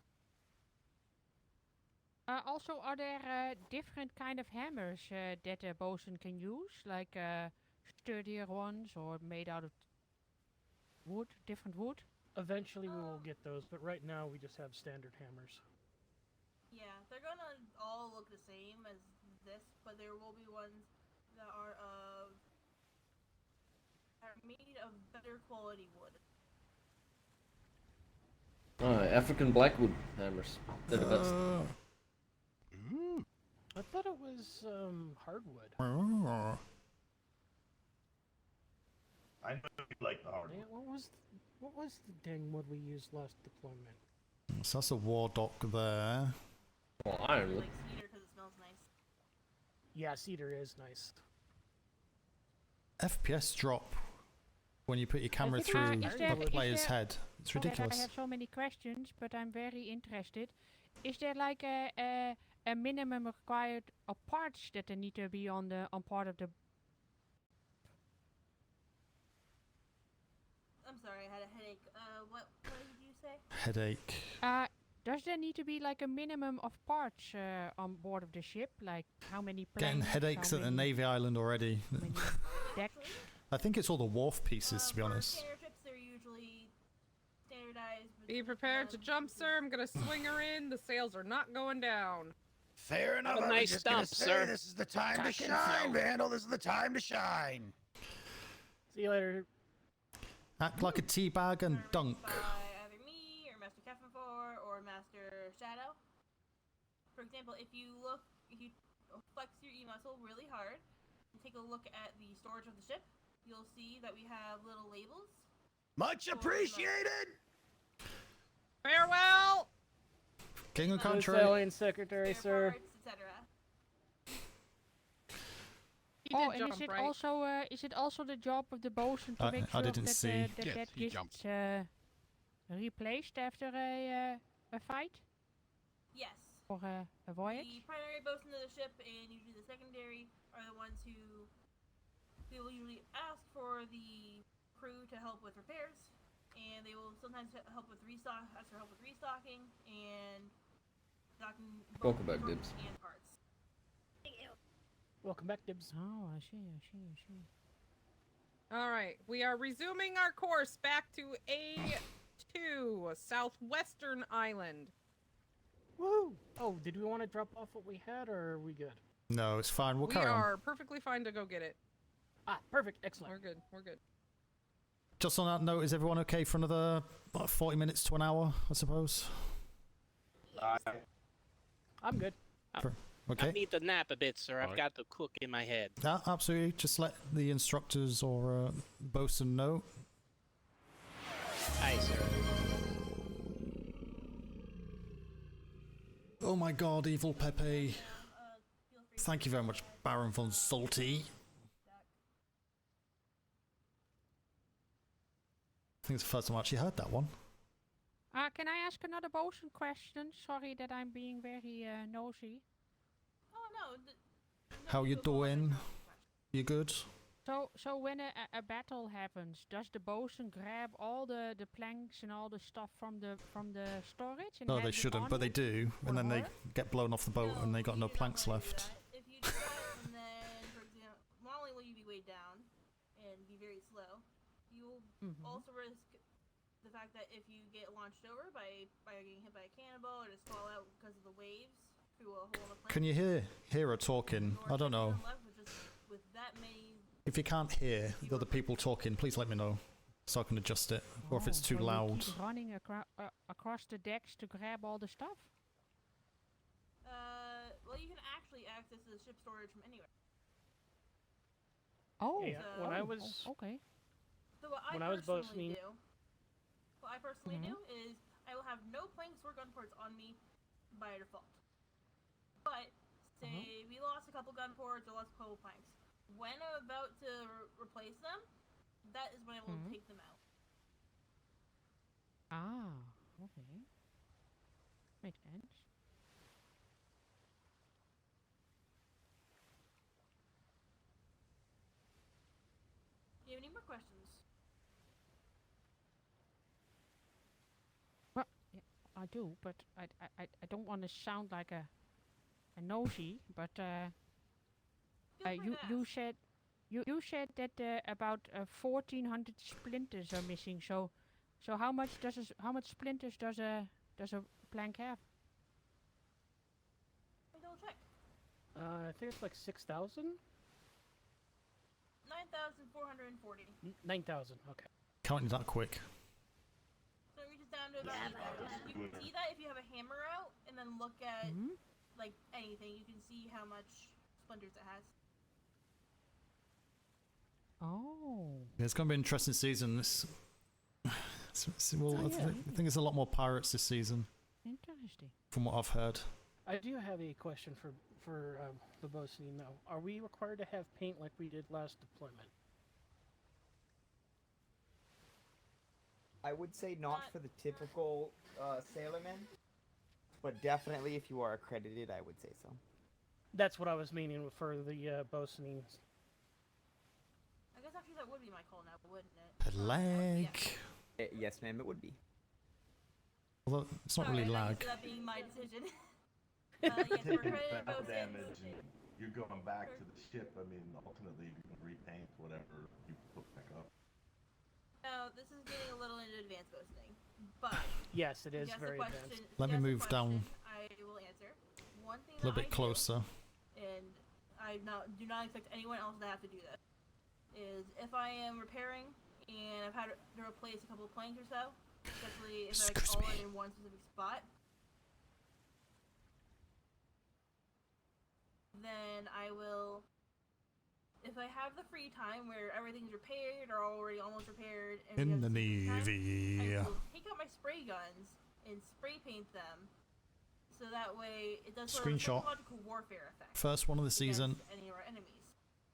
Also, are there different kind of hammers that a bosun can use, like sturdier ones or made out of wood, different wood? Eventually we will get those, but right now we just have standard hammers. Yeah, they're gonna all look the same as this, but there will be ones that are made of better quality wood. African blackwood hammers. They're the best. I thought it was hardwood. I know you like the hardwood. Yeah, what was the dang wood we used last deployment? So that's a war dock there. Well, ironwood. Like cedar because it smells nice. Yeah, cedar is nice. FPS drop when you put your camera through the player's head. It's ridiculous. I have so many questions, but I'm very interested. Is there like a minimum required of parts that there need to be on part of the? I'm sorry, I had a headache. What did you say? Headache. Does there need to be like a minimum of parts on board of the ship? Like how many planes? Getting headaches at the Navy Island already. Decks? I think it's all the wharf pieces, to be honest. Standard trips, they're usually standardized. Be prepared to jump, sir. I'm gonna swing her in. The sails are not going down. Fair enough. Have a I was nice just gonna stump, say, sir. This is the time to Cock and shine, flow. Vandal. This is the time to shine. See you later. Act like a teabag and dunk. By either me or Master Kefenfor or Master Shadow. For example, if you flex your E muscle really hard and take a look at the storage of the ship, you'll see that we have little labels. Much appreciated. Farewell. King of Good country. sailing, Secretary, sir. Etc. Oh, and is it also the job of the bosun to make I sure didn't that see. that gets replaced after a fight Yes. or a voyage? The primary bosun of the ship and usually the secondary are the ones who will usually ask for the crew to help with repairs, and they will sometimes help with ask for help with restocking and stocking both Welcome back, components Dibs. and parts. Welcome back, Dibs. Oh, I see. All right, we are resuming our course back to A2, Southwestern Island. Woo! Oh, did we want to drop off what we had, or are we good? No, it's fine. We'll We carry on. are perfectly fine to go get it. Ah, perfect. Excellent. We're good. Just on that note, is everyone okay for another 40 minutes to an hour, I suppose? I'm good. Okay. I need to nap a bit, sir. I've got the cook in my head. Yeah, absolutely. Just let the instructors or bosun know. Aye, sir. Oh my god, evil Pepe. Thank you very much, Baron von Salty. I think it's the first time I actually heard that one. Can I ask another bosun question? Sorry that I'm being very nosy. Oh no. How you doing? You good? So when a battle happens, does the bosun grab all the planks and all the stuff from the storage? And No, has they it shouldn't, on but they him? do, and then they Or? get blown off the boat and they got no planks left. If you do that, and then, for example, not only will you be weighed down and be very slow, you will also risk the fact that if you get launched over by getting hit by a cannonball or just fall out because of the waves through a hole in the plane. Can you hear her talking? I don't know. With that many. If you can't hear the other people talking, please let me know so I can adjust it, or if it's too So you loud. keep running across the decks to grab all the stuff? Well, you can actually access the ship storage from anywhere. Oh, Yeah, when I was okay. So what I personally do is I will have no planks or gun ports on me by default. But say we lost a couple gun ports or lost a couple planks. When I'm about to replace them, that is when I will take them out. Ah, okay. Makes sense. Do you have any more questions? Well, yeah, I do, but I don't want to sound like a nosy, but you said that about 1,400 splinters are missing. So how much splinters does a plank have? Double check. I think it's like 6,000. 9,440. 9,000. Okay. Counting that quick. So it reaches down to about 8,000. You can see that if you have a hammer out and then look at like anything, you can see how much splinters it has. Oh. Yeah, it's going to be an interesting season. I think there's a lot more pirates this season. Interesting. From what I've heard. I do have a question for the bosun now. Are we required to have paint like we did last deployment? I would say not for the typical sailorman, but definitely if you are accredited, I would say so. That's what I was meaning for the bosun. I guess actually that would be my call now, wouldn't it? Lag. Yeah. Yes, ma'am, it would be. Although it's not really lag. That being my decision. You're taking battle damage and you're going back to the ship. I mean, ultimately, you can repaint whatever you put back up. Now, this is getting a little into advanced boasting, but yes, it is very advanced. Let me move down I will answer. One thing a little bit closer. And I do not expect anyone else to have to do this, is if I am repairing and I've had to replace a couple of planks or so, especially if I all in one specific spot, then I will, if I have the free time where everything's repaired or already almost repaired, and In the Navy. I will take out my spray guns and spray paint them, so that way it does sort of Screenshot. psychological warfare effect. First one of the season. Against any of our enemies.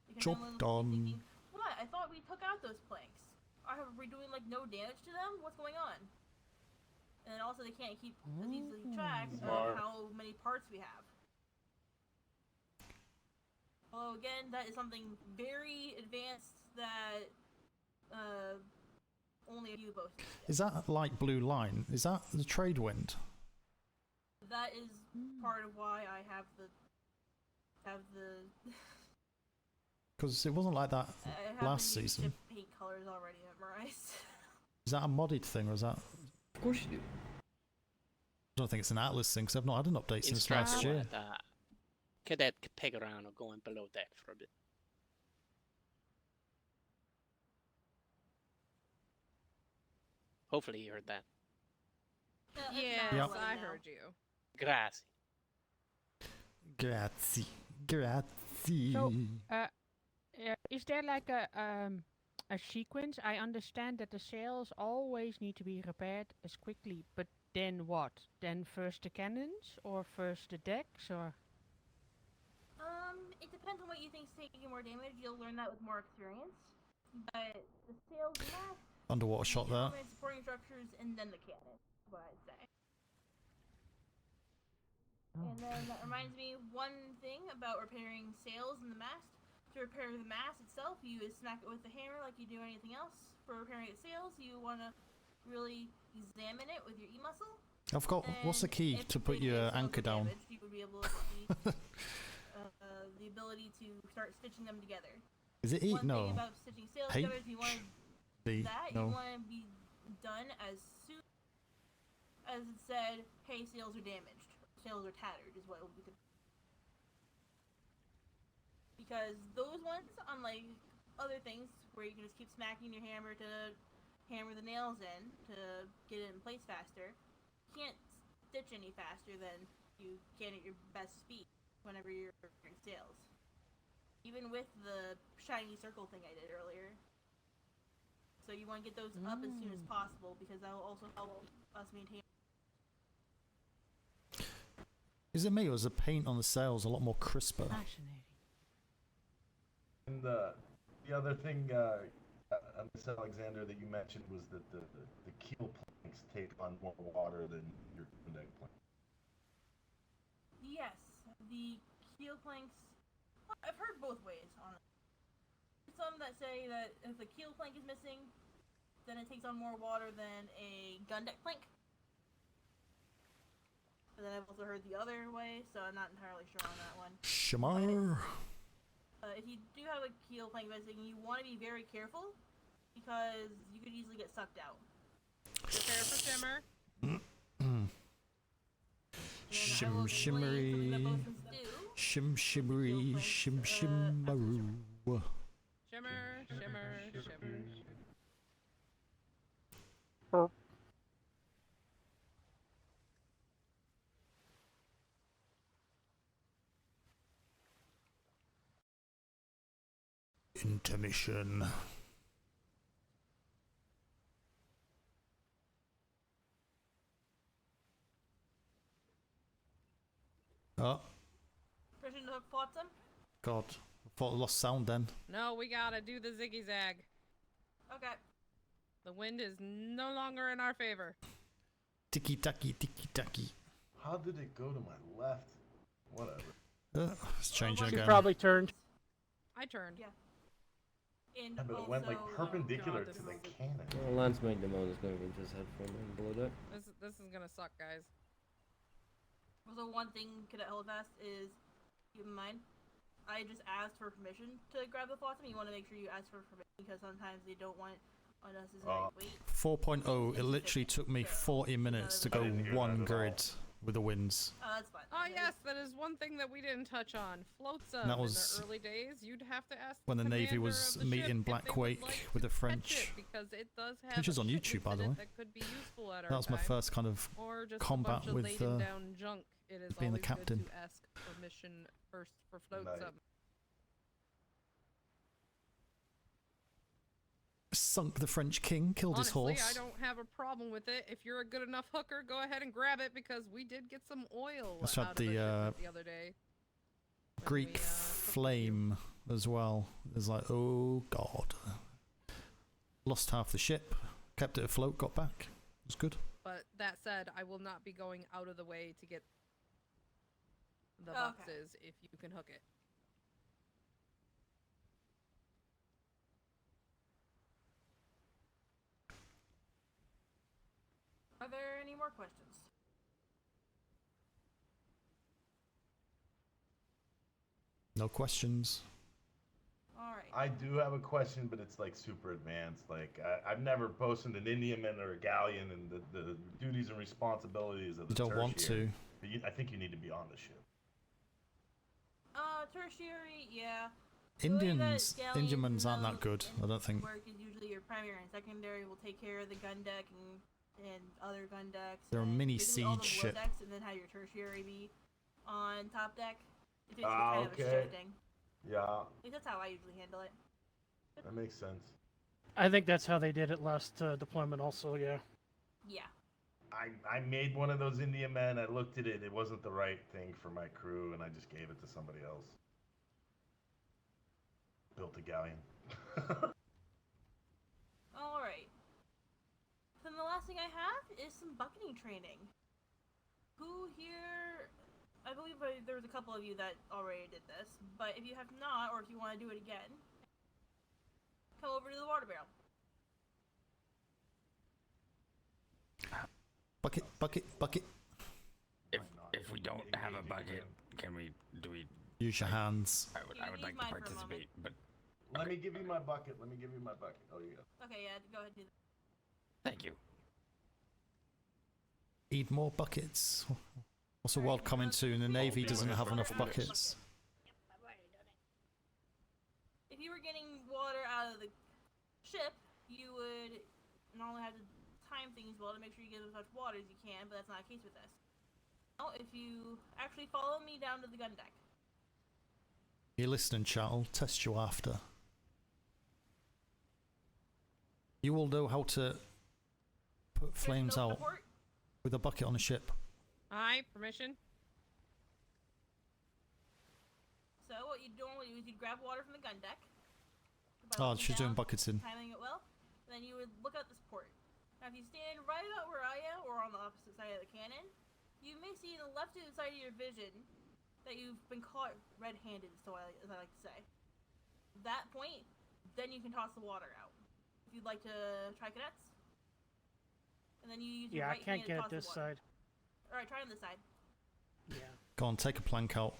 Because Job everyone will be done. thinking, what? I thought we took out those planks. Are we doing like no damage to them? What's going on? And then also they can't keep as easily track of how many parts we have. Although again, that is something very advanced that only a few boats. Is that light blue line? Is that the trade wind? That is part of why I have the Because it wasn't like that I have last the season. ship paint colors already memorized. Is that a modded thing or is that? Of course you do. I don't think it's an Atlas thing because I've not had an update since Instructor last year. with, cadet peg around or going below deck for a bit. Hopefully you heard that. Yes, Yep. I heard you. Grazie. Grazie. Grazie. So, is there like a sequence? I understand that the sails always need to be repaired as quickly, but then what? Then first the cannons, or first the decks, or? It depends on what you think is taking more damage. You'll learn that with more experience. But the sails last. Underwater shot there. Supporting structures, and then the cannon. Is what I'd say. Oh. And then that reminds me one thing about repairing sails in the mast. To repair the mast itself, you would smack it with the hammer like you do anything else. For repairing its sails, you want to really examine it with your E-muscle. I've got. What's the key to put your anchor down? Damage, you would be able to see the ability to start stitching them together. Is it E? One No. thing about stitching sails together is you want B. that No. you want to be done as soon as it said, "Hey, sails are damaged. Sails are tattered," is what it will be. Because those ones, unlike other things where you can just keep smacking your hammer to hammer the nails in to get it in place faster, you can't stitch any faster than you can at your best speed whenever you're repairing sails. Even with the shiny circle thing I did earlier. So you want to get those up as soon as possible because that will also help us maintain. Is it me or is the paint on the sails a lot more crisper? Fascinating. And the other thing, Miss Alexander, that you mentioned was that the keel planks take on more water than your deck plank. Yes, the keel planks. I've heard both ways on it. Some that say that if the keel plank is missing, then it takes on more water than a gun deck plank. But then I've also heard the other way, so I'm not entirely sure on that one. Shamar. If you do have a keel plank missing, you want to be very careful because you could easily get sucked out. Prepare for shimmer. Shim shimmery. Shim shimmery. Shim shimmaroo. Shimmer, shimmer, shimmer. Intermission. Oh, Permission to hook flotsam? God. I thought I lost sound then. No, we gotta do the ziggy zag. Okay. The wind is no longer in our favor. Tiki taki, tiki taki. How did it go to my left? Whatever. It's changing She again. probably turned. I turned. Yeah. And Yeah, but it went like perpendicular to the cannon. Well, Lance Magnamon is going into his head for a moment below that. This is gonna suck, guys. Also, one thing, Cadet Hellfast, is keep in mind, I just asked for permission to grab the flotsam. You want to make sure you ask for permission because sometimes they don't want unnecessary weight. 4.0, it literally took me 40 minutes to go one grid with the winds. That's fine. Oh yes, that is one thing that we didn't touch on. Flotsam. That In was the early days, you'd have to ask when the Navy commander was of the meeting ship Black if they would Wake like with the to touch French. it, because it does have Which is on a ship YouTube, by the within way. it that could be useful at our That was my time. first kind of Or just combat a bunch of with laden down junk. It is being the always captain. good to ask permission first for flotsam. Sunk the French king, killed Honestly, his horse. I don't have a problem with it. If you're a good enough hooker, go ahead and grab it because we did get some oil Let's out have of the the shipment the other day. Greek flame as well. It's like, oh god. Lost half the ship, kept it afloat, got back. It was good. But that said, I will not be going out of the way to get the Okay. boxes if you can hook it. Are there any more questions? No questions. Alright. I do have a question, but it's like super advanced. Like I've never posted an Indiaman or a galleon, and the duties and responsibilities of the You don't want tertiary. to. But I think you need to be on the ship. Tertiary, yeah. Indians, Indiamans aren't that good, I don't think. Work is usually your primary and secondary will take care of the gun deck and other gun decks. They're a and mini basically all the siege below ship. decks, and then have your tertiary be on top deck. It's basically Ah, kind of a okay. shifting. Yeah, I think that's how I usually handle it. that makes sense. I think that's how they did it last deployment also, yeah. Yeah. I made one of those Indiamen. I looked at it. It wasn't the right thing for my crew, and I just gave it to somebody else. Built a galleon. Alright. Then the last thing I have is some bucketing training. Who here... I believe there was a couple of you that already did this, but if you have not, or if you want to do it again, come over to the water barrel. Bucket, bucket, bucket. If we don't have a bucket, do we Use your hands. I would like to participate, but Let me give you my bucket. Let me give you my bucket. Oh, you go. Okay, yeah, go ahead and do that. thank you. Need more buckets. What's the world coming to? The Navy doesn't have enough buckets. If you were getting water out of the ship, you would not only have to time things well to make sure you get as much water as you can, but that's not the case with this. Now, if you actually follow me down to the gun deck. You're listening, chat. I'll test you after. You will know how to put flames out with a bucket on a ship. Aye, permission. So what you normally do is you grab water from the gun deck. Oh, she's doing buckets in. Timing it well. Then you would look out this port. Now, if you stand right about where I am, or on the opposite side of the cannon, you may see in the left side of your vision that you've been caught red-handed, as I like to say. At that point, then you can toss the water out. If you'd like to try cadets. And then you use your Yeah, I right can't hand get to at toss the this water. side. Alright, try on this side. Yeah. Go on, take a plank out.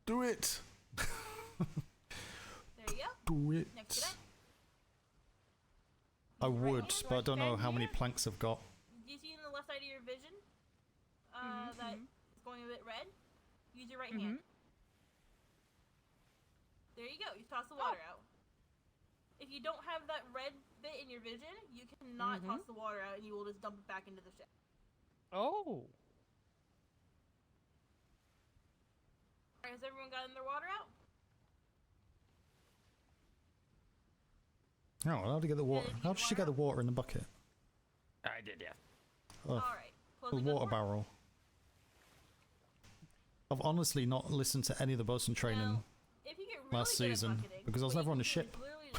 Do it! There you go. Do it. Next cadet. I would, but I don't know how many planks I've got. Do you see in the left side of your vision that it's going a bit red? Use your right hand. There you go. You toss the water out. If you don't have that red bit in your vision, you cannot toss the water out, and you will just dump it back into the ship. Oh. Alright, has everyone gotten their water out? Oh, well, how did you get the water? How did she get the water in the bucket? I did, yeah. Oh, Alright. the water barrel. I've honestly not listened to any of the bosun training If you get really last good at season bucketing, because I was what never you on a can do ship. is literally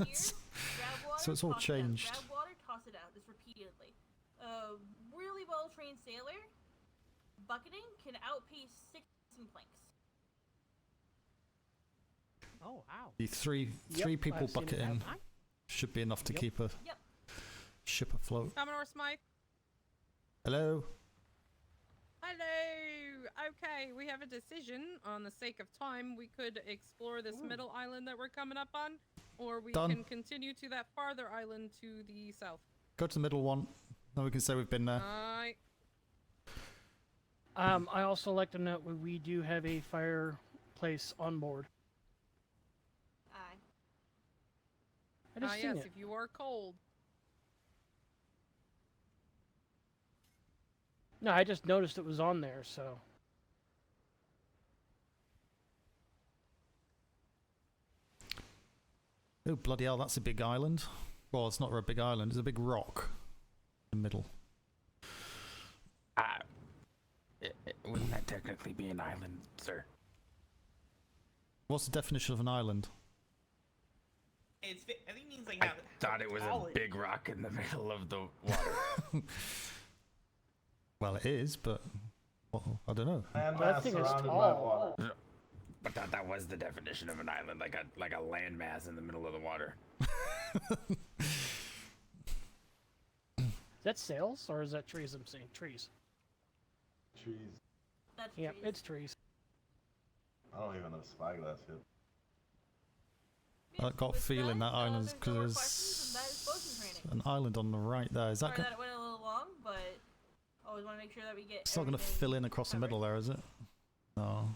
just stand here, grab water, So it's all toss it out. changed. Grab water, toss it out, just repeatedly. A really well-trained sailor, bucketing can outpace 6 planks. Oh wow. The three people bucketing should be enough to keep a ship afloat. Commodore Smythe. Hello? Hello! Okay, we have a decision. On the sake of time, we could explore this middle island that we're coming up on, or we Done. can continue to that farther island to the south. Go to the middle one. Then we can say we've been there. Aye. I also like to note we do have a fireplace on board. Aye. I just seen yes, it. if you are cold. No, I just noticed it was on there, so. Oh, bloody hell, that's a big island. Well, it's not a big island, it's a big rock in the middle. Wouldn't that technically be an island, sir? What's the definition of an island? I think it means like I thought it was a big rock in the middle of the water. Well, it is, but well, I don't know. That thing is tall. But that was the definition of an island, like a landmass in the middle of the water. Is that sails or is that trees? I'm seeing trees. Trees. That's Yep, trees. it's trees. I don't even have spyglass yet. I got a feeling that island's because and that there's is bosun training. an island on the right there. Is that? Sorry that it went a little long, but always want to make sure that we get. It's not going to fill in across the middle there, is it? No.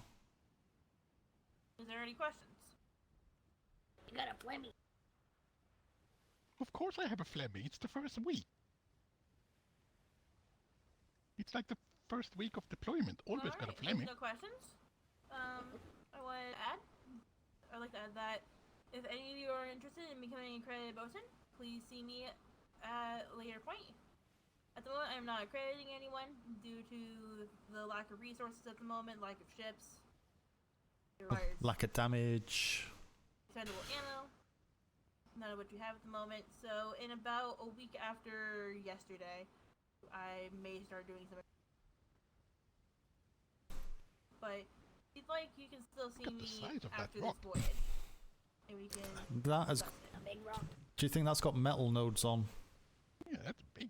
Is there any questions? You got a Flemmy. Of course I have a Flemmy. It's the first week. It's like the first week of deployment. Always got a Alright, Flemmy. no questions. I want to add. I'd like to add that if any of you are interested in becoming an accredited bosun, please see me at a later point. At the moment, I'm not accrediting anyone due to the lack of resources at the moment, lack of ships. Lack of damage. Expendable ammo. None of what you have at the moment. So in about a week after yesterday, I may start doing some. but if you'd like, you can still see me size of that after this rock. voyage. And we can That has. discuss it. A big rock. Do you think that's got metal nodes on? Yeah, that's big.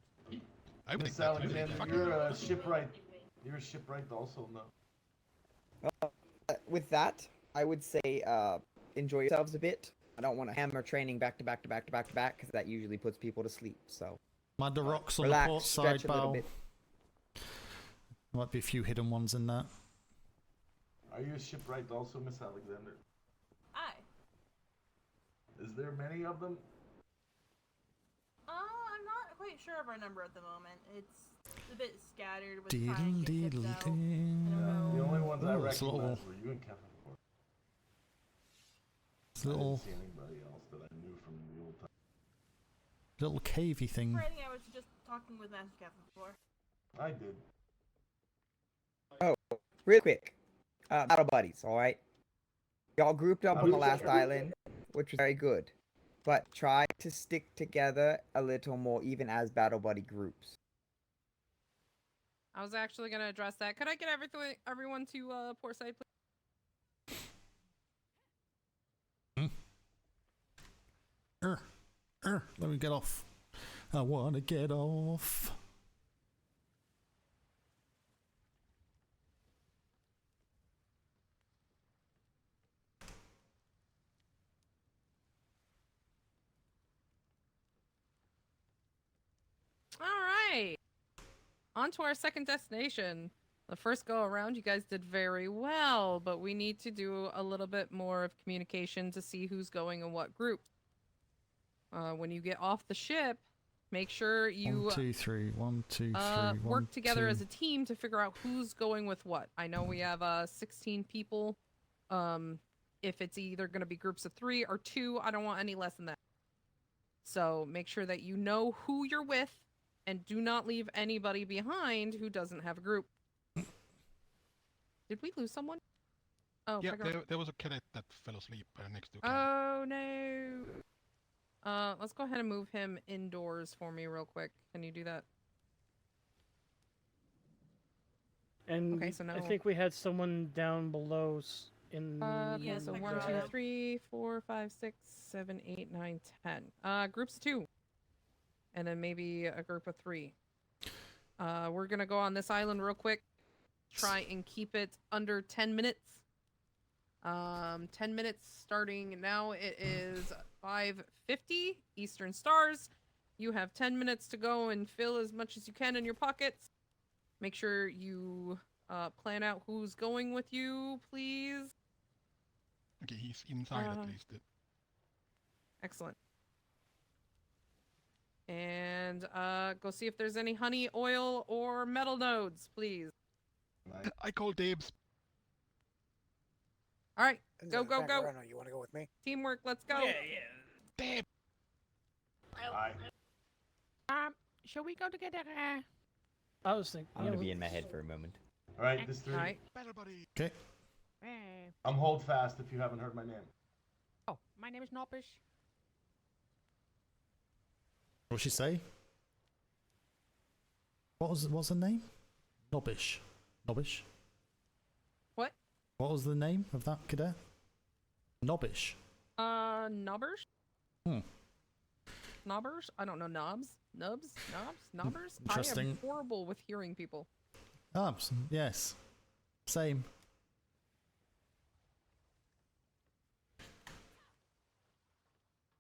I would Miss think that's really Alexander, fucking you're a shipwright. You're a shipwright also, no? With that, I would say enjoy yourselves a bit. I don't want to hammer training back to back to back to back to back because that usually puts people to sleep. So Mind the rocks on relax, the port stretch side a little bow. bit. Might be a few hidden ones in that. Are you a shipwright also, Miss Alexander? Aye. Is there many of them? I'm not quite sure of our number at the moment. It's a bit scattered with Deedle, trying to get ships deedle, out. I don't know. The only ones I Ooh, it's a little- recognized were you and Kevin before. It's a little, I didn't see anybody else that I knew from the old time. little cavey thing. I think I was just talking with Master Captain before. I did. Oh, real quick. Battle buddies, alright? Y'all grouped up on the last island, which was very good. But try to stick together a little more, even as battle buddy groups. I was actually gonna address that. Could I get everyone to port side, please? Let me get off. I wanna get off. All right. On to our second destination. The first go around, you guys did very well, but we need to do a little bit more of communication to see who's going in what group. When you get off the ship, make sure you 1, 2, 3. 1, 2, 3. work together as a team to figure out who's going with what. I know we have 16 people. If it's either going to be groups of 3 or 2, I don't want any less than that. So make sure that you know who you're with and do not leave anybody behind who doesn't have a group. Did we lose someone? Oh, yeah, there was a cadet that fell asleep next to. Oh no. Let's go ahead and move him indoors for me real quick. Can you do that? And Okay, so now I think we had someone down below in. Okay, so 1, 2, 3, 4, 5, 6, 7, 8, 9, 10. Groups of 2. And then maybe a group of 3. We're gonna go on this island real quick. Try and keep it under 10 minutes. 10 minutes starting now. It is 5:50 Eastern Stars. You have 10 minutes to go and fill as much as you can in your pockets. Make sure you plan out who's going with you, please. Okay, he's inside at least. Excellent. And go see if there's any honey, oil, or metal nodes, please. I call Dibs. All right, go, go, go. You want to go with me? Teamwork, let's go. Yeah, Dib. Shall we go together? I was thinking. I'm gonna be in my head for a moment. All right, this 3. Alright. Okay. I'm hold fast if you haven't heard my name. Oh, my name is Noppish. What'd she say? What's the name? Nobbish. Nobbish? What? What was the name of that cadet? Nobbish. Knobbers? Hmm. Knobbers? I don't know. Knobs? Nubs? Knobs? Knobbers? I Interesting. am horrible with hearing people. Yes. Same.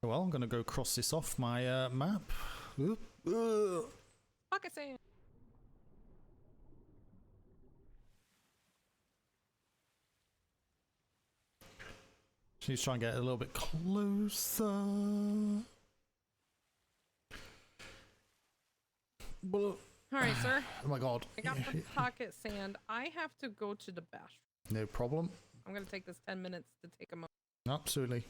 Well, I'm gonna go cross this off my map. Oop. Pocket sand. She's trying to get a little bit closer. All right, sir. Oh my god. I got the pocket sand. I have to go to the bathroom. No problem. I'm gonna take this 10 minutes to take a moment. Absolutely.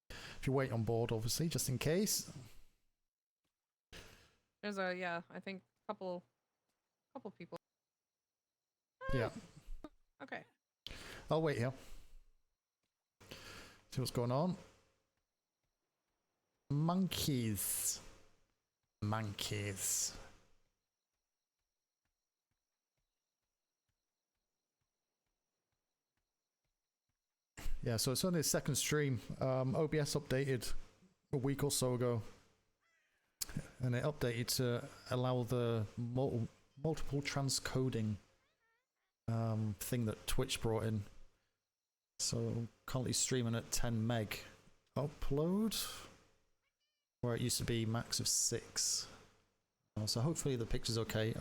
If you wait on board, obviously, just in case. There's I think couple people. Yeah. Okay. I'll wait here. See what's going on. Monkeys. Monkeys. Yeah, so it's only a second stream. OBS updated a week or so ago, and it updated to allow the multiple transcoding thing that Twitch brought in. So currently streaming at 10 meg upload, where it used to be max of 6. So hopefully the picture's okay.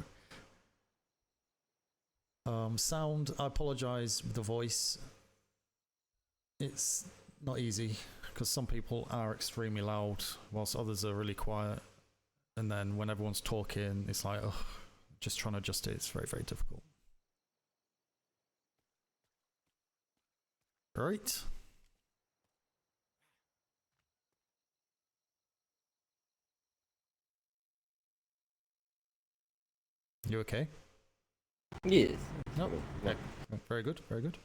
Sound, I apologize with the voice. It's not easy because some people are extremely loud whilst others are really quiet, and then when everyone's talking it's like, oh, just trying to adjust it, it's very, very difficult. Right. You okay? Yes. No. Yeah. Very good, very good.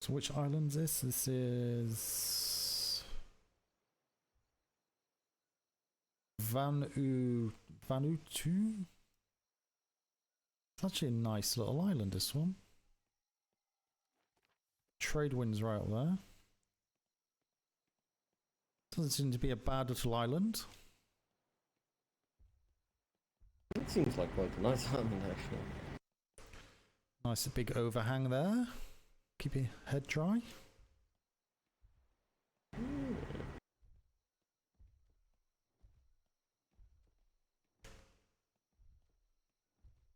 So which island is this? This is Vanuatu. It's actually a nice little island, this one. Trade wind's right up there. Doesn't seem to be a bad little island. It seems like quite a nice island, actually. Nice big overhang there. Keep your head dry.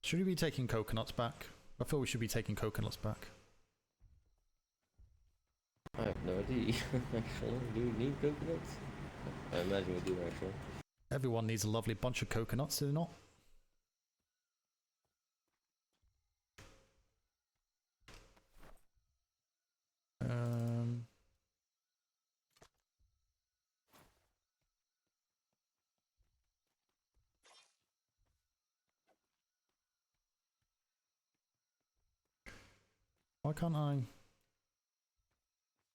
Should we be taking coconuts back? I feel we should be taking coconuts back. I have no idea, actually. Do we need coconuts? I imagine we do, actually. Everyone needs a lovely bunch of coconuts, do they not? Why can't I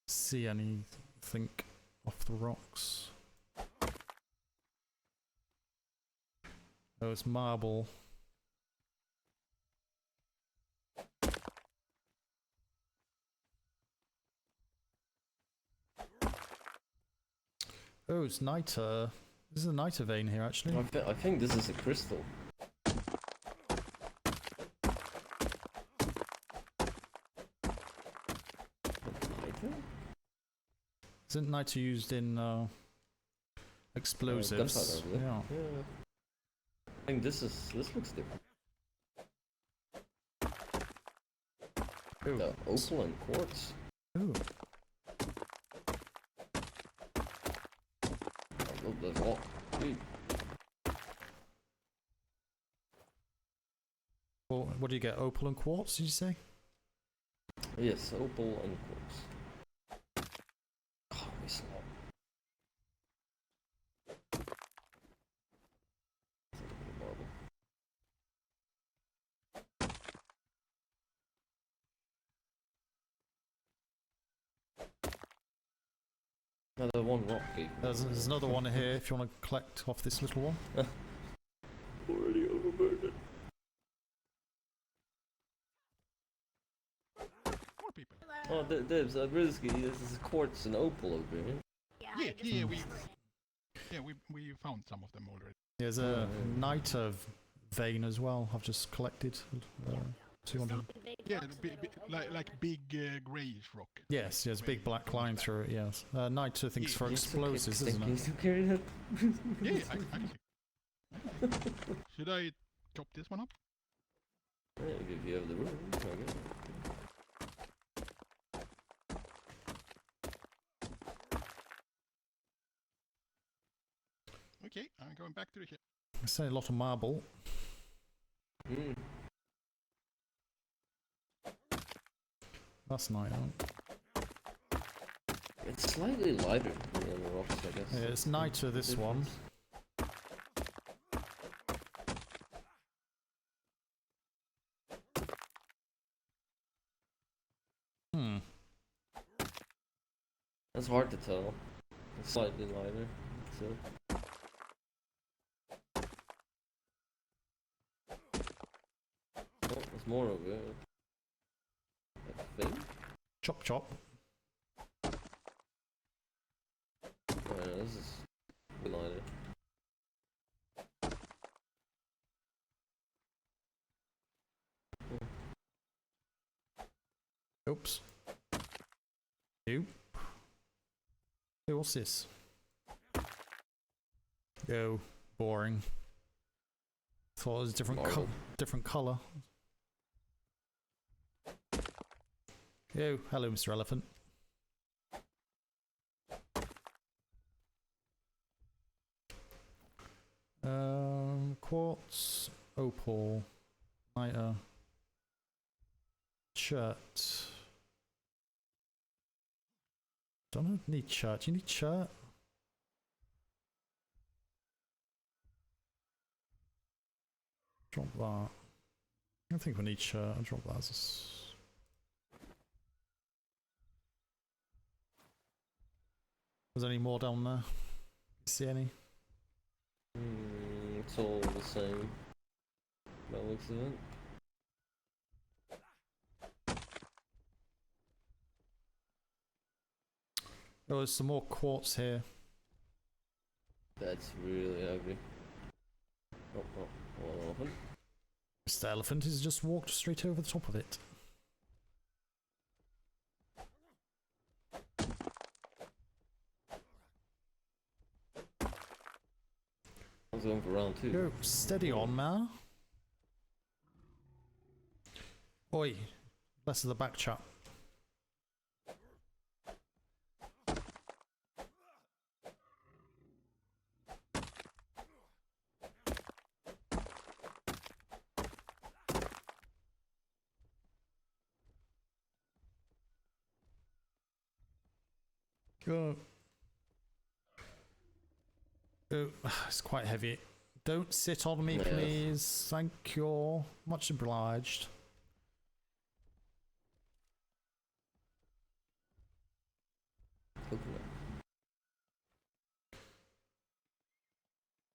see anything off the rocks? Oh, it's marble. Oh, it's niter. This is a niter vein here, actually. I think this is a crystal. Isn't niter used in explosives? Yeah. I think this looks different. Ooh. The opal and quartz. Ooh. Oh, look, there's a lot. Wait. Well, what do you get? Opal and quartz, did you say? Yes, opal and quartz. Oh, it's not. Another one rock. There's another one here if you want to collect off this little one. Already overburdened. More people. Oh, Dibs, Risky, this is quartz and opal over here. Yeah, we found some of them already. There's a niter vein as well. I've just collected 200. Yeah, like big greyish rock. Yes, there's a big black line through it. Yes, niter things for Yes, explosives, okay, isn't can it? you carry that? Yeah, I should I chop this one up? Yeah, if you have the room, okay. Okay, I'm going back to the ship. I say a lot of marble. Mm. That's niter. It's slightly lighter than the other rocks, I guess. Yeah, it's niter, this one. That's hard to tell. Slightly lighter. So. Oh, there's more over there. I think. Chop chop. Oh, no, this is lighter. Oops. Nope. Hey, what's this? Go. Boring. Thought it was a different color. Yo, hello, Mr. Elephant. Quartz, opal, niter, shirt. Don't need shirt. You need shirt. Drop that. I don't think we need shirt. I'll drop that as a Was there any more down there? See any? It's all the same. By the looks of it. Oh, there's some more quartz here. That's really ugly. Oh, elephant. Mr. Elephant has just walked straight over the top of it. I was going for round 2. Go steady on, man. Oi, less of the back chat. Go. Oh, it's quite heavy. Don't sit on me, please. Thank you. Much obliged.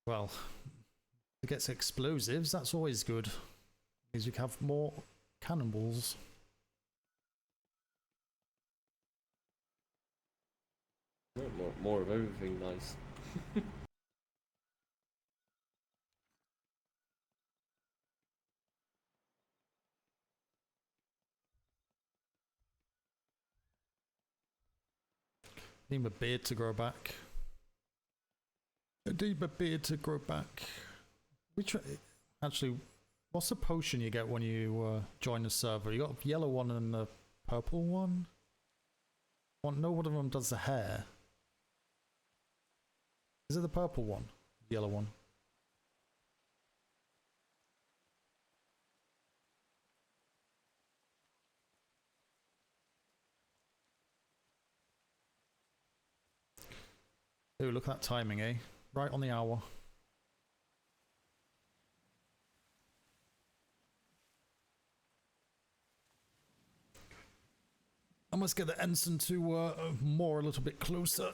Well, if it gets explosives, that's always good. Means you can have more cannonballs. More of everything nice. Need my beard to grow back. I need my beard to grow back. Actually, what's the potion you get when you join the server? You got a yellow one and a purple one? No, one of them does the hair. Is it the purple one? The yellow one? Ooh, look at that timing, eh? Right on the hour. I must get the ensign to moor a little bit closer.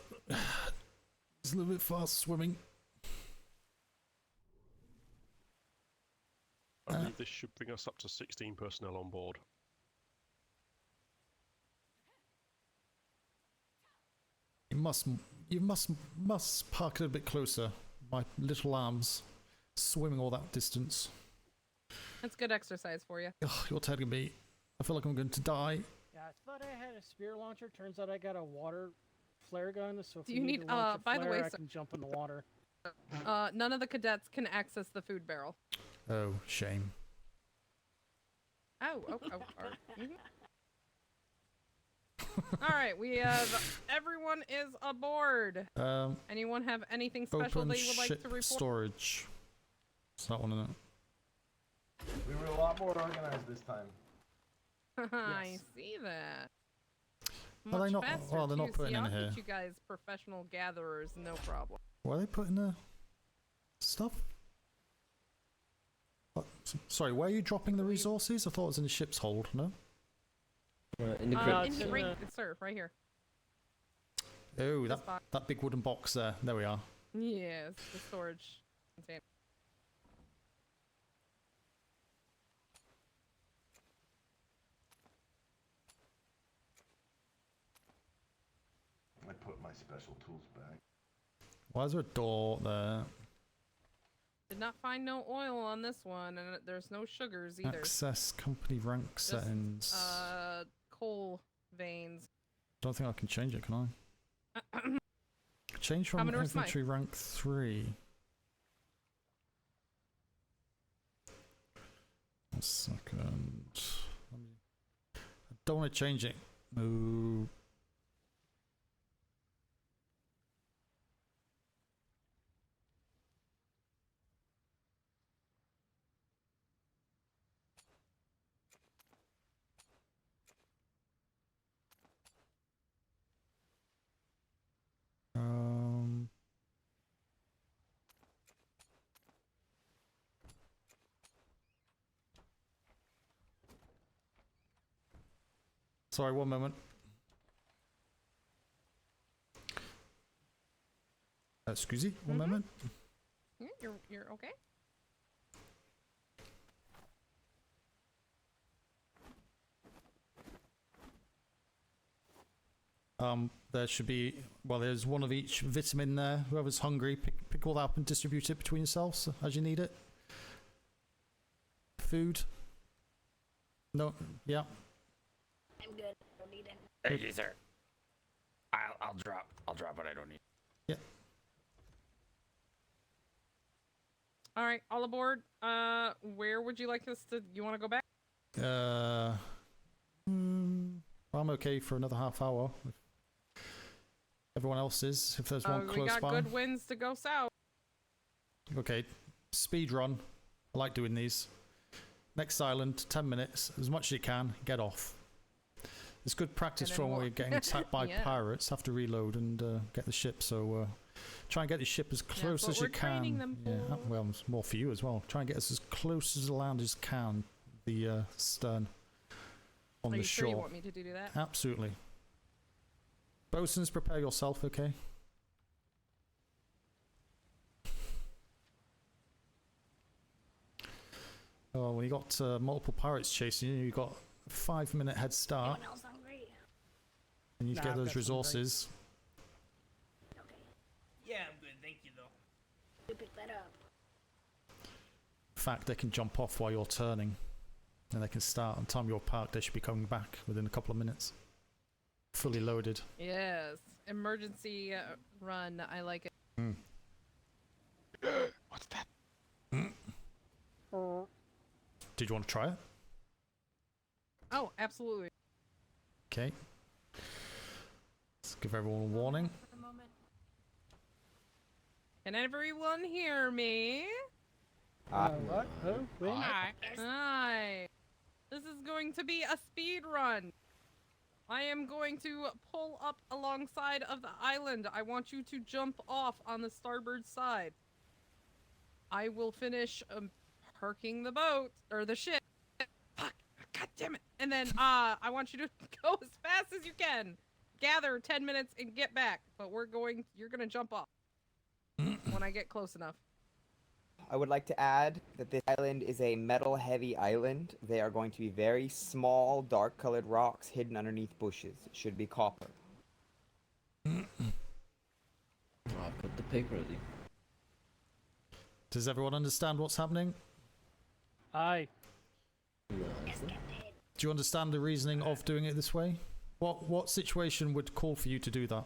It's a little bit fast swimming. I believe this should bring us up to 16 personnel on board. You must park a little bit closer. My little arms swimming all that distance. That's good exercise for you. Ugh, you're telling me. I feel like I'm going to die. Yeah, I thought I had a spear launcher. Turns out I got a water flare gun. So if Do you need to launch a by the flare, way, I can jump in the water. None of the cadets can access the food barrel. Oh, shame. Oh. All right, we have everyone is aboard. Anyone have anything special they would like to report? Storage. It's that one, isn't it? We were a lot more organized this time. I see that. Are they Much not? faster, Oh, they're not too. putting See, in I'll here. get you guys professional gatherers, no problem. Why are they putting the stuff? What? Sorry, where are you dropping the resources? I thought it was in the ship's hold, no? In the crate. Sir, right here. Oh, This box. that big wooden box there. There we are. Yes, the storage container. I put my special tools back. Why is there a door there? Did not find no oil on this one, and there's no sugars either. Access company rank Just, settings. Coal veins. Don't think I can change it, can I? Change from Commodore Smythe. infantry rank 3. 1 second. I don't want to change it. No. Sorry, one moment. Excuse me, one moment. Yeah, you're okay. There should be, well, there's one of each vitamin there. Whoever's hungry, pick all that up and distribute it between yourselves as you need it. Food. No, yeah. I'm good. I don't need it. Thank you, sir. I'll drop what I don't need. Yeah. All right, all aboard. Where would you like us to? You want to go back? I'm okay for another half hour. If everyone else is, if there's one We close got by. good winds to go south. Okay, speed run. I like doing these. Next island, 10 minutes, as much as you can, get off. It's good practice for when we're getting attacked by Yeah. pirates. Have to reload and get the ship, so try and get the ship as close as you can. Yeah, well, it's more for you as well. Try and get us as close as the land as can, the stern on Are the you shore. sure you want me to do that? Absolutely. Bosuns, prepare yourself, okay? Oh, when you got multiple pirates chasing you, you got a 5-minute head start. Anyone else hungry? And you Nah, get I've those got some resources. Yeah, I'm good. Thank you, though. You pick that up. In fact, they can jump off while you're turning. And they can start. On the time you're parked, they should be coming back within a couple of minutes. Fully loaded. Yes, emergency run. I like it. What's that? Did you want to try it? Oh, absolutely. Okay. Let's give everyone a warning. For the moment. Can everyone hear me? What? Who? When? Hi. This is going to be a speed run. I am going to pull up alongside of the island. I want you to jump off on the starboard side. I will finish parking the boat or the ship. Fuck! God damn it! And then I want you to go as fast as you can. Gather 10 minutes and get back. But you're gonna jump off when I get close enough. I would like to add that this island is a metal-heavy island. They are going to be very small, dark-colored rocks hidden underneath bushes. It should be copper. I've got the paper ready. Does everyone understand what's happening? Aye. Do you understand the reasoning of doing it this way? What situation would call for you to do that?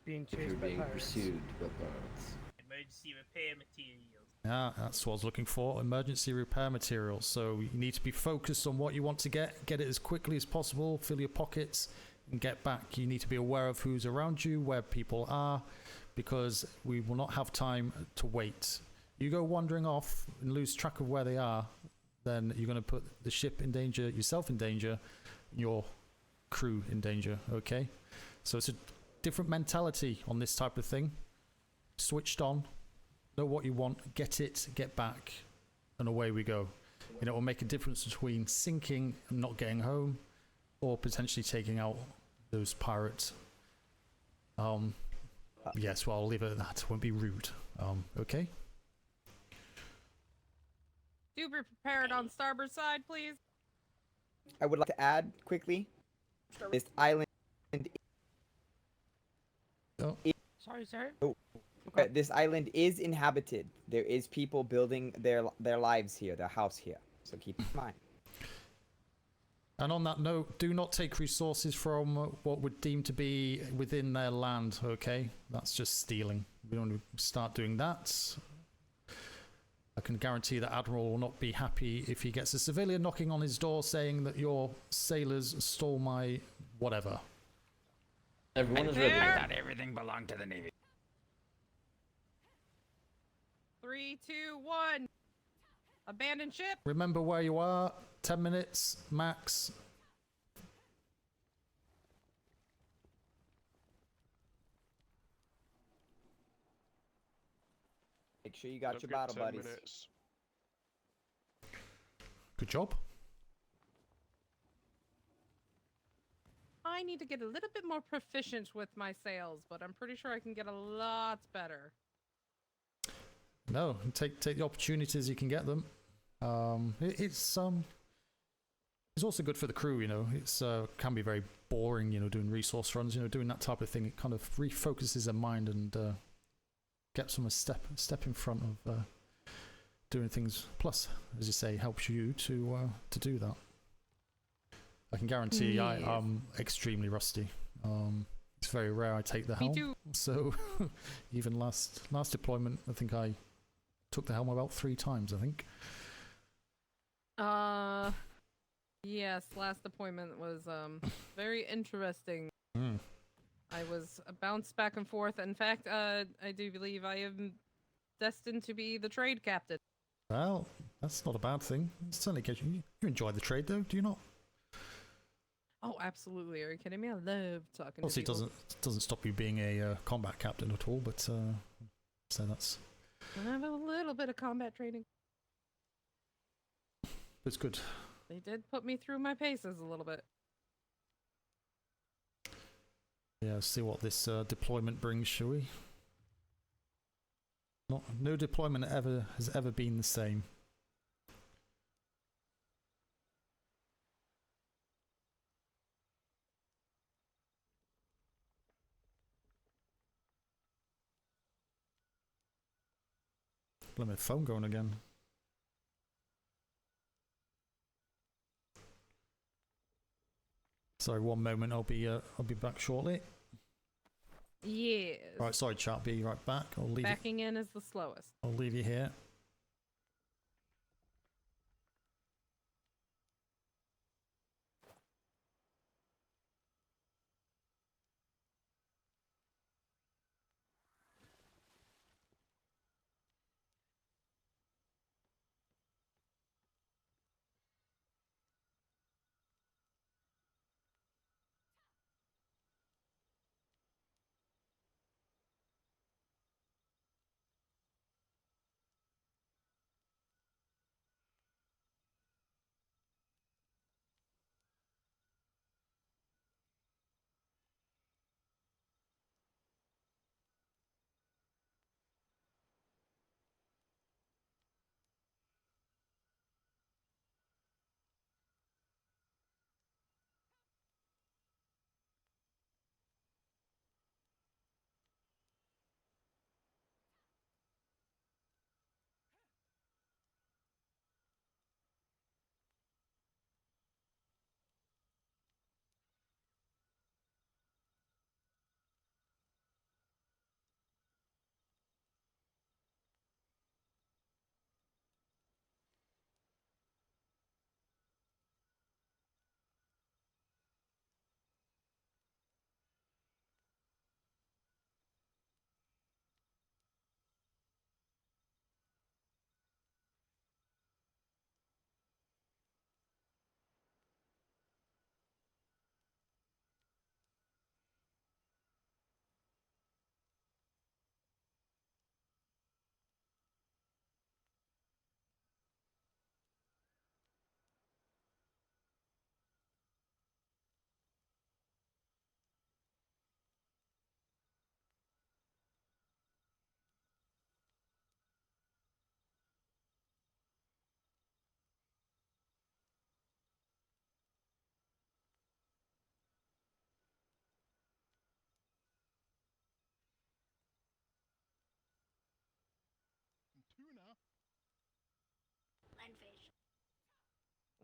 Being If you're chased by being pirates. pursued by pirates. Emergency repair materials. Yeah, that's what I was looking for. Emergency repair materials. So you need to be focused on what you want to get it as quickly as possible, fill your pockets, and get back. You need to be aware of who's around you, where people are, because we will not have time to wait. You go wandering off and lose track of where they are, then you're going to put the ship in danger, yourself in danger, your crew in danger, okay? So it's a different mentality on this type of thing. Switched on, know what you want, get it, get back, and away we go. And it will make a difference between sinking and not getting home, or potentially taking out those pirates. Yes, well, I'll leave it at that. Won't be rude. Okay. Do be prepared on starboard side, please. I would like to add quickly, this island. Oh. Sorry, sir. This island is inhabited. There is people building their lives here, their house here. So keep in mind. And on that note, do not take resources from what would deem to be within their land, okay? That's just stealing. We don't start doing that. I can guarantee that Admiral will not be happy if he gets a civilian knocking on his door saying that your sailors stole my whatever. Everyone is I ready. thought everything belonged to the Navy. 3, 2, 1. Abandon ship. Remember where you are. 10 minutes max. Make sure you got your battle buddies. Minutes. Good job. I need to get a little bit more proficient with my sails, but I'm pretty sure I can get a lot better. No, take the opportunities you can get them. It's also good for the crew, you know. It's can be very boring, you know, doing resource runs, you know, doing that type of thing. It kind of refocuses their mind and gets them a step in front of doing things. Plus, as you say, helps you to do that. I can guarantee I'm extremely rusty. It's very rare I take the helm. Me too. So even last deployment, I think I took the helm about 3 times, I think. Yes, last deployment was very interesting. I was bounced back and forth. In fact, I do believe I am destined to be the trade captain. Well, that's not a bad thing. It's certainly good. You enjoy the trade, though, do you not? Oh, absolutely. Are you kidding me? I love talking Obviously, to people. it doesn't stop you being a combat captain at all, but so that's... I have a little bit of combat training. It's good. They did put me through my paces a little bit. Yeah, see what this deployment brings, shall we? No deployment has ever been the same. Let my phone going again. Sorry, one moment. I'll be back shortly. Yes. Right, sorry, chat. Be right back. I'll leave. Backing in is the slowest. I'll leave you here.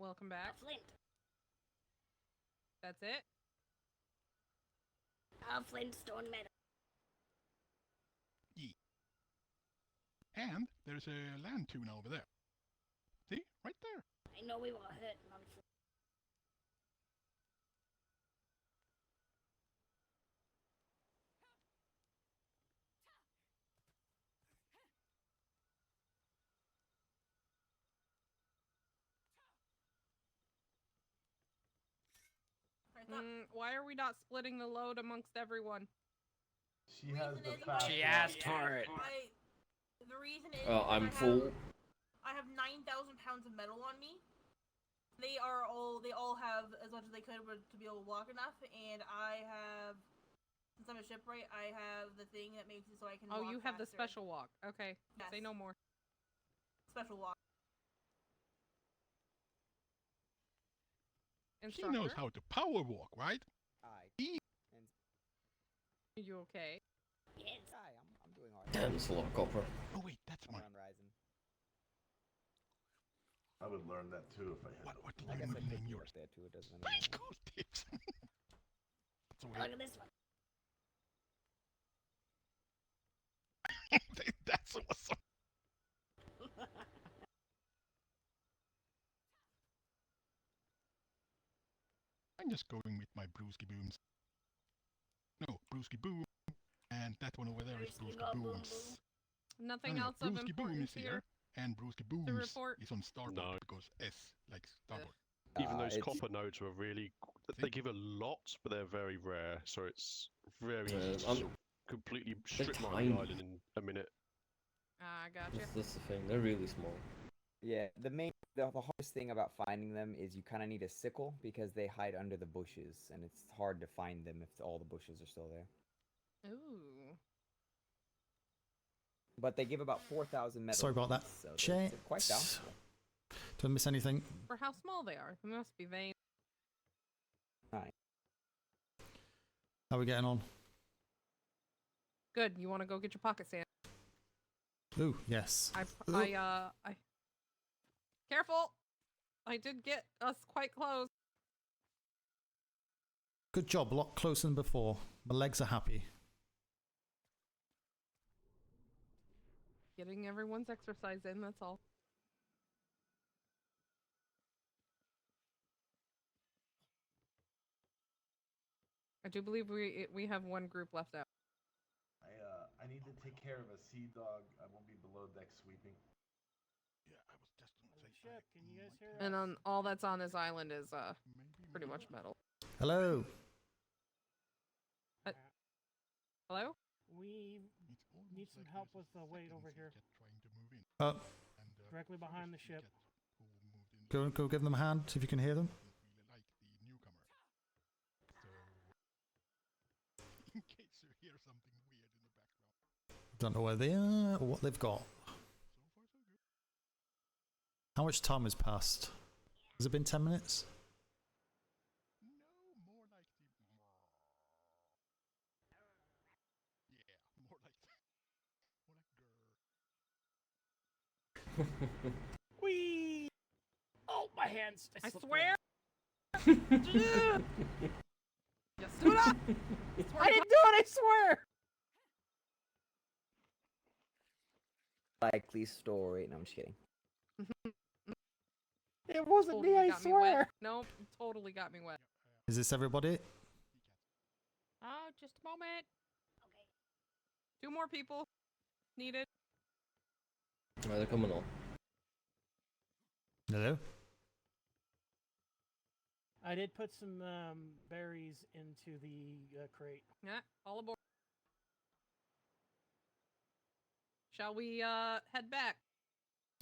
welcome back. Flint. That's it? Flintstone metal. Yeah. And there's a land tuna over there. See? Right there. I know we were hurting on Flint. Why are we not splitting the load amongst everyone? She has the She asked for it. The reason is I'm full. I have 9,000 pounds of metal on me. They all have as much as they could to be able to walk enough, and I have, since I'm a shipwright, I have the thing that makes it so I can walk you have the faster. special walk. Okay. Yes. Say no more. Special walk. She knows how to power walk, right? Aye. Are you okay? Yes. Aye, I'm doing alright. Damn, it's a lot of copper. Oh wait, that's mine. Rising. I would learn that too if I had. What I guess line I would could name do yours? it there too. It doesn't matter. Please go tips. Look at this one. That's awesome. I'm just going with my brewski booms. No, brewski boom. And that one over there is brewski booms. Nothing else of Brewski boom importance is here. here, and brewski booms report? is on starboard No. because S like starboard. Even those it's- copper nodes were really. They give a lot, but they're very rare, so it's very easy to I'm- sort of completely They're strip mine tiny. the island in a minute. I gotcha. That's the thing. They're really small. Yeah, the hardest thing about finding them is you kind of need a sickle because they hide under the bushes, and it's hard to find them if all the bushes are still there. Ooh. But they give about 4,000 metal. Sorry about that. apiece, so Chat. it's quite bountiful. Did I miss anything? For how small they are. They must be vain. Alright. How are we getting on? Good. You want to go get your pocket sand? Ooh, yes. I Careful! I did get us quite close. Good job, a lot closer than before. My legs are happy. Getting everyone's exercise in, that's all. I do believe we have one group left out. I need to take care of a sea dog. I won't be below deck sweeping. Yeah, I was just gonna say. Ship, can you guys hear us? And on all that's on this island is pretty much metal. Hello. Hello? We need some help with the weight over here. Uh, Directly behind the ship. go give them a hand if you can hear them. In case you hear something weird in the background. Don't know where they are or what they've got. How much time has passed? Has it been 10 minutes? Whee! Oh, my hands! I slipped swear! away. You stood up! I didn't do it, I swear! Likely story. No, I'm just kidding. It wasn't Totally me, I got me wet. swear! Nope, totally got me wet. Is this everybody? Oh, just a moment. Okay. 2 more people needed. Right, they're coming on. Hello? I did put some berries into the crate. Yeah, all aboard. Shall we head back?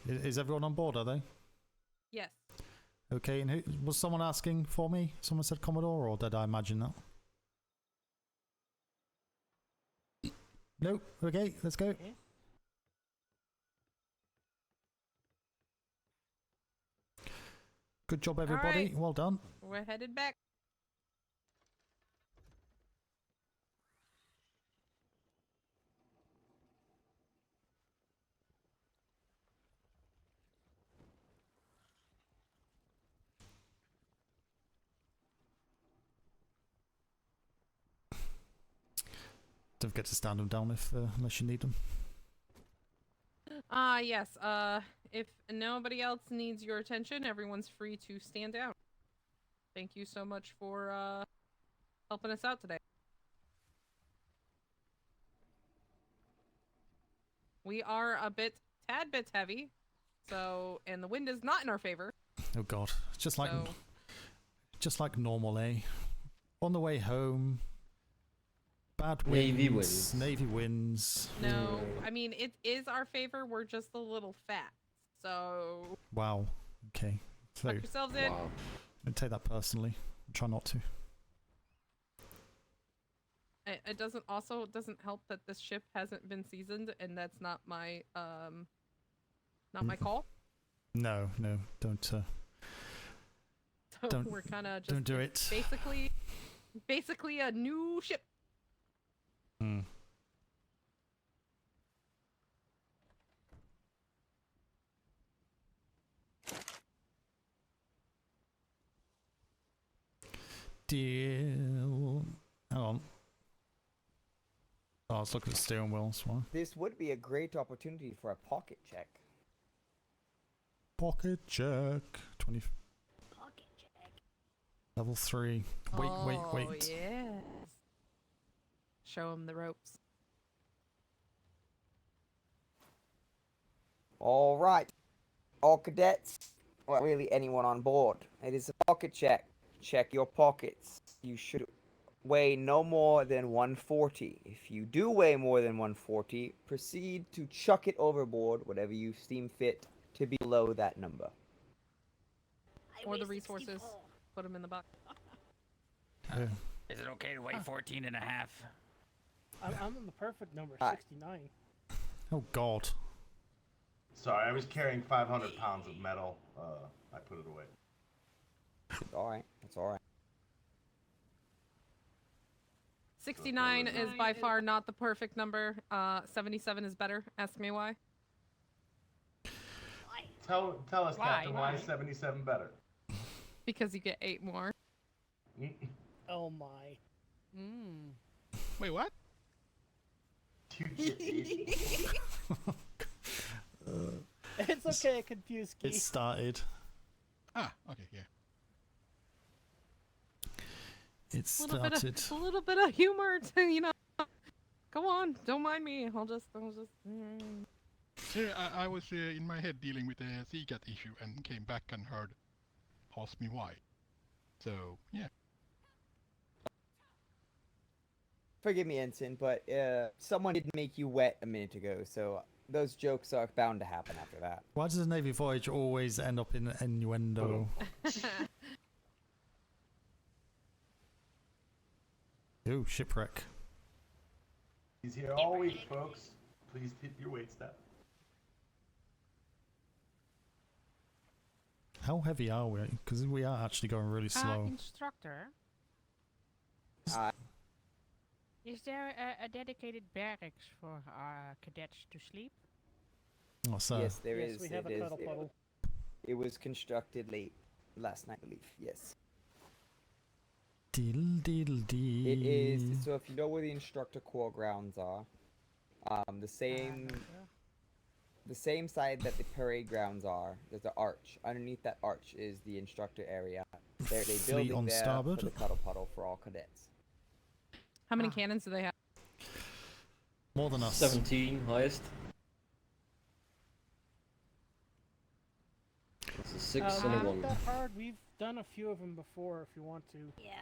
Is everyone on board, are they? Yes. Okay, and who, was someone asking for me? Someone said Commodore, or did I imagine that? Nope. Okay, let's go. Okay. Good job, everybody. right. Well done. We're headed back. Don't forget to stand them down if unless you need them. Yes. If nobody else needs your attention, everyone's free to stand down. Thank you so much for helping us out today. We are a tad bit heavy, so and the wind is not in our favor. Oh god, just like normal, eh? On the way home, bad winds, Navy winds. No, I mean it is our favor. We're just a little fat, so. Wow. Okay. So, tuck yourselves in. Wow. Don't take that personally. Try not to. It doesn't help that this ship hasn't been seasoned, and that's not my my call. No, don't. So don't, we're kind of just don't do it. Basically a new ship. Hmm. Deal. Hang on. Oh, let's look at the steering wheels. One. This would be a great opportunity for a pocket check. Pocket check. 20. Pocket check. Level 3. Wait. Oh yes. Show him the ropes. All right, all cadets, well, really anyone on board. It is a pocket check. Check your pockets. You should weigh no more than 140. If you do weigh more than 140, proceed to chuck it overboard, whatever you seem fit to be below that number. Or the resources. Put them in the bucket. Is it okay to weigh 14 and a half? I'm in the perfect number, Hi. 69. Oh god. Sorry, I was carrying 500 pounds of metal. I put it away. Alright, that's alright. 69 is by far not the perfect number. 77 is better. Ask me why. Tell us, Captain, why is 77 better? Because you get 8 more. Oh my. Wait, what? It's okay, confused key. It started. Ah, okay, yeah. It started. A little bit of humor to, you know. Come on, don't mind me. I'll just. Yeah, I was in my head dealing with a CCAT issue and came back and heard, ask me why. So, yeah. Forgive me, Ensign, but someone did make you wet a minute ago, so those jokes are bound to happen after that. Why does a Navy voyage always end up in innuendo? Ooh, shipwreck. He's here all week, folks. Please hit your weight step. How heavy are we? Because we are actually going really slow. Instructor. Is there a dedicated barracks for our cadets to sleep? Oh, so. Yes, there is. We have a cuddle puddle. It was constructed late last night, I believe. Yes. Diddle. It is. So if you know where the instructor core grounds are, the same side that the parade grounds are. There's an arch. Underneath that arch is the instructor area. There's a Fleet building on there starboard. for the cuddle puddle for all cadets. How many cannons do they have? More than us. 17 highest. It's a 6 and a 1. Not that hard. We've done a few of them before. If you want to. Yeah,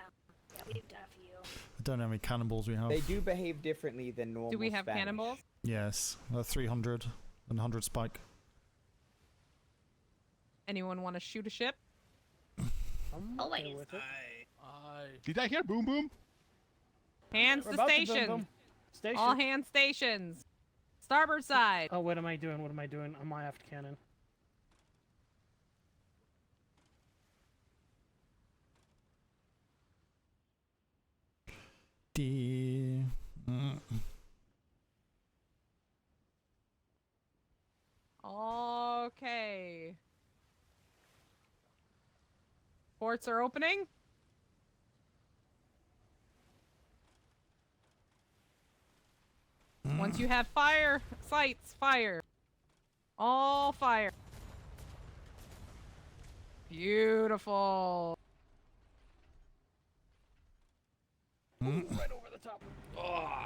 we've done a few. I don't know how many cannonballs we have. They do behave differently than normal. Do we have Spanish. cannonballs? Yes, 300 and 100 spike. Anyone want to shoot a ship? Okay with it. Did I hear boom boom? Hands We're to about to boom station. boom. Station. All hand stations. Starboard side. Oh, what am I doing? What am I doing? I'm my aft cannon. Okay. Ports are opening. Once you have fire sights, fire. All fire. Beautiful. Right over the top. Oh.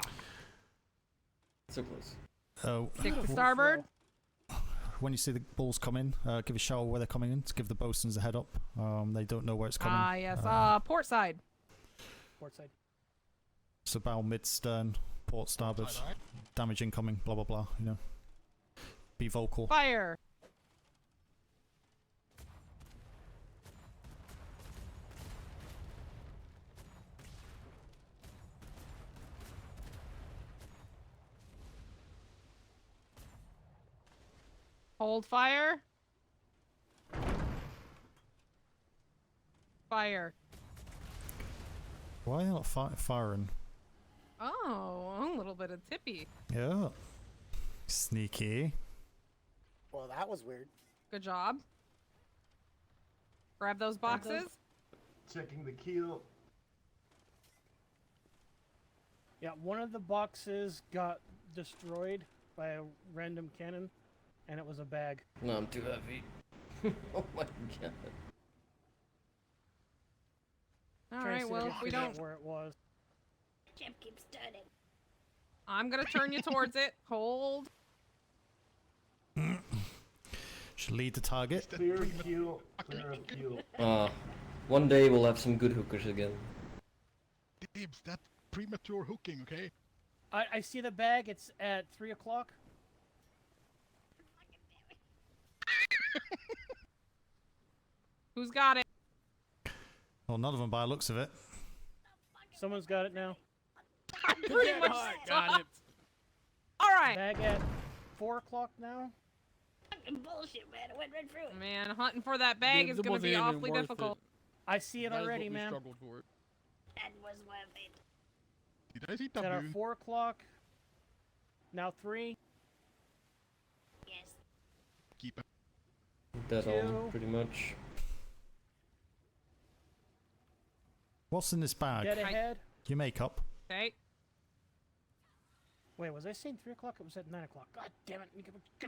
So close. Oh. Stick to starboard. When you see the balls come in, give a shout where they're coming in to give the bosuns a head up. They don't know where it's coming. Ah, yes. Port side. Port side. So bow, mid, stern, port, starboard, damage incoming, blah blah blah. You know, be vocal. Fire. Hold fire. Fire. Why not firing? Oh, a little bit of tippy. Yeah. Sneaky. Well, that was weird. Good job. Grab those boxes. Checking the keel. Yeah, one of the boxes got destroyed by a random cannon, and it was a bag. No, I'm too heavy. Oh my god. Alright, well, if we don't... where it was. Chip keeps stunning. I'm gonna turn you towards it. Hold. Should lead the target. Clear of keel. Clear of keel. One day we'll have some good hookers again. Dibs, that's premature hooking, okay? I see the bag. It's at 3 o'clock. Who's got it? Well, none of them by the looks of it. Someone's got it now. Pretty much got it. Alright. Bag at 4 o'clock now. Fucking bullshit, man. It went right through it. Man, hunting for that bag is gonna be awfully difficult. I see it already, man. That was worth it. Did I see It's at our 4 o'clock. Now 3. Yes. Keep it. That on, pretty much. What's in this bag? Dead ahead. Your makeup. Okay. Wait, was I saying 3 o'clock? It was at 9 o'clock. God damn it.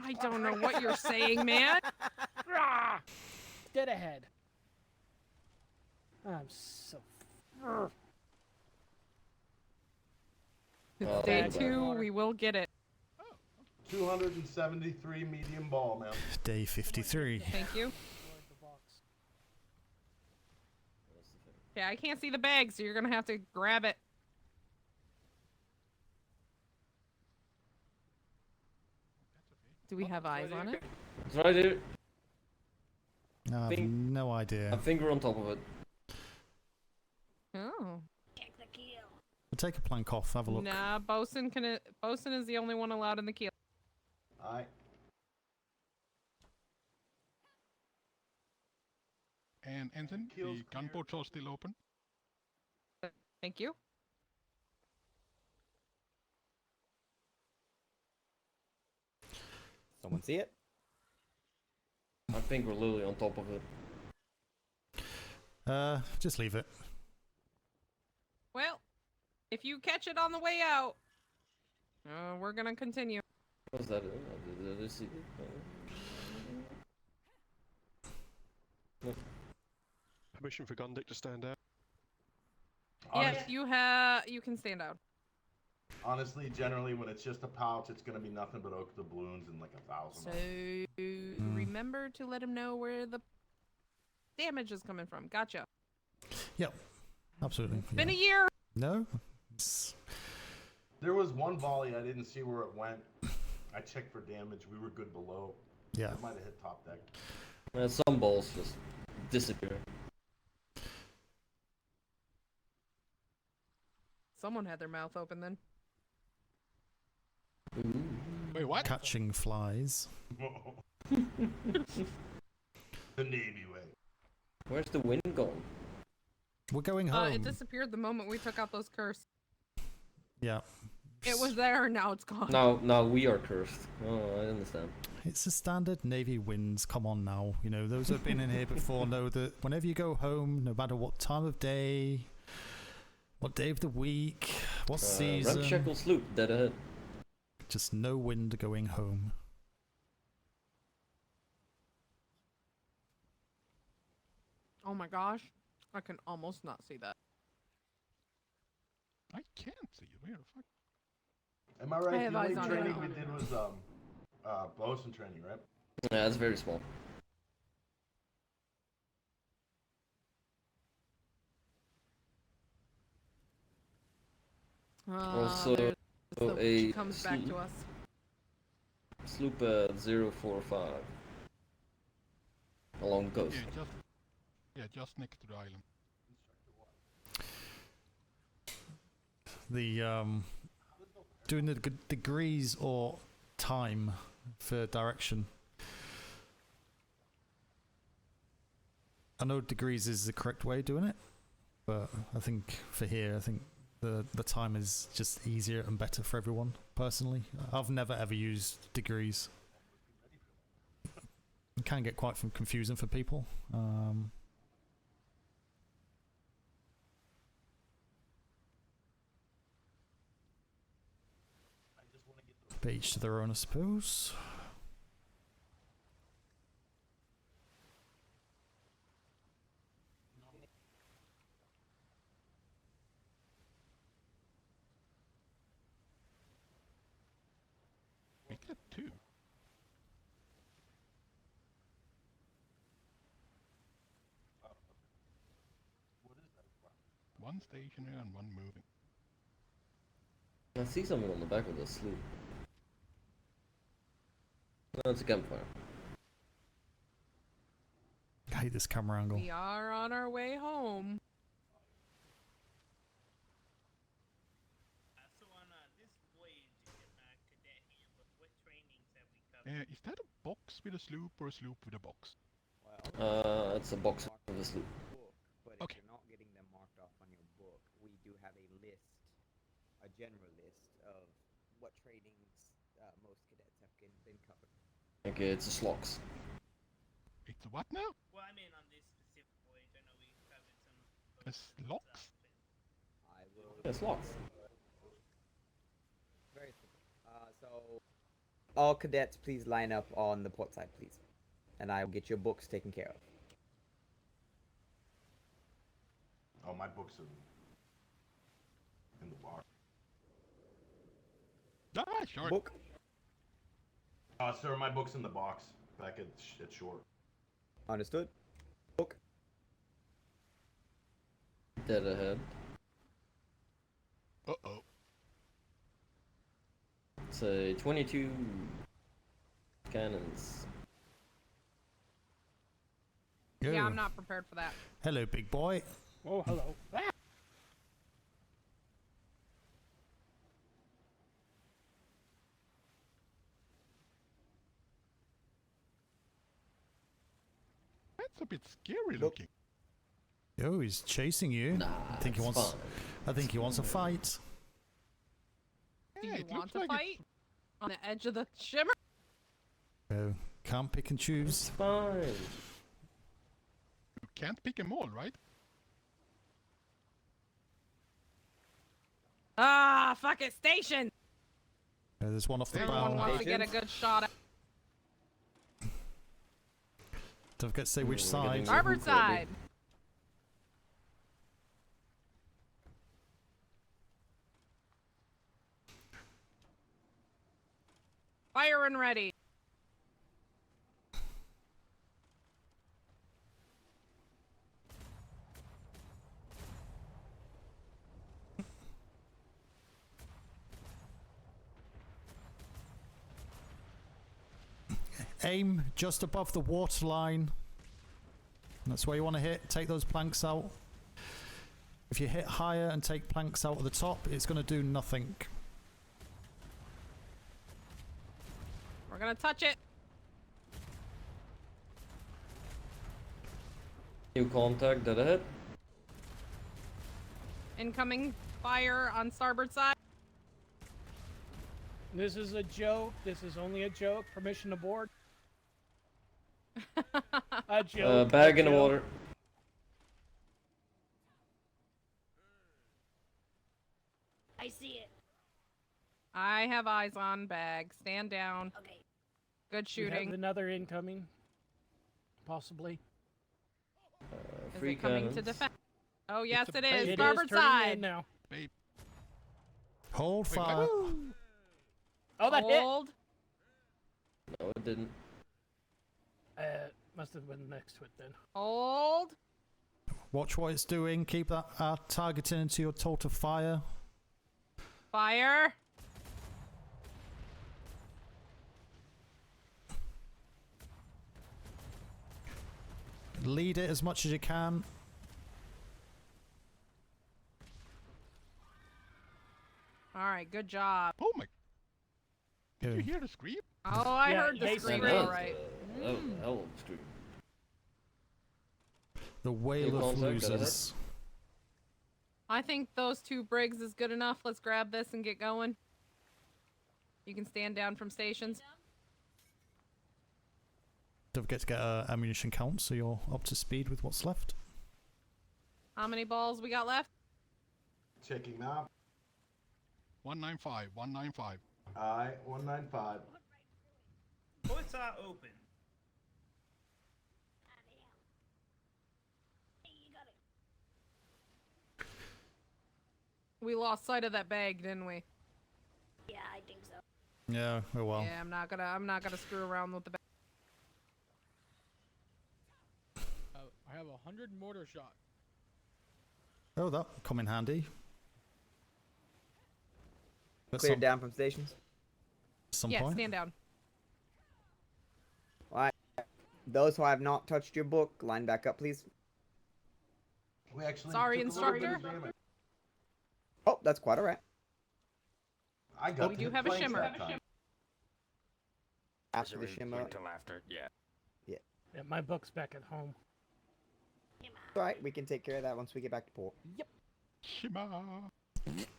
I don't know what you're saying, man. Dead ahead. I'm so... Day 2, we will get it. 273 medium ball, man. Day 53. Thank you. Yeah, I can't see the bag, so you're gonna have to grab it. Do we have eyes on it? It's right here. No, I have no idea. A finger on top of it. Oh. Check the keel. We'll take a plank off, have a look. Nah, bosun is the only one allowed in the keel. Aye. And Ensign, the gunboats are still open. Thank you. Someone see it? I think we're literally on top of it. Just leave it. Well, if you catch it on the way out, we're gonna continue. What's that? No. Permission for Gondik to stand out. Yes, you can stand out. Honestly, generally, when it's just a pouch, it's gonna be nothing but oak doubloons and like 1,000. So remember to let him know where the damage is coming from. Gotcha. Yep, absolutely. It's been a year. No. There was one volley I didn't see where it went. I checked for damage. We were good below. Yeah. It might have hit top deck. Some balls just disappear. Someone had their mouth open then. Wait, what? Catching flies. The Navy way. Where's the wind gone? We're going home. It disappeared the moment we took out those curse. Yeah. It was there, now it's gone. Now we are cursed. Oh, I understand. It's a standard Navy winds. Come on now. You know, those who have been in here before know that whenever you go home, no matter what time of day, what day of the week, what season... Ramshackle sloop, dead ahead. Just no wind going home. Oh my gosh, I can almost not see that. I can't see you. Where the fuck? Am I right? I have The only eyes on training it. we did was bosun training, right? Yeah, it's very small. Also, There's the, she a comes back to us. sloop 045 along the coast. Just next to the island. The doing the degrees or time for direction. I know degrees is the correct way of doing it, but I think for here, I think the time is just easier and better for everyone. Personally, I've never ever used degrees. It can get quite confusing for people. But each to their own, I suppose. We got two. One stationary and one moving. I see something on the back of the sloop. No, it's a campfire. I hate this camera angle. We are on our way home. So on this voyage, cadet handbook, what trainings have we covered? Is that a box with a sloop or a sloop with a box? It's a box of the sloop. But if you're not getting them marked off on your book, we do have a list, a general list of what trainings most cadets have been covered. Okay, it's a slox. It's a what now? Well, I mean on this specific voyage, I know we covered some. A slox? I will. Yeah, slox. Very simple. So, all cadets, please line up on the port side, please, and I will get your books taken care of. Oh, my books are in the box. Ah, sure. Book. Sir, my book's in the box back at shore. Understood. Book. Dead ahead. Uh-oh. It's a 22 cannons. Yeah, I'm not prepared for that. Hello, big boy. Oh, hello. Ah! That's a bit scary looking. Yo, he's chasing you. Nah, I think he it's wants. fine. I think he wants a fight. Do Yeah, you it want looks to like fight? On the edge of the shimmer? Oh, can't pick and choose. Fine. You can't pick them all, right? Ah, fuck it, station! There's one off the Everyone bow. wants to get a good shot at Don't forget to say which We're side. getting- starboard side. Fire and ready. Aim just above the waterline. That's where you want to hit. Take those planks out. If you hit higher and take planks out at the top, it's going to do nothing. We're gonna touch it. New contact, dead ahead. Incoming fire on starboard side. This is a joke. This is only a joke. Permission to board. A joke. Bag a in the joke. water. I see it. I have eyes on bag. Stand down. Okay. Good We have shooting. another incoming. Possibly. Is Free it coming to cannons. defend? Oh, yes, it is. It is Starboard turning side. in now. Hold fire. Oh, that hit! Hold. No, it didn't. Must have been next to it then. Hold. Watch what it's doing. Keep that targeting into your total fire. Fire. Lead it as much as you can. All right, good job. Oh my! Did Who? you hear the scream? Oh, I Yeah, heard the they scream. screamed. All right. That was a hell of a scream. The whale Who of calls out? Got it? losers. I think those 2 brigs is good enough. Let's grab this and get going. You can stand down from stations. Don't forget to get ammunition count so you're up to speed with what's left. How many balls we got left? Checking now. 195, 195. Alright, 195. Ports are open. We lost sight of that bag, didn't we? Yeah, I think so. Yeah, oh well. Yeah, I'm not gonna screw around with the bag. I have 100 mortar shot. Oh, that come in handy. At Cleared down from stations. some Yeah, point. stand down. Alright. Those who have not touched your book, line back up, please. We actually Sorry, took a little bit of instructor. damage. Oh, that's quite alright. I got We to do the have a flanks shimmer. that time. After the shimmer. Until after, yeah. Yeah, my book's back at home. Alright, we can take care of that once we get back to port. Yep. Shima.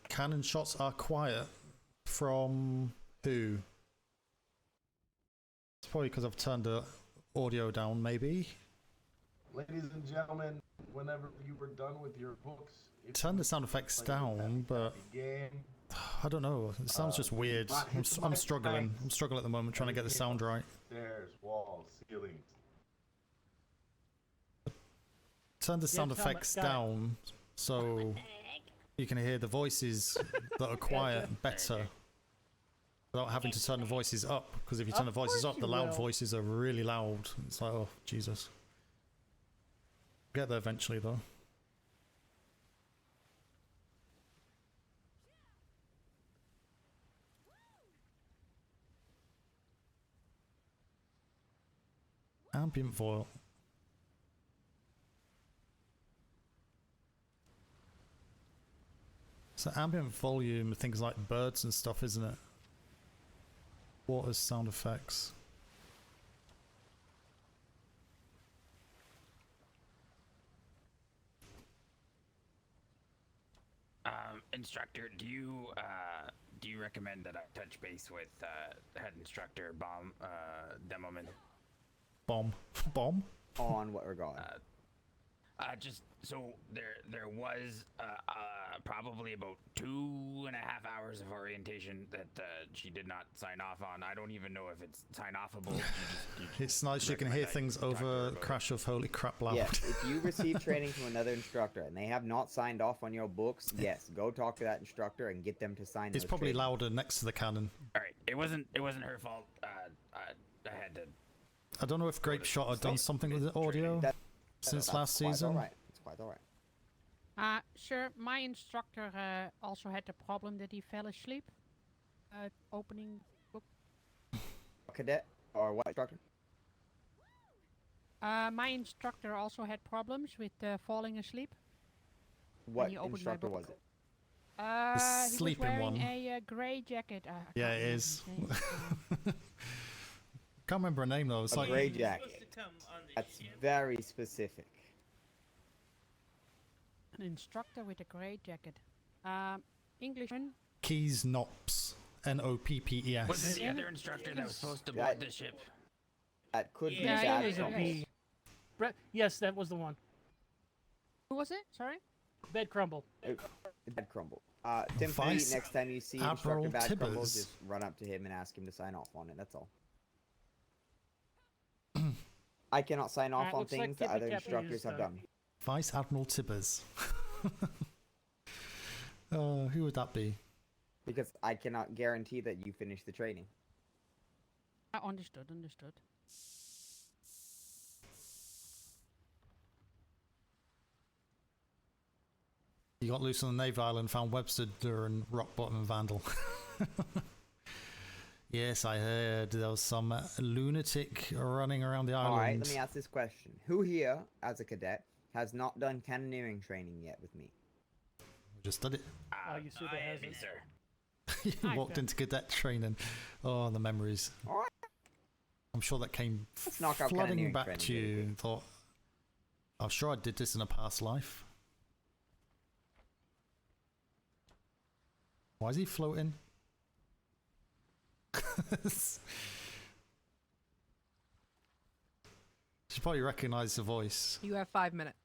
Cannon shots are quiet from who? It's probably because I've turned the audio down, maybe. Ladies and gentlemen, whenever you were done with your books, Turn the sound effects down, but game. I don't know. It sounds just weird. I'm struggling. I'm struggling at the moment trying to get the sound right. Stairs, walls, ceilings. Turn the sound tell me, effects got it. down so you can hear the voices that are quiet better without having to turn the voices up. Because if you turn the Of voices course up, the you loud will. voices are really loud. It's like, oh, Jesus. Get there eventually, though. Ambient voil. So ambient volume, things like birds and stuff, isn't it? Water's sound effects. Instructor, do you recommend that I touch base with head instructor Demoman? Bomb. Bomb? On what regard? Just so there was probably about 2.5 hours of orientation that she did not sign off on. I don't even know if it's sign offable. It's nice you can hear things over crash of holy crap loud. Yes, if you receive training from another instructor and they have not signed off on your books, yes, go talk to that instructor and get them to sign. It's those probably training. louder next to the cannon. All right, it wasn't her fault. I had to. I don't know if Grape Shot had done something with the audio since last season. Alright, it's quite alright. Sir, my instructor also had the problem that he fell asleep. Opening book. Cadet or what instructor? My instructor also had problems with falling asleep. What he opened my instructor book. was it? He sleeping was wearing one. a grey jacket. I Yeah, can't it remember is. his name. Can't remember her name though. It's A like grey jacket. That's very specific. An instructor with a grey jacket. Englishman. Keys Nops. Noppes. Was it the other instructor that was supposed to board the ship? That could be Yeah, that. it is a B. Yes, that was the one. Who was it? Sorry? Bed crumble. Dad Crumble. Simply, Vice next time you see Admiral Instructor Bad Crumble, Tibbers. just run up to him and ask him to sign off on it. That's all. I cannot sign off on looks like things that other Tippy Tappy instructors is have done. done. Vice Admiral Tibbers. Who would that be? Because I cannot guarantee that you finish the training. Understood, understood. You got loose on the Navy Island, found Webster and Rock Bottom and Vandal. Yes, I heard there was some lunatic running around the island. Alright, let me ask this question. Who here, as a cadet, has not done cannoneering training yet with me? Just did it. Yusuba has me, it. sir. You walked into cadet training. Oh, the memories. Alright. I'm sure that came Let's knock out flooding cannoneering back training to really you quick. and thought, I'm sure I did this in a past life. Why is he floating? She probably recognised the voice. You have 5 minutes.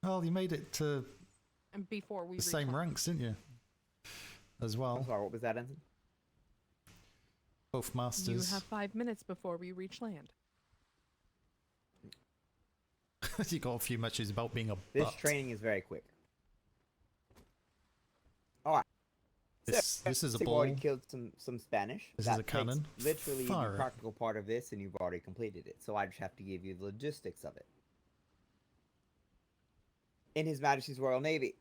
Well, you made it to And before we the same ranks, didn't you? As well. I'm sorry, what was that, Ensign? Both You masters. have 5 minutes before we reach land. You got a few matches about being a This butt. training is very quick. Alright. This is a You've ball. already killed some Spanish. This That is a takes cannon. literally Fire the it. practical part of this, and you've already completed it. So I just have to give you the logistics of it. In His Majesty's Royal Navy,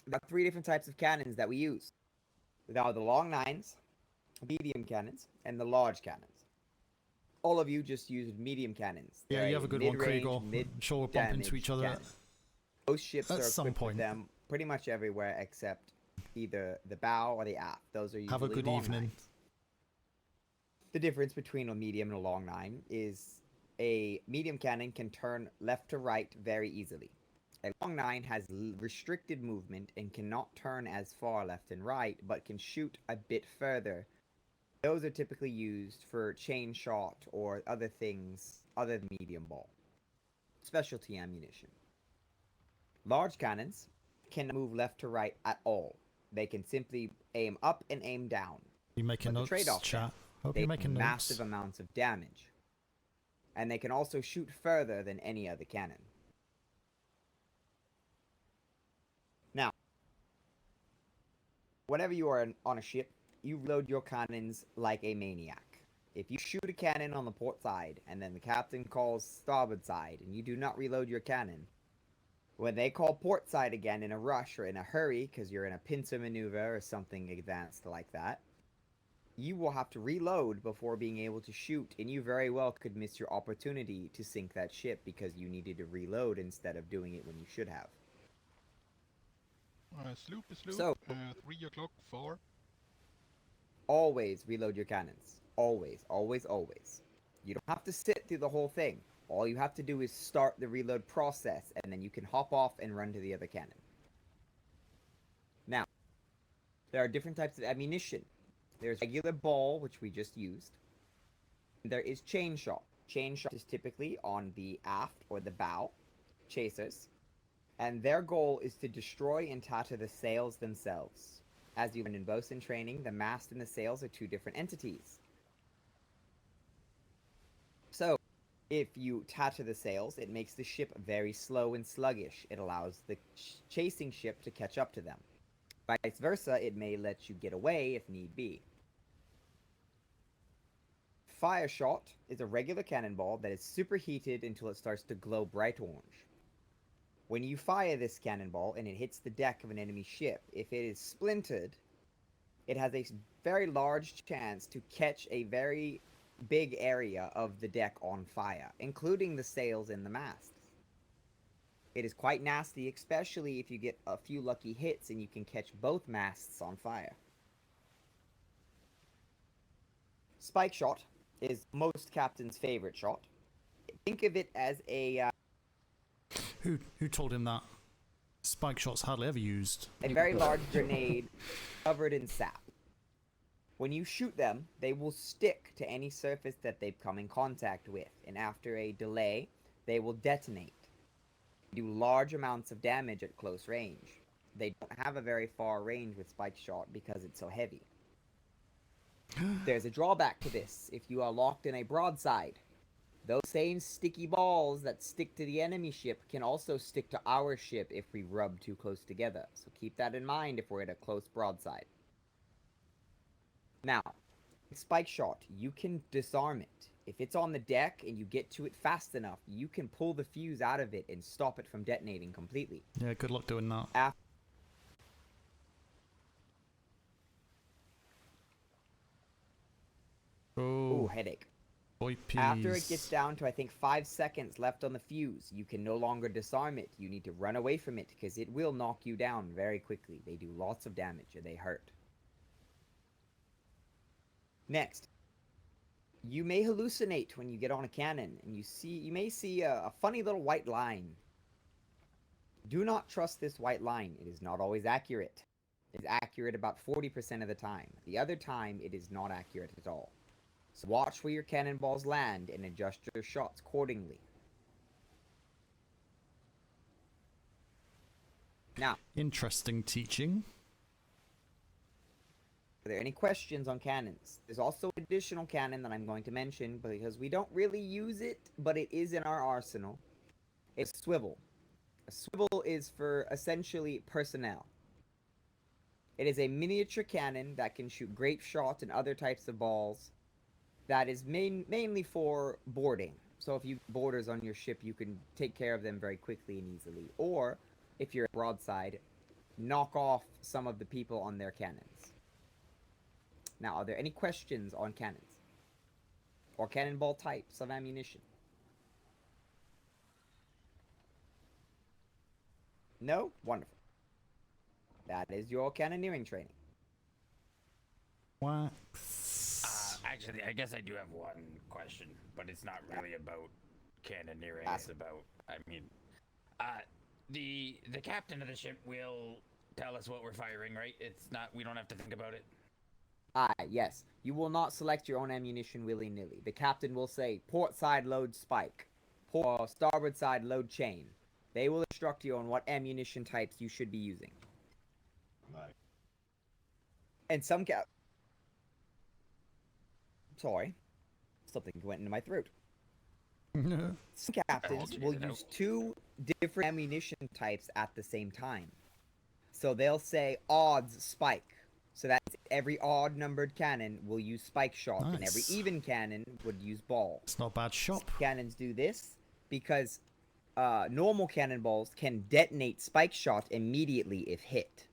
there are 3 different types of cannons that we use. There are the long nines, medium cannons, and the large cannons. All of you just use medium cannons. Yeah, They're you have a good one, mid-range, Kriegel. I'm sure we'll bump into each other. cannon. Most ships At are some equipped point. with them pretty much everywhere except either the bow or the aft. Those are usually Have a good long evening. nines. The difference between a medium and a long nine is a medium cannon can turn left to right very easily. A long nine has restricted movement and cannot turn as far left and right, but can shoot a bit further. Those are typically used for chain shot or other things other than medium ball. Specialty ammunition. Large cannons cannot move left to right at all. They can simply aim up and aim down. You making But the notes, trade-off chat? Hope they you're do making massive notes. amounts of damage. And they can also shoot further than any other cannon. Now, whenever you are on a ship, you load your cannons like a maniac. If you shoot a cannon on the port side, and then the captain calls starboard side, and you do not reload your cannon, when they call port side again in a rush or in a hurry, because you're in a pincer maneuver or something advanced like that, you will have to reload before being able to shoot, and you very well could miss your opportunity to sink that ship because you needed to reload instead of doing it when you should have. Sloop is sloop. So- 3 o'clock, 4. Always reload your cannons. Always, always, always. You don't have to sit through the whole thing. All you have to do is start the reload process, and then you can hop off and run to the other cannon. Now, there are different types of ammunition. There's regular ball, which we just used. There is chain shot. Chain shot is typically on the aft or the bow chasers, and their goal is to destroy and tatter the sails themselves. As you learned in bosun training, the mast and the sails are 2 different entities. So, if you tatter the sails, it makes the ship very slow and sluggish. It allows the chasing ship to catch up to them. Vice versa, it may let you get away if need be. Fire shot is a regular cannonball that is superheated until it starts to glow bright orange. When you fire this cannonball and it hits the deck of an enemy ship, if it is splintered, it has a very large chance to catch a very big area of the deck on fire, including the sails and the masts. It is quite nasty, especially if you get a few lucky hits and you can catch both masts on fire. Spike shot is most captains' favorite shot. Think of it as a Who told him that? Spike shot's hardly ever used. very large grenade covered in sap. When you shoot them, they will stick to any surface that they've come in contact with, and after a delay, they will detonate. do large amounts of damage at close range. They don't have a very far range with spike shot because it's so heavy. There's a drawback to this. If you are locked in a broadside, those same sticky balls that stick to the enemy ship can also stick to our ship if we rub too close together. So keep that in mind if we're at a close broadside. Now, spike shot, you can disarm it. If it's on the deck and you get to it fast enough, you can pull the fuse out of it and stop it from detonating completely. Yeah, good luck doing that. Ooh, headache. Boy, After it gets down to, I think, 5 seconds left on the fuse, you can no longer disarm it. You need to run away from it because it will knock you down very quickly. They do lots of damage and they hurt. Next, you may hallucinate when you get on a cannon, and you may see a funny little white line. Do not trust this white line. It is not always accurate. It is accurate about 40% of the time. The other time, it is not accurate at all. So watch where your cannonballs land and adjust your shots accordingly. Now, interesting teaching. Are there any questions on cannons? There's also an additional cannon that I'm going to mention because we don't really use it, but it is in our arsenal. It's swivel. A swivel is for essentially personnel. It is a miniature cannon that can shoot grape shot and other types of balls. That is mainly for boarding. So if you boarders on your ship, you can take care of them very quickly and easily. Or, if you're broadside, knock off some of the people on their cannons. Now, are there any questions on cannons? Or cannonball types of ammunition? No? Wonderful. That is your cannoneering training. What? Actually, I guess I do have one question, but it's not really about cannoneering. It's about, I mean, the captain of the ship will tell us what we're firing, right? It's not, we don't have to think about it. Yes. You will not select your own ammunition willy-nilly. The captain will say, port side load spike, starboard side load chain. They will instruct you on what ammunition types you should be using. Nice. And some Sorry. Something went into my throat. Some captains will use 2 different ammunition types at the same time. So they'll say odds spike. So that's every odd numbered cannon will use spike shot, and every even cannon would use ball. It's not a bad shop. Some cannons do this because normal cannonballs can detonate spike shot immediately if hit.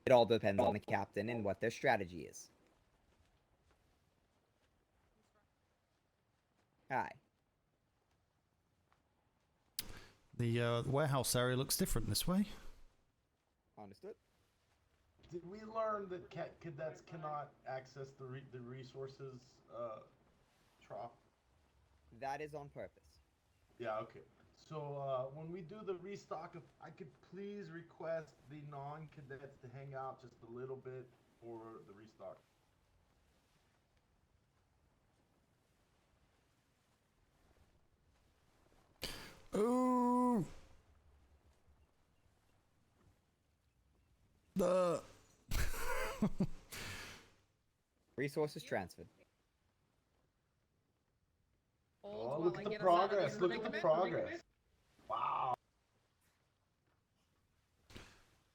It all depends on the captain and what their strategy is. Aye. The warehouse area looks different this way. Understood. Did we learn that cadets cannot access the resources trough? That is on purpose. Yeah, okay. So when we do the restock, if I could please request the non-cadets to hang out just a little bit for the restock. Oh. The resources transferred. Oh, look at the progress. Look at the progress. Wow.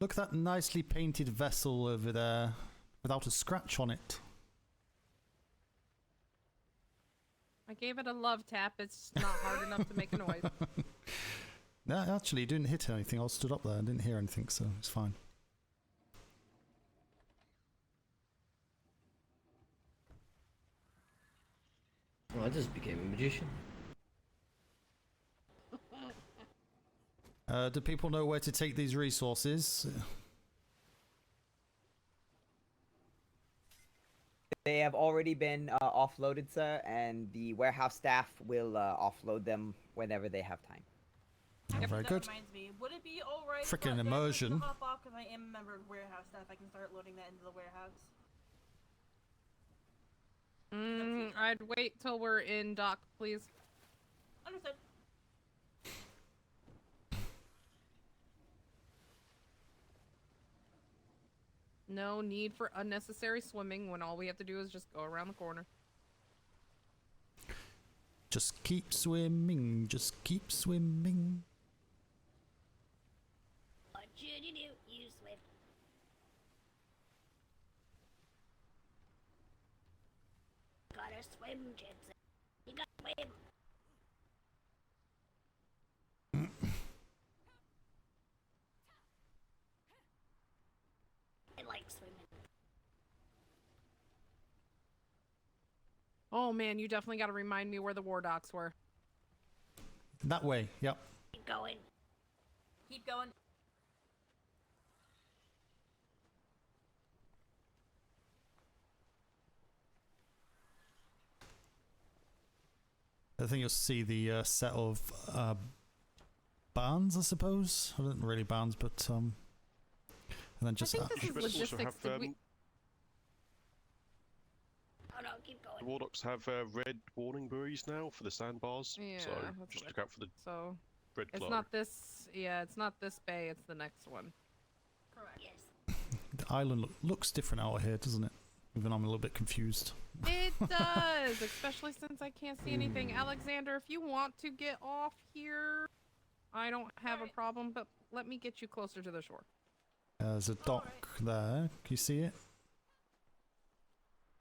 Look at that nicely painted vessel over there without a scratch on it. I gave it a love tap. It's not hard enough to make a noise. No, actually, it didn't hit anything. I stood up there. I didn't hear anything, so it's fine. Well, I just became a magician. Do people know where to take these resources? They have already been offloaded, sir, and the warehouse staff will offload them whenever they have time. Very good. That reminds me, would it be alright Frickin' immersion. hop off because I am a member of warehouse staff? I can start loading that into the warehouse. I'd wait till we're in dock, please. Understood. No need for unnecessary swimming when all we have to do is just go around the corner. Just keep swimming, just keep swimming. What should you do? You swim. Gotta swim, Jensen. You gotta swim. I like swimming. Oh man, you definitely got to remind me where the war docks were. That way, yep. Keep going. Keep going. I think you'll see the set of barns, I suppose. I don't really barns, but and then just. I think this is logistics. Did we... Oh no, keep going. The Warlocks have red warning buoys now for the sandbars. Yeah, so just look out for the red glow. It's not this. Yeah, it's not this bay. It's the next one. Correct. Yes. The island looks different out here, doesn't it? Even I'm a little bit confused. It does, especially since I can't see anything. Alexander, if you want to get off here, I don't have a problem, but let me get you closer to the shore. There's a dock there. Can you see it?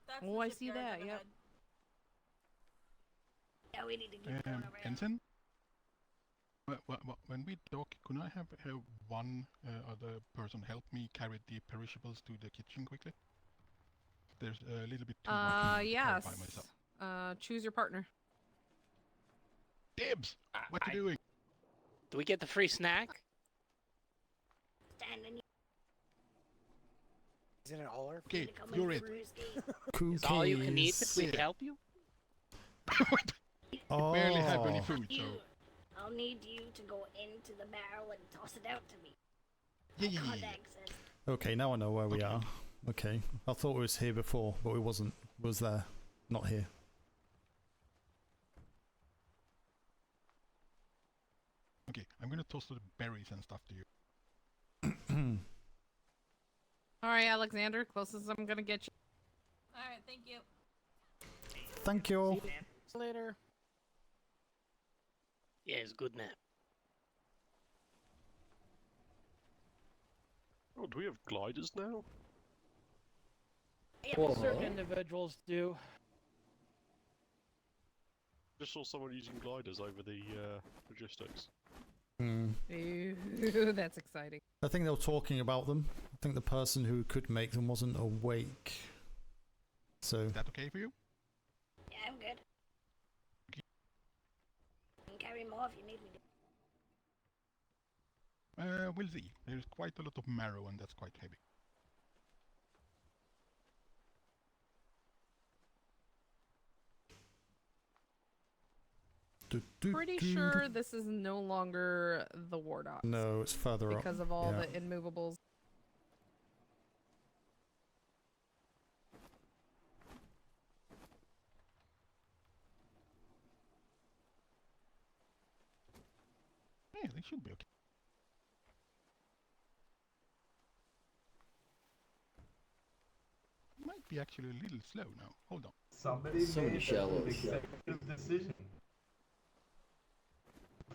That's Oh, I see that. Yep. Yeah, we need to keep going around. Ensign? When we dock, could I have one other person help me carry the perishables to the kitchen quickly? There's a little bit too much to yes. carry by myself. Choose your partner. Dibs! What you doing? Do we get the free snack? Stand in. Isn't it all our Okay, you're it. Is all you can eat if we help you? Oh. Barely have any food, so... I'll need you to go into the barrel and toss it out to me. Yeah. Contact says. Okay, now I know where we are. Okay, I thought it was here before, but it wasn't. It was there, not here. Okay, I'm gonna toss the berries and stuff to you. All right, Alexander, closest I'm gonna get you. All right, thank you. Thank you. See you later. Yeah, it's a good nap. Oh, do we have gliders now? Certain individuals do. Just saw someone using gliders over the logistics. Ooh, that's exciting. I think they were talking about them. I think the person who could make them wasn't awake. So. Is that okay for you? Yeah, I'm good. You can carry more if you need me to. We'll see. There's quite a lot of marrow and that's quite heavy. Pretty sure this is no longer the war docks. No, it's further up. Because of all the immovables. Yeah, they should be okay. Might be actually a little slow now. Hold on. Somebody made an executive decision.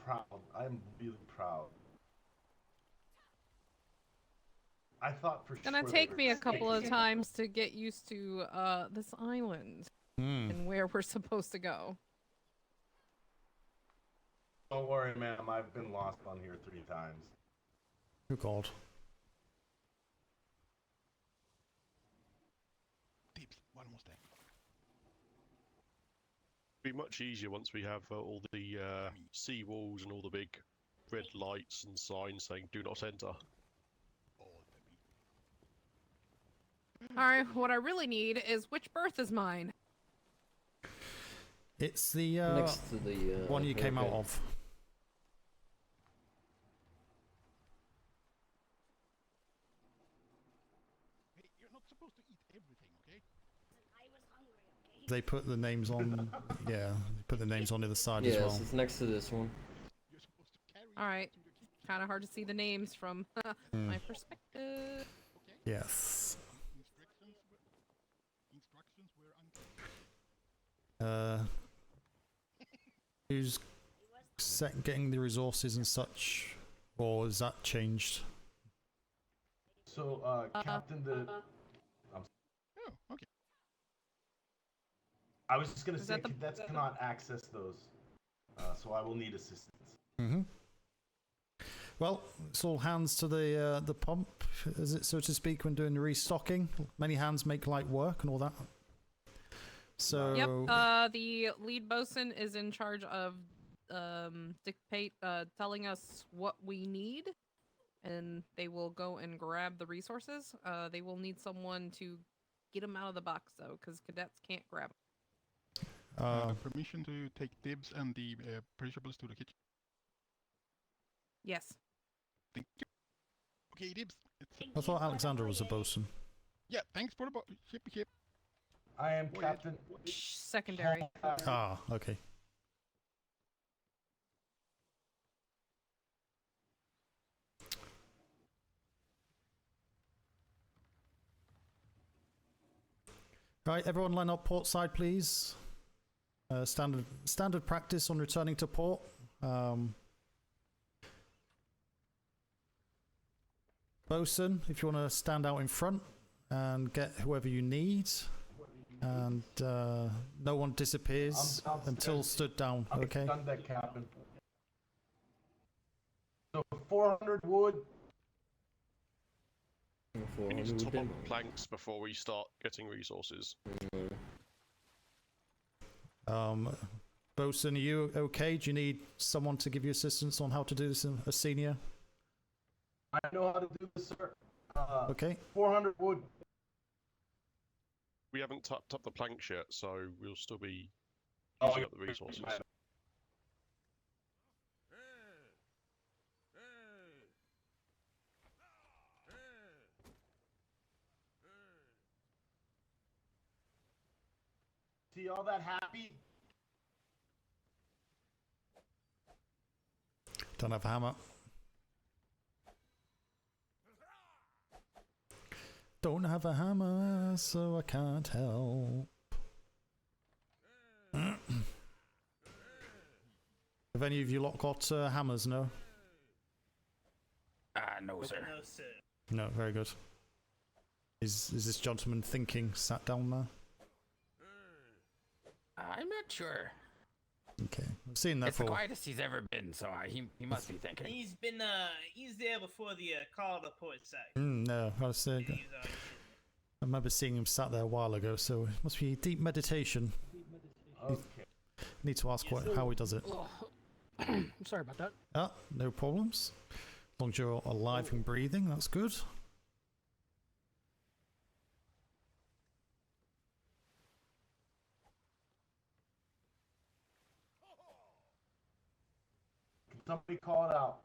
Proud. I'm really proud. I thought for It's gonna take me a couple of times to get used to this island and where we're supposed to go. Don't worry, ma'am. I've been lost on here 3 times. Oh God. One more step. Be much easier once we have all the sea walls and all the big red lights and signs saying "Do not enter." All right, what I really need is which berth is mine. It's the next to the one you came out of. Hey, you're not supposed to eat everything, okay? I was hungry, okay? They put the names on. Yeah, they put the names on the other side as well. Yes, it's next to this one. All right, kind of hard to see the names from my perspective. Yes. Who's getting the resources and such, or has that changed? So, Captain, Oh, okay. I was just gonna Is say that the- cadets cannot access those, so I will need assistance. Mm-hmm. Well, it's all hands to the pump, is it, so to speak, when doing the restocking. Many hands make light work and all that. So Yep. The lead bosun is in charge of telling us what we need, and they will go and grab the resources. They will need someone to get them out of the box though, because cadets can't grab them. Permission to take dibs and the perishables to the kitchen. Yes. Thank you. Okay, dibs. I thought Alexander was a bosun. Yeah, thanks for the ship. I am Captain. Secondary. Ah, okay. Right, everyone line up port side, please. Standard practice on returning to port. Bosun, if you want to stand out in front and get whoever you need. And no one disappears until stood down, okay? Done that, Captain. So 400 wood. We need to top up planks before we start getting resources. Bosun, are you okay? Do you need someone to give you assistance on how to do this, a senior? I know how to do this, sir. Okay. 400 wood. We haven't topped up the planks yet, so we'll still be Oh, using up the resources. See all that happy? Don't have a hammer. Don't have a hammer, so I can't help. Have any of you lot got hammers, no? No, sir. No, sir. No, very good. Is this gentleman thinking, sat down there? I'm not sure. Okay, I've seen that It's the for... quietest he's ever been, so he must be thinking. He's been he's there before the call to port side. no, I was saying... I remember seeing him sat there a while ago, so it must be deep meditation. Okay. Need to ask how he does it. Sorry about that. Ah, no problems. As long as you're alive and breathing, that's good. Can somebody call it out?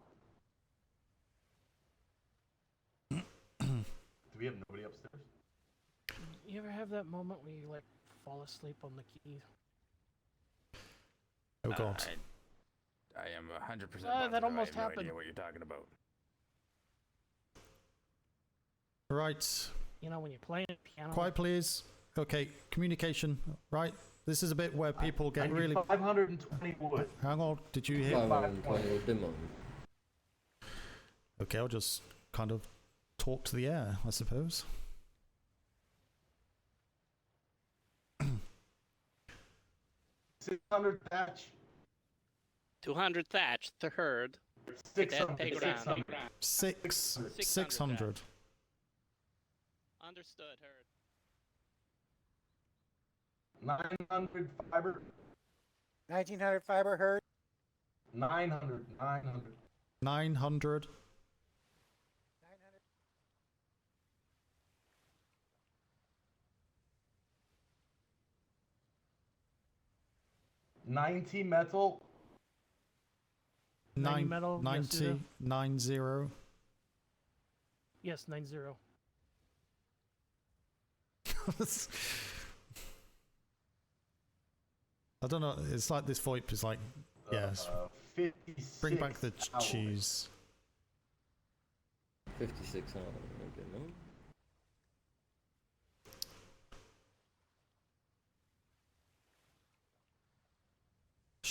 Do we have nobody upstairs? You ever have that moment where you like fall asleep on the key? Oh god. I am 100% that positive almost I have no happened. idea what you're talking about. Right. You know when you're playing piano. Quiet, please. Okay, communication. Right. This is a bit where people get really... 520 wood. Hang on, did you hear? 520 demo. Okay, I'll just kind of talk to the air, I suppose. 600 thatch. 200 thatch, the herd. 600. Cadet playground. 600. Understood, herd. 900 fiber. 1900 fiber herd. 900. 900. 90 metal. 90 metal. 90. 90. Yes, 90. I don't know. It's like this VoIP is like, yes. 56 Bring back the hours. cheese. 56 hours. Okay, no?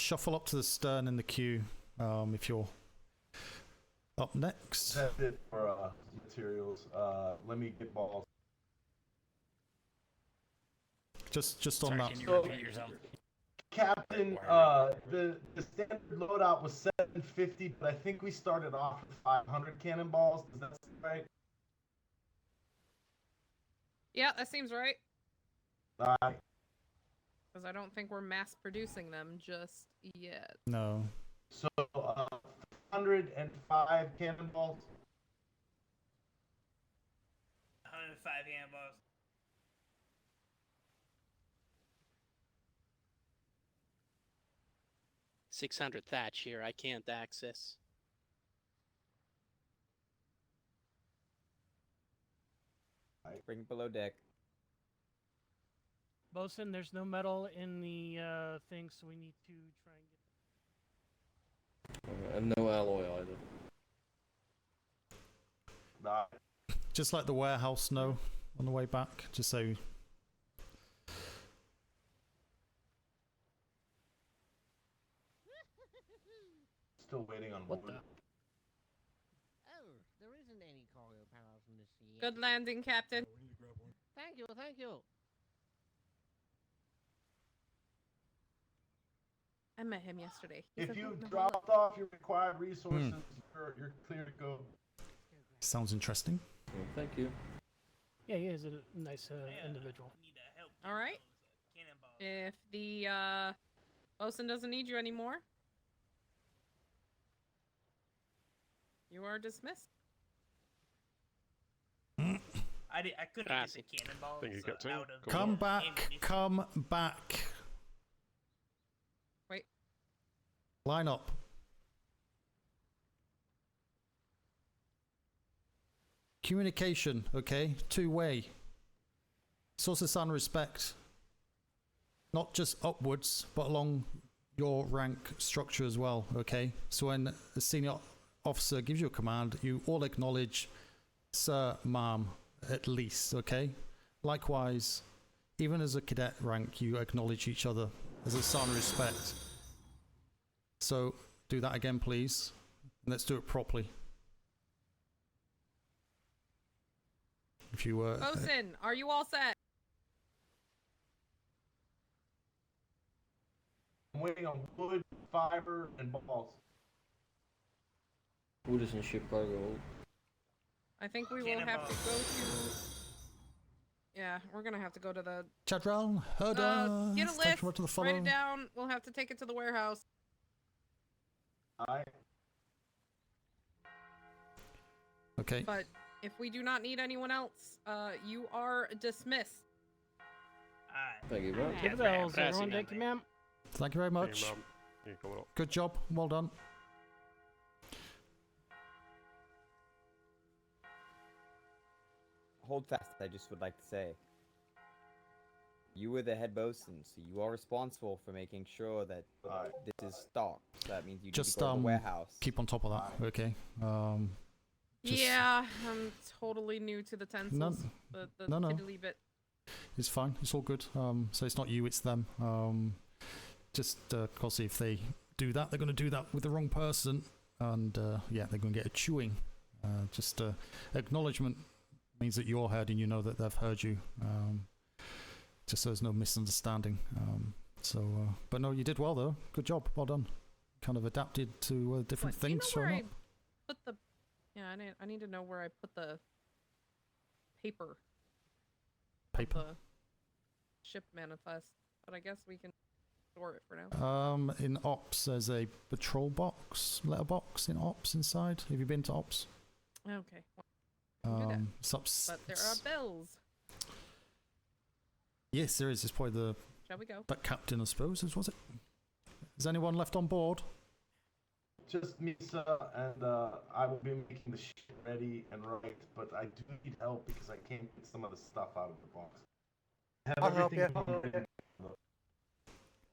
shuffle up to the stern in the queue if you're up next. That's it for materials. Let me get balls. Just on that. Can you repeat yourself? Captain, the standard loadout was 750, but I think we started off with 500 cannonballs. Does that sound right? Yeah, that seems right. Alright. Because I don't think we're mass producing them just yet. No. So, 105 cannonballs. 105 cannonballs. $600 thatch here. I can't access. Bring below deck. Bosun, there's no metal in the thing, so we need to try and get. And no alloy either. Just like the warehouse, no, on the way back. Just so. Still waiting on What wood. the? Oh, there isn't any cargo power from this yet. Good landing, Captain. Thank you, thank you. I met him yesterday. He's If a you hoot. dropped off your required resources, you're clear to go. Sounds interesting. Well, thank you. Yeah, he is a nice individual. All right. If the bosun doesn't need you anymore, you are dismissed. I couldn't get the cannonballs Thank you, Captain. out of Come the back, ammunition. come back. Wait. Line up. Communication, okay? Two-way. Source of sign respect. Not just upwards, but along your rank structure as well, okay? So when the senior officer gives you a command, you all acknowledge, sir, ma'am, at least, okay? Likewise, even as a cadet rank, you acknowledge each other as a sign of respect. So do that again, please. Let's do it properly. If you were... Bosun, are you all set? I'm waiting on wood, fiber, and balls. Wood is in ship cargo. I think we will have to go to... Yeah, we're gonna have to go to the... Chadral, Herda, get a thank list, you to the follow. write it down, we'll have to take it to the warehouse. Alright. Okay. But if we do not need anyone else, you are dismissed. Thank you, ma'am. Give bells, everyone. Thank you, ma'am. Thank you very much. Hey, ma'am. Yeah, coming up. Good job. Well done. Hold fast, I just would like to say. You were the head bosun, so you are responsible for making sure that this is stocked. So that means you need Just to go to the warehouse. keep on top of that, okay? Just- Yeah, I'm totally new to the tensils. No, the no. tiddly bit. It's fine. It's all good. So it's not you, it's them. Just because if they do that, they're going to do that with the wrong person, and yeah, they're going to get a chewing. Just acknowledgement means that you're heard and you know that they've heard you. Just so there's no misunderstanding. But no, you did well though. Good job. Well done. Kind of adapted to different Do you know things. where showing I up. put the... Yeah, I need to know where I put the paper. Paper. The ship manifest, but I guess we can store it for now. In ops, there's a patrol box, letterbox in ops inside. Have you been to ops? Okay. Well, do that. It's up, But there are bells. yes, there is. It's probably the Shall we go? that captain, I suppose. Was it? Is anyone left on board? Just me, sir, and I will be making the shit ready and right, but I do need help because I can't get some of the stuff out of the box. I have I'll help everything you. loaded in.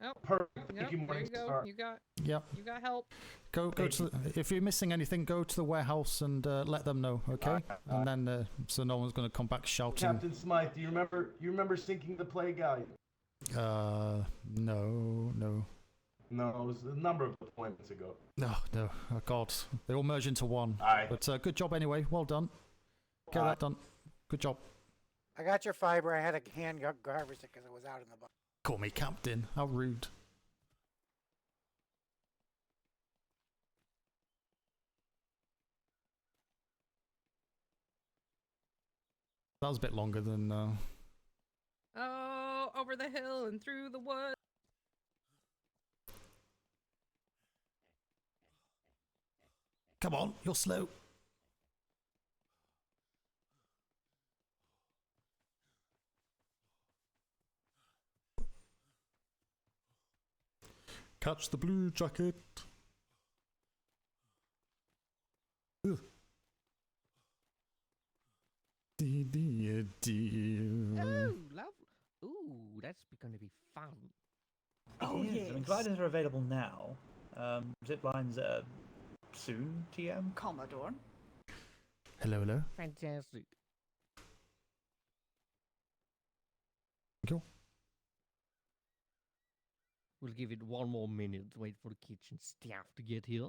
Oh, Perfect. yep, Thank you, there you Morning go. Star. You got. Yep. You got help. Go to the, if you're missing anything, go to the warehouse and let them know, okay? And then so no one's going to come back shouting. Captain Smythe, do you remember sinking the plague guide? No. No, it was a number of deployments ago. No, no, oh God, they all merge into one. Aye. But good job anyway. Well done. Get that done. Good job. I got your fiber. I had a hand harvest it because it was out in the box. Call me captain. How rude. That was a bit longer than. Oh, over the hill and through the woods. Come on, you're slow. Catch the blue jacket. Ugh. Oh, love. Ooh, that's going to be fun. Oh, yes. I mean, gliders are available now. Zip lines soon, TM. Commodore. Hello, hello. Fantastic. Thank you. We'll give it one more minute to wait for the kitchen staff to get here.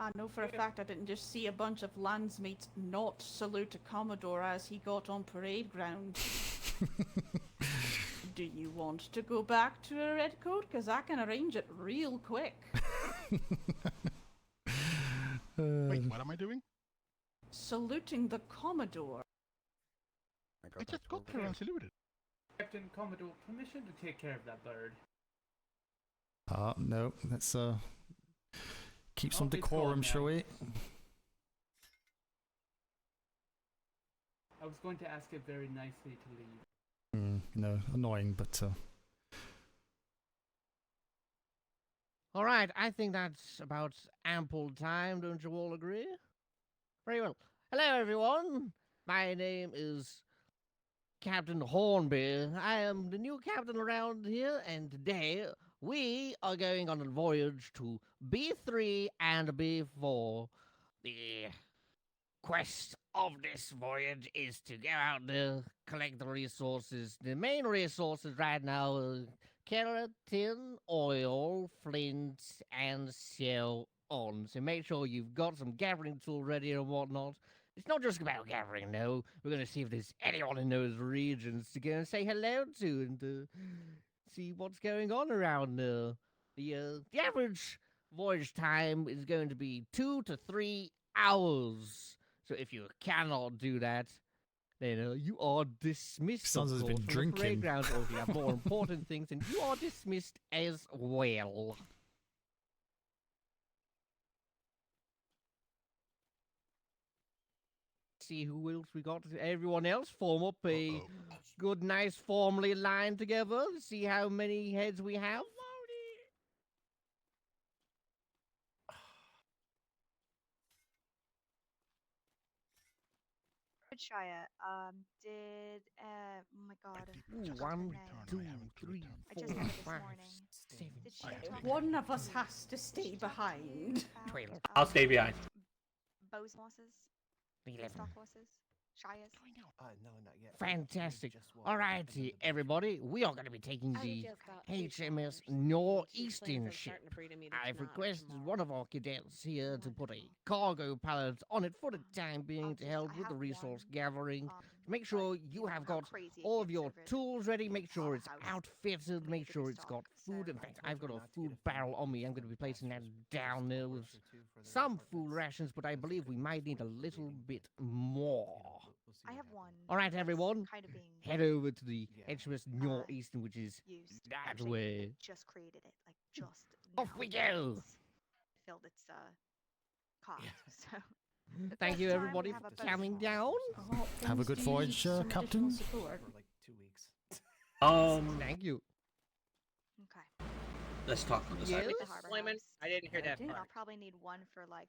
I know for a fact I didn't just see a bunch of landsmates not salute a Commodore as he got on parade ground. Do you want to go back to a red coat? Because I can arrange it real quick. Wait, what am I doing? Saluting the Commodore. I just got there and saluted. Captain Commodore, permission to take care of that bird. No, let's keep some Oh, it's decorum, gone shall now. we? I was going to ask it very nicely to leave. No, annoying, but All right, I think that's about ample time, don't you all agree? Very well. Hello, everyone. My name is Captain Hornby. I am the new captain around here, and today we are going on a voyage to B3 and B4. The quest of this voyage is to go out there, collect the resources. The main resources right now are keratin, oil, flint, and so on. So make sure you've got some gathering tool ready and whatnot. It's not just about gathering, no. We're going to see if there's anyone in those regions to go and say hello to and see what's going on around there. The average voyage time is going to be 2 to 3 hours. So if you cannot do that, then you are dismissed. Sounds of has been course, from the parade drinking. grounds, or if you have more important things, then you are dismissed as well. See who else we got. Everyone else form up a good, nice, formally line together. See how many heads we have. Shia, did oh my god. Ooh, I forgot her 1, name. 2, 3, I just 4, had it this 5, morning. 7, Did she 8, talk One of us has to stay behind. 12, I'll stay behind. Bose horses? 11. Stock horses? Shias? No, not yet. Fantastic. All right, everybody, we are going to be taking I the just got HMS Northeastern ship. I've requested one of our cadets here to put a cargo pallet on it for the time being to help with the resource gathering. Make sure you have got all of your tools ready. Make sure it's outfitted. Make sure it's got food. In fact, I've got a food barrel on me. I'm going to be placing that down there with some food rations, but I believe we might need a little bit more. I have one. All right, everyone, Kind of being head over to the HMS Northeastern, which is used. that Actually, way. just created it. Like, just Off now. we go. It's filled its cost. So. Thank you, everybody, Have for a better coming shot. down. Have a good voyage, Captain. For like 2 weeks. Thank you. Okay. Let's talk on this. Yes? With the harbor Deployment? house. I didn't hear that And part. I'll probably need one for like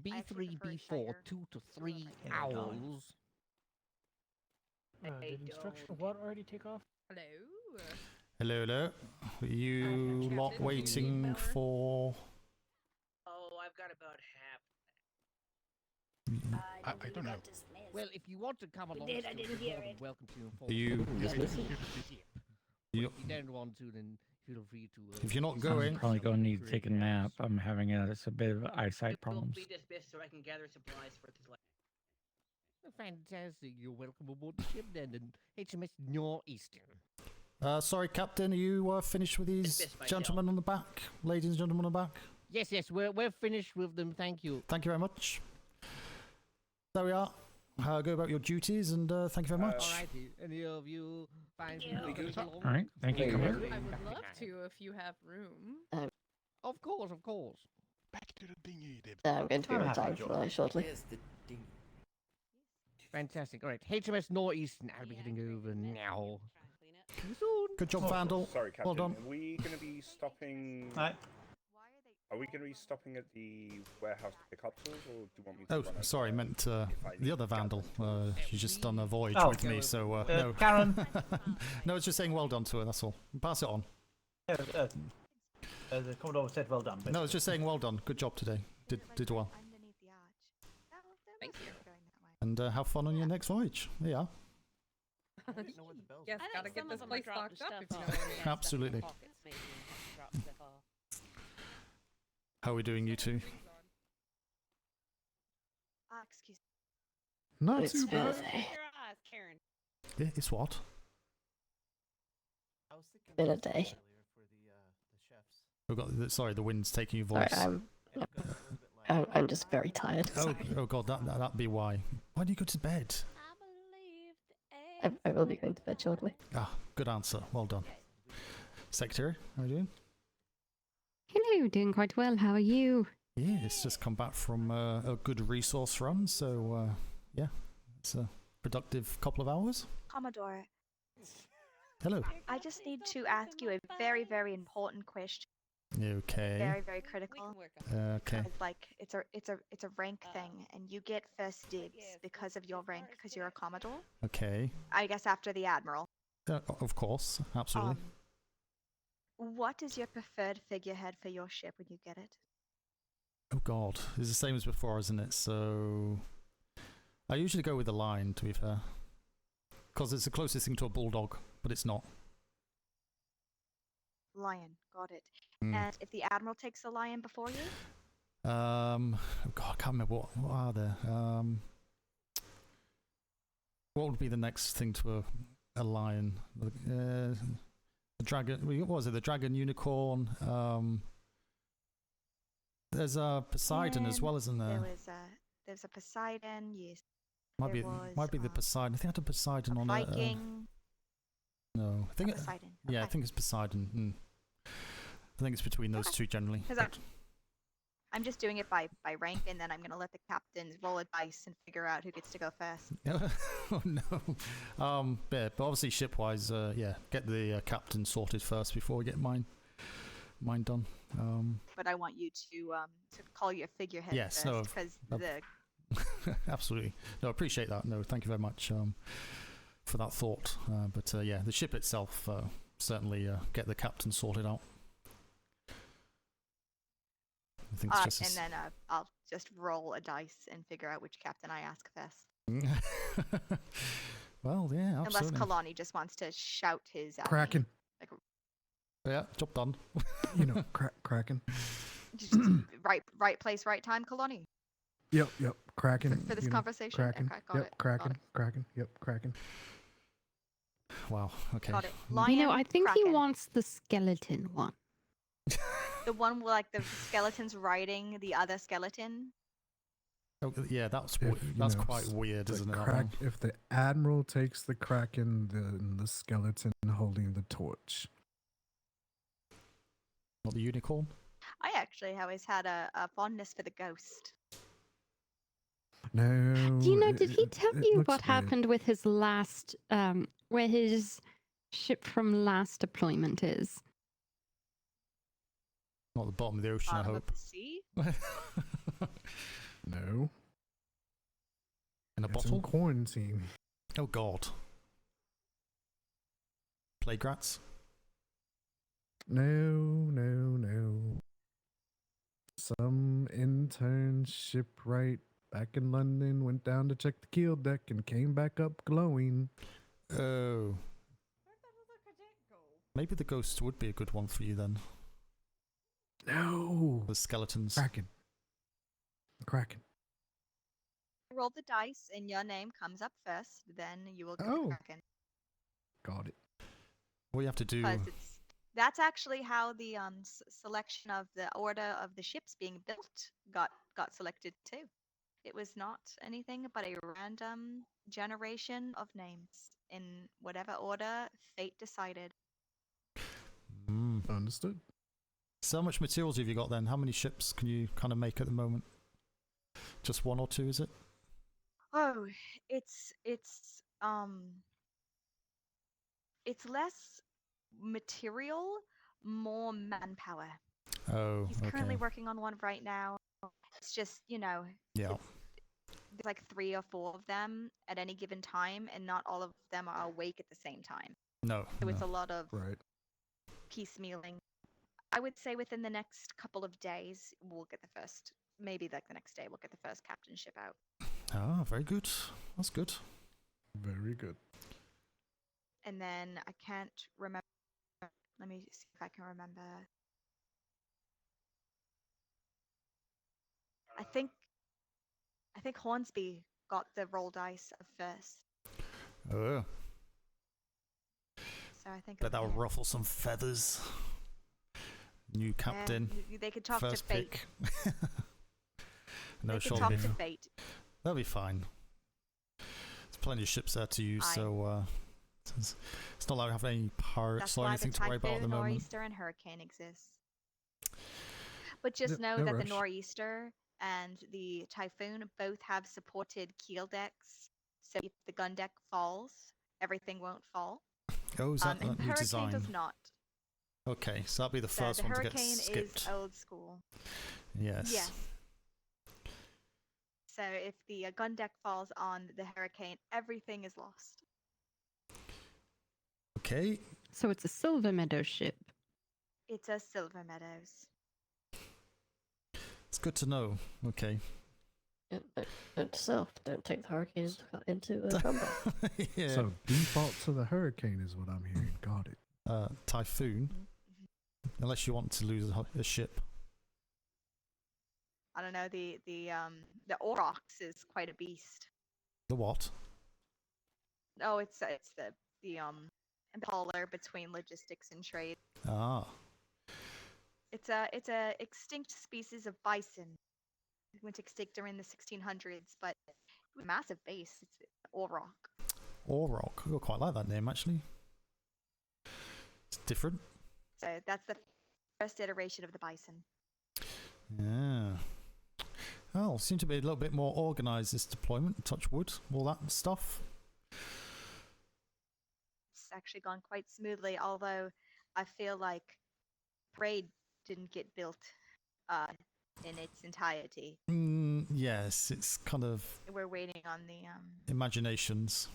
B3, B4, 2 to 3 hours. Did instruction what already take off? Hello. Hello, hello. Are you lot Captain. waiting for? Oh, I've got about half. I I don't know. Well, if you want to come along, did, I still, didn't you're hear more than it. welcome to inform Are you? the You- ship. If you don't want to, then feel free to. If you're not I'm going, probably going to need to take a nap. I'm having just a bit of eyesight problems. Be dismissed so I can gather supplies for this life. Fantastic. You're welcome aboard the ship then, and HMS Northeastern. Sorry, Captain, are you finished with these gentlemen on the back? Ladies and gentlemen on the back? Yes, we're finished with them. Thank you. Thank you very much. There we are. Go about your duties, and thank you very much. Alrighty. Any of you find All right, thank you, Commander. I would love to if you have room. Of course. Back to the dinghy, Deb. I'm going to be retired shortly. Fantastic. All right, HMS Northeastern. I'll be heading over now. Good job, Vandal. Sorry, Captain. Well done. Are we going to be stopping? Are we going to be stopping at the warehouse to pick up tools, or do you want me to? Oh, run sorry, I meant the other Vandal. She's just done a voyage Oh, with me, so no. Karen. No, it's just saying well done to her, that's all. Pass it on. The Commodore said well done. No, it's just saying well done. Good job today. Did well. Thank you. And have fun on your next voyage. There you are. Yes, gotta get this place stocked up if you know Absolutely. How are we doing, you two? Excuse Not It's too bad. Thursday. Karen. Yeah, it's what? Been a day. We've got the wind's taking your Sorry, voice. I'm just very tired. Oh god, that'd be why. Why do you go to bed? I will be going to bed shortly. Ah, good answer. Well done. Secretary, how are you doing? Hello, doing quite well. How are you? Yeah, it's just come back from a good resource run, so yeah, it's a productive couple of hours. Commodore, Hello. I just need to ask you a very, very important question. Okay. Very, very critical. Okay. It's a rank thing, and you get first dibs because of your rank, because you're a Commodore. Okay. I guess after the Admiral. Of course, absolutely. What is your preferred figurehead for your ship when you get it? Oh god, it's the same as before, isn't it? So I usually go with the lion, to be fair, because it's the closest thing to a bulldog, but it's not. Lion, got it. Mm. And if the Admiral takes the Lion before you? Oh god, I can't remember what are there. What would be the next thing to a lion? The dragon. What was it? The dragon unicorn. There's a Poseidon as well, isn't there? There's a Poseidon. Yes. Might be the Poseidon. I think I had a Poseidon on Viking. No, I think Poseidon. Yeah, I think it's Poseidon. I think it's between those two generally. I'm just doing it by rank, and then I'm gonna let the captains roll a dice and figure out who gets to go first. Oh no. Yeah, but obviously ship-wise, yeah, get the captain sorted first before we get mine done. But I want you to call your figurehead yes, first, because the absolutely. No, appreciate that. No, thank you very much for that thought. But yeah, the ship itself certainly get the captain sorted out. I think it's just and then I'll just roll a dice and figure out which captain I ask first. Well, yeah, absolutely. Unless Kalani just wants to shout his Kraken. Like, yeah, job done. You know, Kraken. just right place, right time, Kalani. Yep, Kraken. For this you know, conversation? Kraken. Okay, got Yep, it, Kraken. got it. Kraken. Yep, Kraken. Wow. Okay. Got it. I think he Kraken. wants the skeleton one. The one where like the skeleton's riding the other skeleton. Oh, yeah, that's If, quite weird, isn't it? that one? If the Admiral takes the Kraken, then the skeleton holding the torch. Not the unicorn? I actually always had a fondness for the ghost. No. Do you know, did he tell it you looks what weird. happened with his last, where his ship from last deployment is? Not the bottom of the ocean, Bottom I of hope. the sea? No. In a It's bottle? in quarantine. Oh god. Plague rats? No. Some intern shipwright back in London went down to check the keel deck and came back up glowing. Oh. Maybe the ghost would be a good one for you then. No. The skeletons. Kraken. Roll the dice, and your name comes up first. Then you will get Oh. the Kraken. Got it. What you have to do. That's actually how the selection of the order of the ships being built got selected too. It was not anything but a random generation of names in whatever order fate decided. Understood. So how much materials have you got then? How many ships can you kind of make at the moment? Just one or two, is it? Oh, it's less material, more manpower. Oh, He's currently working on one right now. It's just, Yeah. There's like 3 or 4 of them at any given time, and not all of them are awake at the same time. No. So it's a lot of right. piecemealing. I would say within the next couple of days, we'll get the first, maybe like the next day, we'll get the first captain ship out. Ah, very good. That's good. Very good. And then I can't remember. Let me see if I can remember. I think Hornsby got the roll dice of first. Oh. So I think. Bet that'll ruffle some feathers. New captain. They could talk first to fate. pick. No, they could surely. talk to fate. That'll be fine. There's plenty of ships there to use, so it's not like we have any pirates or anything to worry about at the moment. Nor'easter and hurricane exists. But just know that the nor'easter and the typhoon both have supported keel decks, so if the gun deck falls, everything won't fall. Oh, is that and new hurricane design? does not. Okay, so that'll be the first one to get hurricane skipped. is old school. Yes. Yes. So if the gun deck falls on the hurricane, everything is lost. Okay. So it's a Silver Meadow ship. It's a Silver Meadows. It's good to know. Okay. Note to self, don't take the hurricane into combat. Yeah. So default to the hurricane is what I'm hearing. Got it. Typhoon. Unless you want to lose a ship. I don't know. The Aurochs is quite a beast. The what? Oh, it's the impaler between logistics and trade. Ah. It's a extinct species of bison. It went extinct during the 1600s, but massive base. It's Auroch. Auroch. I quite like that name actually. It's different. So that's the first iteration of the bison. Yeah. Oh, seem to be a little bit more organised this deployment. Touch wood, all that stuff. It's actually gone quite smoothly, although I feel like Parade didn't get built in its entirety. Yes, it's kind of We're waiting on the imaginations.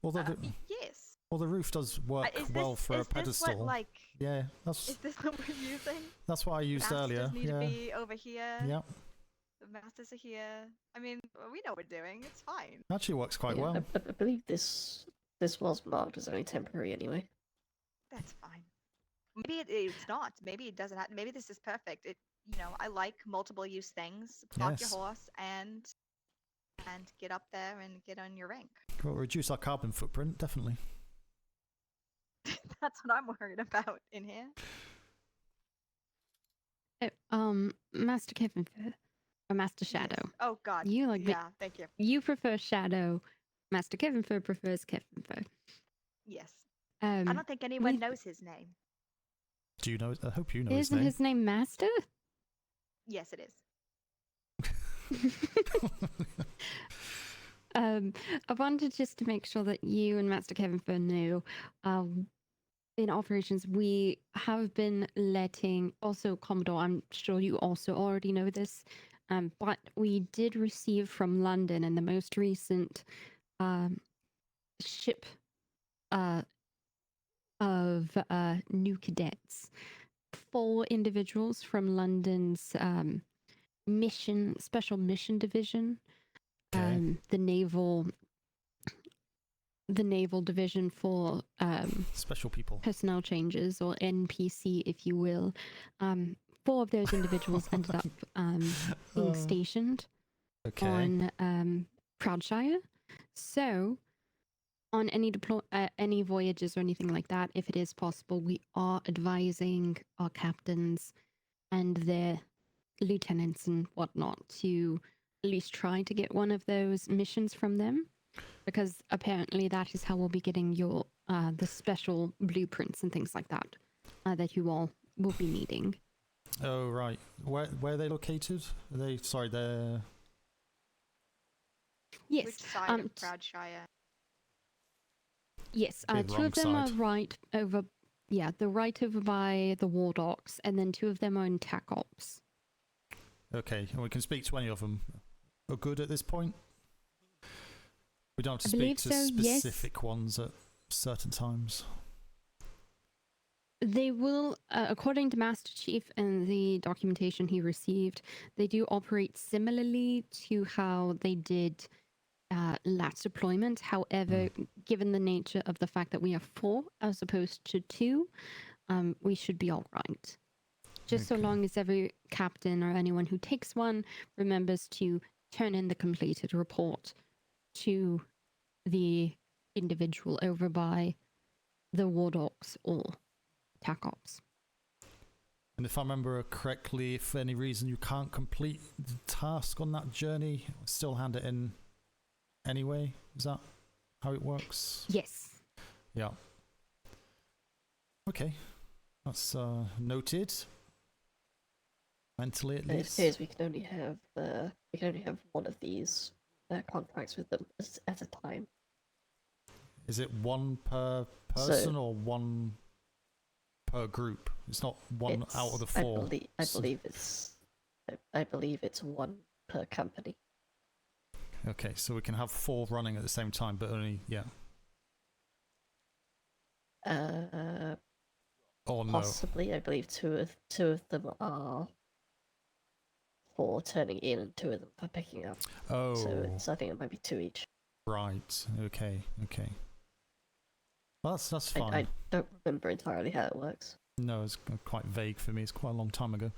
Although yes. Well, the roof does work well for a pedestal. This what, like, yeah, that's. Is this what we're using? That's what I used Masters earlier. Need yeah. to be over here. Yeah. The masters are here. I mean, we know what we're doing. It's fine. Actually works quite well. I believe this was marked as only temporary anyway. That's fine. Maybe it's not. Maybe it doesn't have. Maybe this is perfect. I like multiple use things. Park your horse and get up there and get on your rank. Well, reduce our carbon footprint, definitely. That's what I'm worried about in here. Master Kevin or Master Shadow. Yes. Oh God. You like thank you. You prefer Shadow. Master Kevin prefers Kevin. Yes. I don't think anyone knows his name. Do you know? I hope you know his Isn't name. his name Master? Yes, it is. I wanted just to make sure that you and Master Kevin knew. In operations, we have been letting, also Commodore, I'm sure you also already know this, but we did receive from London in the most recent ship of new cadets, 4 individuals from London's special mission division, the naval the naval division for special people, personnel changes, or NPC, if you will. 4 of those individuals ended up being stationed on Proudshire. So, on any voyages or anything like that, if it is possible, we are advising our captains and their lieutenants and whatnot to at least try to get one of those missions from them, because apparently that is how we'll be getting your the special blueprints and things like that that you all will be needing. Oh right, where are they located? Are they they're yes. Which side of Proudshire? Yes, Be the 2 wrong of them are side. right over. Yeah, they're right over by the war docks, and then 2 of them are in TAC Ops. Okay, and we can speak to any of them. Are good at this point? We don't have to I speak believe to so, yes. specific ones at certain times. They will, according to Master Chief and the documentation he received, they do operate similarly to how they did last deployment. However, given the nature of the fact that we are 4 as opposed to 2, we should be all right. Just so long as every captain or anyone who takes one remembers to turn in the completed report to the individual over by the war docks or TAC Ops. And if I remember correctly, if for any reason you can't complete the task on that journey, still hand it in anyway? Is that how it works? Yes. Yeah. Okay. That's noted. Mentally at It least. appears we can only have one of these contracts with them at a time. Is it one per person or one per group? It's not one out of the 4. I believe it's 1 per company. Okay, so we can have 4 running at the same time, but only or no. Possibly, I believe two of them are for turning in and 2 of them for picking up. Oh. So I think it might be 2 each. Right. Okay. Well, that's fine. I don't remember entirely how it works. No, it's quite vague for me. It's quite a long time ago.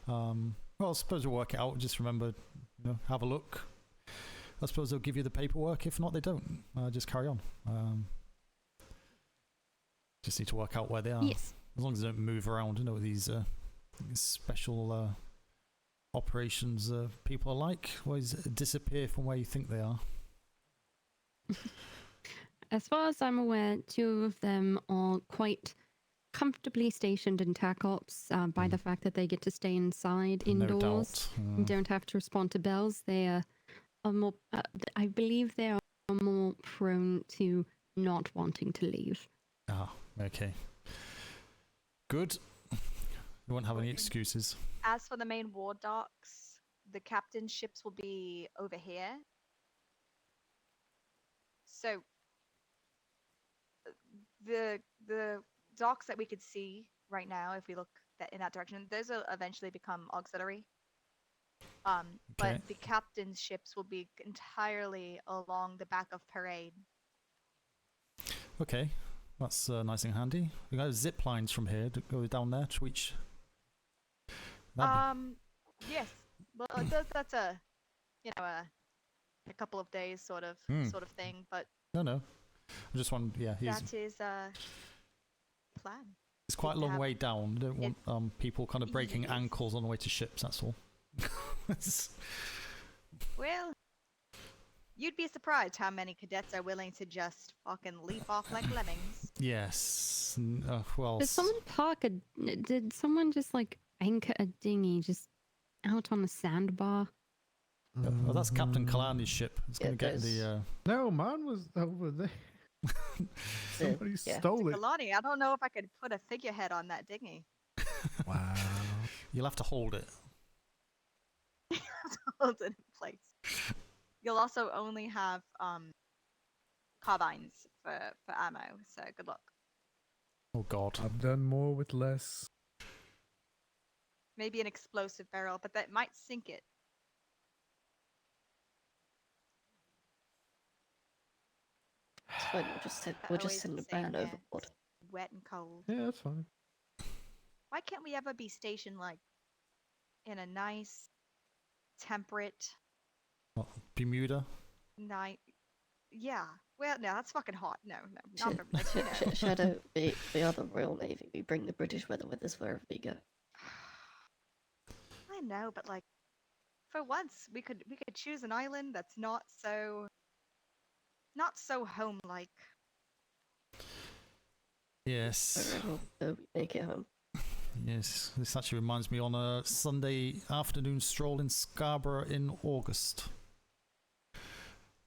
Well, I suppose we'll work it out. Just remember, have a look. I suppose they'll give you the paperwork. If not, they don't. Just carry on. Just need to work out where they are. Yes. As long as they don't move around. These special operations people are like. Always disappear from where you think they are. As far as I'm aware, 2 of them are quite comfortably stationed in TAC Ops by the fact that they get to stay inside indoors and don't have to respond to bells. They are more, I believe they are more prone to not wanting to leave. Ah, okay. Good. You won't have any excuses. As for the main war docks, the captain's ships will be over here. So the docks that we could see right now, if we look in that direction, those will eventually become auxiliary. But the captain's ships will be entirely along the back of parade. Okay, that's nice and handy. We got zip lines from here to go down there to each. Yes. Well, that's a couple of days sort of thing, but No. I just want, that is plan. It's quite a long way down. I don't want people kind of breaking ankles on the way to ships. That's all. Well, you'd be surprised how many cadets are willing to just fucking leap off like lemmings. Yes. Well. Did someone did someone just like anchor a dinghy just out on a sandbar? Well, that's Captain Kalani's ship. It's going to get the. No, mine was over there. Somebody stole it. Kalani, I don't know if I could put a figurehead on that dinghy. Wow. You'll have to hold it. Hold it in place. You'll also only have carbines for ammo, so good luck. Oh God. I've done more with less. Maybe an explosive barrel, but that might sink it. It's fine. We'll just Always send the a same man there. overboard. It's wet and cold. Yeah, that's fine. Why can't we ever be stationed like in a nice, temperate What, Bermuda? night? Yeah. Well, no, that's fucking hot. No, not for like you know. Shadow, we are the Royal Navy. We bring the British weather with us wherever we go. I know, but like, for once, we could choose an island that's not so home-like. Yes. We make it home. Yes, this actually reminds me on a Sunday afternoon stroll in Scarborough in August.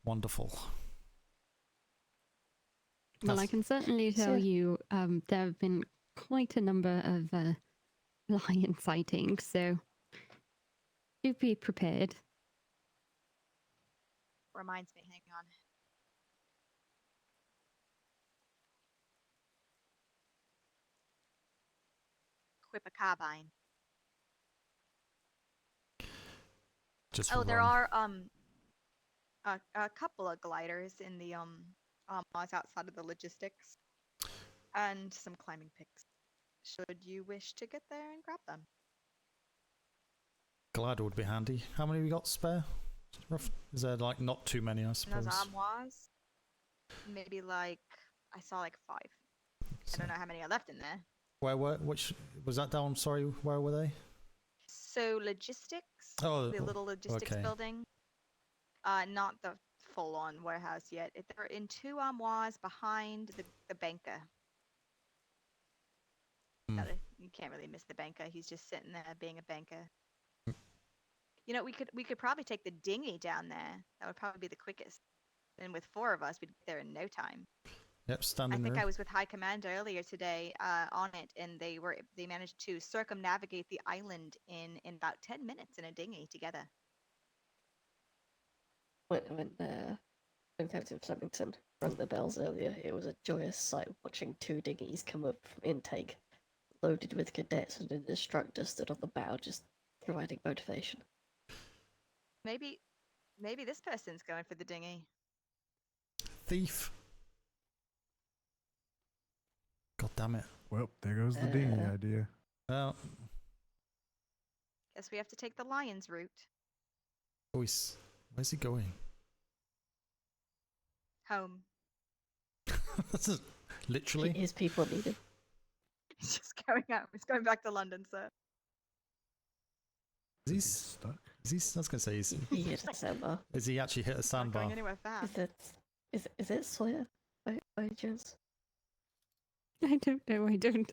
Wonderful. Well, I can certainly tell you there have been quite a number of lion sightings, so do be prepared. Reminds me, hang on. Equip a carbine. Just there run. are a couple of gliders in the outside of the logistics, and some climbing picks. Should you wish to get there and grab them? Glider would be handy. How many we got spare? Is there like not too many, I And suppose? those armoires, maybe like I saw like 5. I don't know how many are left in there. Which was that down? Sorry, where were they? So logistics, Oh, the little logistics okay. building. Not the full-on warehouse yet. They're in 2 armoires behind the banker. You can't really miss the banker. He's just sitting there being a banker. You know, we could probably take the dinghy down there. That would probably be the quickest. And with 4 of us, we'd get there in no time. Yep, standing I think there. I was with High Command earlier today on it, and they managed to circumnavigate the island in about 10 minutes in a dinghy together. When Captain Flemington rang the bells earlier, it was a joyous sight watching 2 dinghies come up from intake, loaded with cadets, and an instructor stood on the bow just providing motivation. Maybe this person's going for the dinghy. Thief. God damn it. Well, there goes the dinghy idea. Well, Guess we have to take the Lions route. where's he going? Home. Literally. His people need him. He's just going out. He's going back to London, sir. Is he stuck? I was gonna say He hit a sandbar. Is he actually hit a Not sandbar? going anywhere fast. Is it Sawyer by chance? I don't know.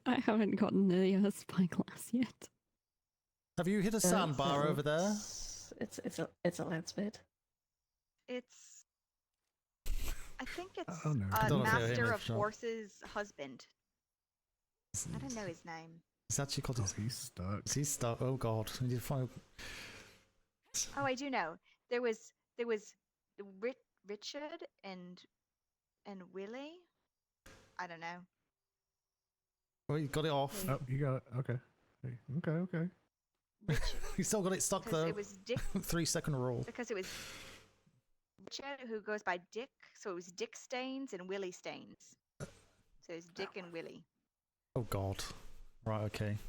I haven't gotten the spyglass yet. Have you hit a sandbar over there? It's a landspeed. It's. I think it's Oh, no. I don't know if they're Master him, of if not. Horse's husband. I don't know his name. It's actually called. He's stuck. He's stuck. Oh God! I need to find. Oh, I do know. There was Richard and Willie. I don't know. Oh, you got it off. Oh, you got it. Okay. Okay. You still got it stuck Because though. it was Dick. 3-second rule. Because it was Richard who goes by Dick, so it was Dick Staines and Willie Staines. So it's Dick and Willie. Oh God! Right. Okay.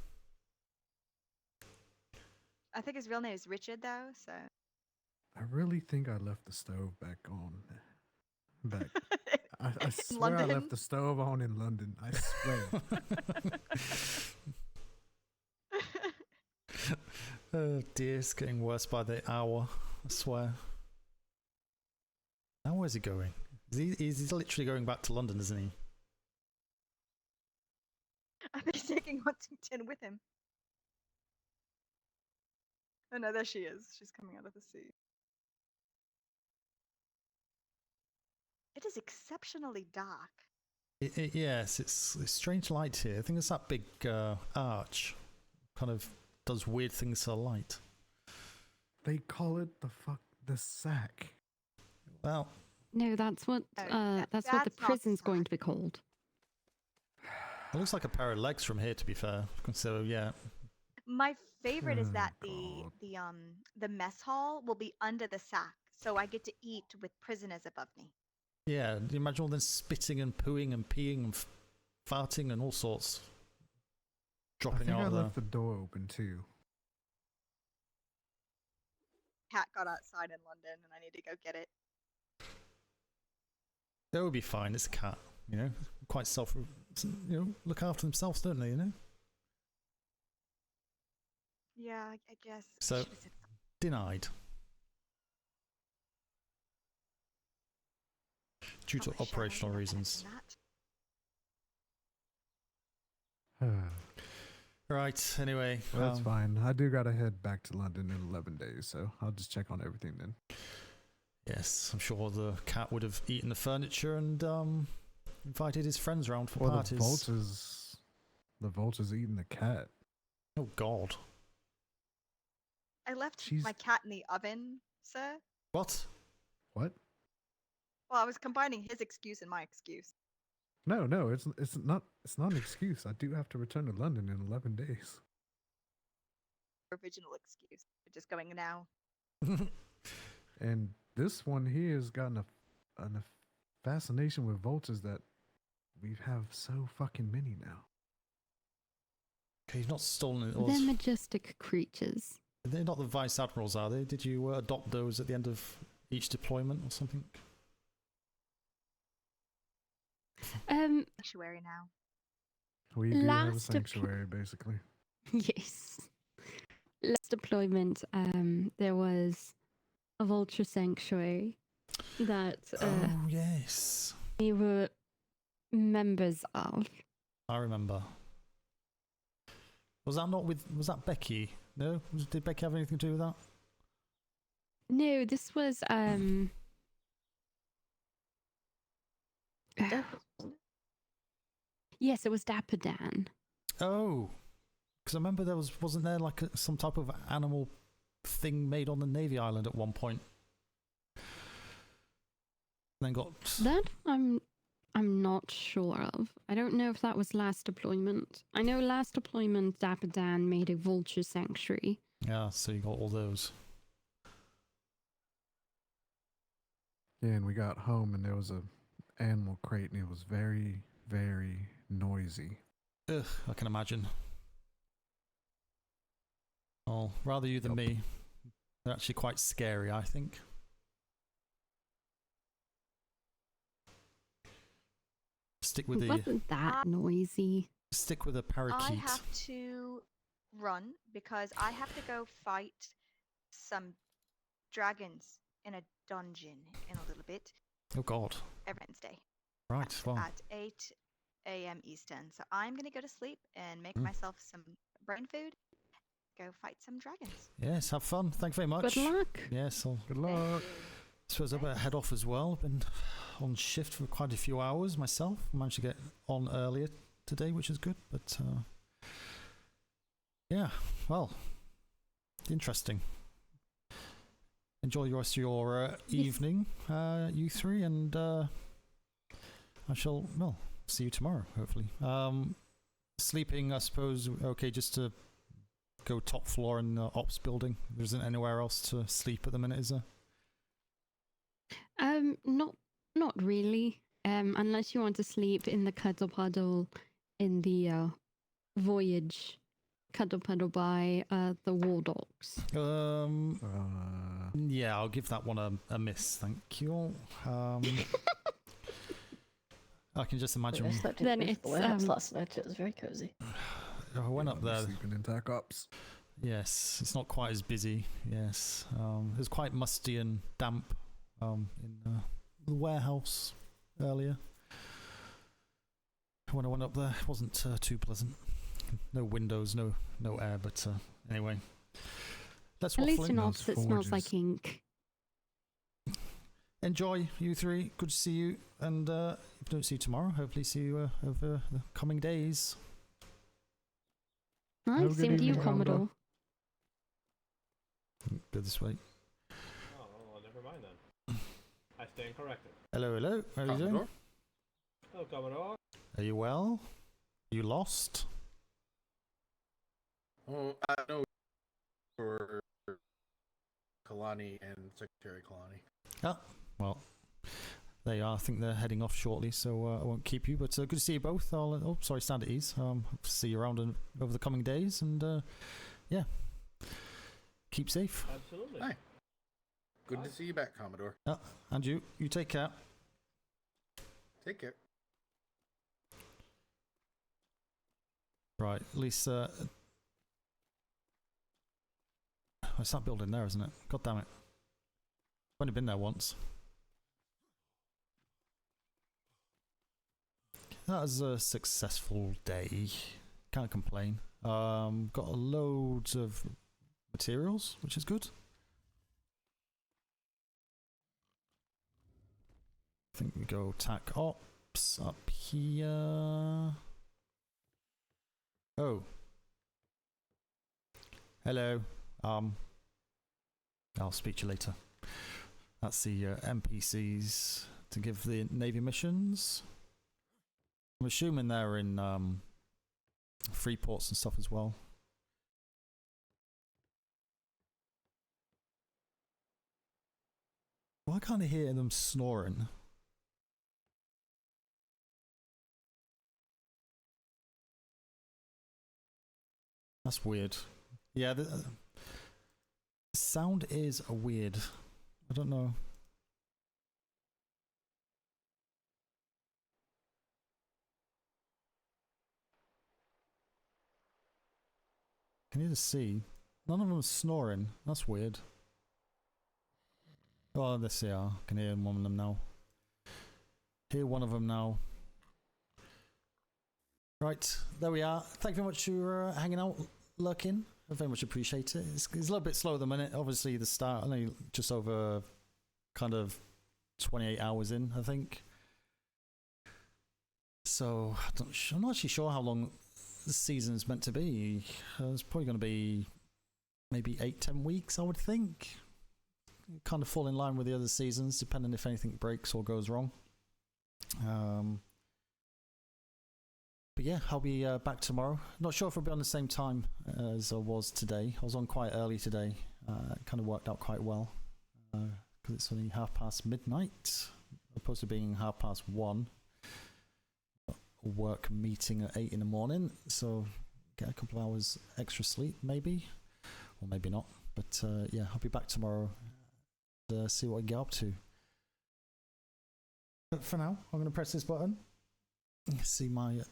I think his real name is Richard though. So. I really think I left the stove back on. I swear I London? left the stove on in London. I swear. Oh dear, it's getting worse by the hour. I swear. Now where's he going? He's literally going back to London, isn't he? I think he's taking Huntington with him. Oh no, there she is. She's coming out of the sea. It is exceptionally dark. Yes, it's strange light here. I think it's that big arch. Kind of does weird things to the light. They call it the sack. Well, No, that's what that's what the that's not prison's going to be called. it looks like a pair of legs from here, to be fair. So yeah. My favorite is Oh, that the mess hall will be under the sack, so I get to eat with prisoners above me. Yeah, you imagine all them spitting and pooing and peeing and farting and all sorts dropping I think out I of there. left the door open too. Cat got outside in London, and I need to go get it. They will be fine. It's a cat, you know. Quite look after themselves, don't they? You know. Yeah, I guess. So denied due to operational reasons. Right. Anyway, Well, that's fine. I do gotta head back to London in 11 days, so I'll just check on everything then. Yes, I'm sure the cat would have eaten the furniture and invited his friends round for Well, parties. the vulture's eating the cat. Oh God. I left She's- my cat in the oven, sir. What? What? Well, I was combining his excuse and my excuse. No, it's not an excuse. I do have to return to London in 11 days. Original excuse. We're just going now. And this one here has gotten a fascination with vultures that we have so fucking many now. Okay, you've not stolen it. They're majestic creatures. They're not the vice admirals, are they? Did you adopt those at the end of each deployment or something? Sanctuary now. We do have a Last sanctuary, basically. Yes. Last deployment, there was a vulture sanctuary that oh yes, we were members of. I remember. Was that Becky? No? Did Becky have anything to do with that? No, this was yes, it was Dapper Dan. Oh, because I remember wasn't there like some type of animal thing made on the Navy Island at one point? Then got that I'm not sure of. I don't know if that was last deployment. I know last deployment Dapper Dan made a vulture sanctuary. Yeah, so you got all those. Yeah, and we got home and there was a animal crate and it was very, very noisy. Ugh, I can imagine. Oh, rather you than me. They're actually quite scary, I think. Stick with It wasn't that noisy. Stick with a parakeet. I have to run because I have to go fight some dragons in a dungeon in a little bit. Oh God. Every Wednesday. Right. Well. At 8 a.m. Eastern. So I'm gonna go to sleep and make myself some brain food. Go fight some dragons. Yes. Have fun. Thank you very much. Good luck. Yes. Good luck. I suppose I better head off as well. Been on shift for quite a few hours myself. Managed to get on earlier today, which is good. But yeah, well, interesting. Enjoy the rest of your evening, you three, and I shall see you tomorrow, hopefully. Sleeping, I suppose. Okay, just to go top floor in the ops building. There isn't anywhere else to sleep at the minute, is there? Not really. Unless you want to sleep in the cuddle puddle in the voyage cuddle puddle by the war dogs. Yeah, I'll give that one a miss, thank you. I can just imagine. Then it's last night. It was very cozy. I went up there. Sleeping in TAC ops. Yes, it's not quite as busy. Yes, it was quite musty and damp in the warehouse earlier. When I went up there, it wasn't too pleasant. No windows, no air, but anyway. Let's At least waffle in in. ops it smells like ink. Enjoy, you three. Good to see you. And if I don't see you tomorrow, hopefully see you over the coming days. Nice, same to you, Commodore. Go this way. Oh, well, never mind then. I stand corrected. Hello. How are you doing? Hello, Commodore. Are you well? You lost? Oh, I know for Kalani and Secretary Kalani. Oh, well, They are. I think they're heading off shortly, so I won't keep you. But good to see you both. Oh, sorry, stand at ease. See you around over the coming days, and yeah, keep safe. Absolutely. Hi. Good to see you back, Commodore. And you take care. Take care. Right, Lisa. It's that building there, isn't it? God damn it. I've only been there once. That was a successful day. Can't complain. Got loads of materials, which is good. I think we go tac ops up here. Oh. Hello. I'll speak to you later. That's the NPCs to give the Navy missions. I'm assuming they're in free ports and stuff as well. Why can't I hear them snoring? That's weird. Yeah, the sound is weird. I don't know. Can you just see? None of them are snoring. That's weird. Oh, there they are. Can hear one of them now. Hear one of them now. Right, there we are. Thank you very much for hanging out, lurking. I very much appreciate it. It's a little bit slow at the minute. Obviously, the start, only just over kind of 28 hours in, I think. So, I'm not actually sure how long the season's meant to be. It's probably going to be maybe 8-10 weeks, I would think. Kind of fall in line with the other seasons, depending if anything breaks or goes wrong. But yeah, I'll be back tomorrow. Not sure if I'll be on the same time as I was today. I was on quite early today. It kind of worked out quite well because it's only midnight, opposed to being 1:30. A work meeting at 8 in the morning, so get a couple of hours extra sleep, maybe, or maybe not. But yeah, I'll be back tomorrow to see what I get up to. But for now, I'm going to press this button. See my.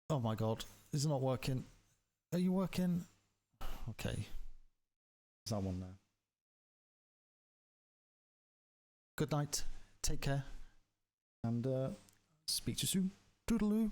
Oh my god, is it not working? Are you working? Okay. Is that one there? Good night. Take care. And speak to you soon. Toodaloo.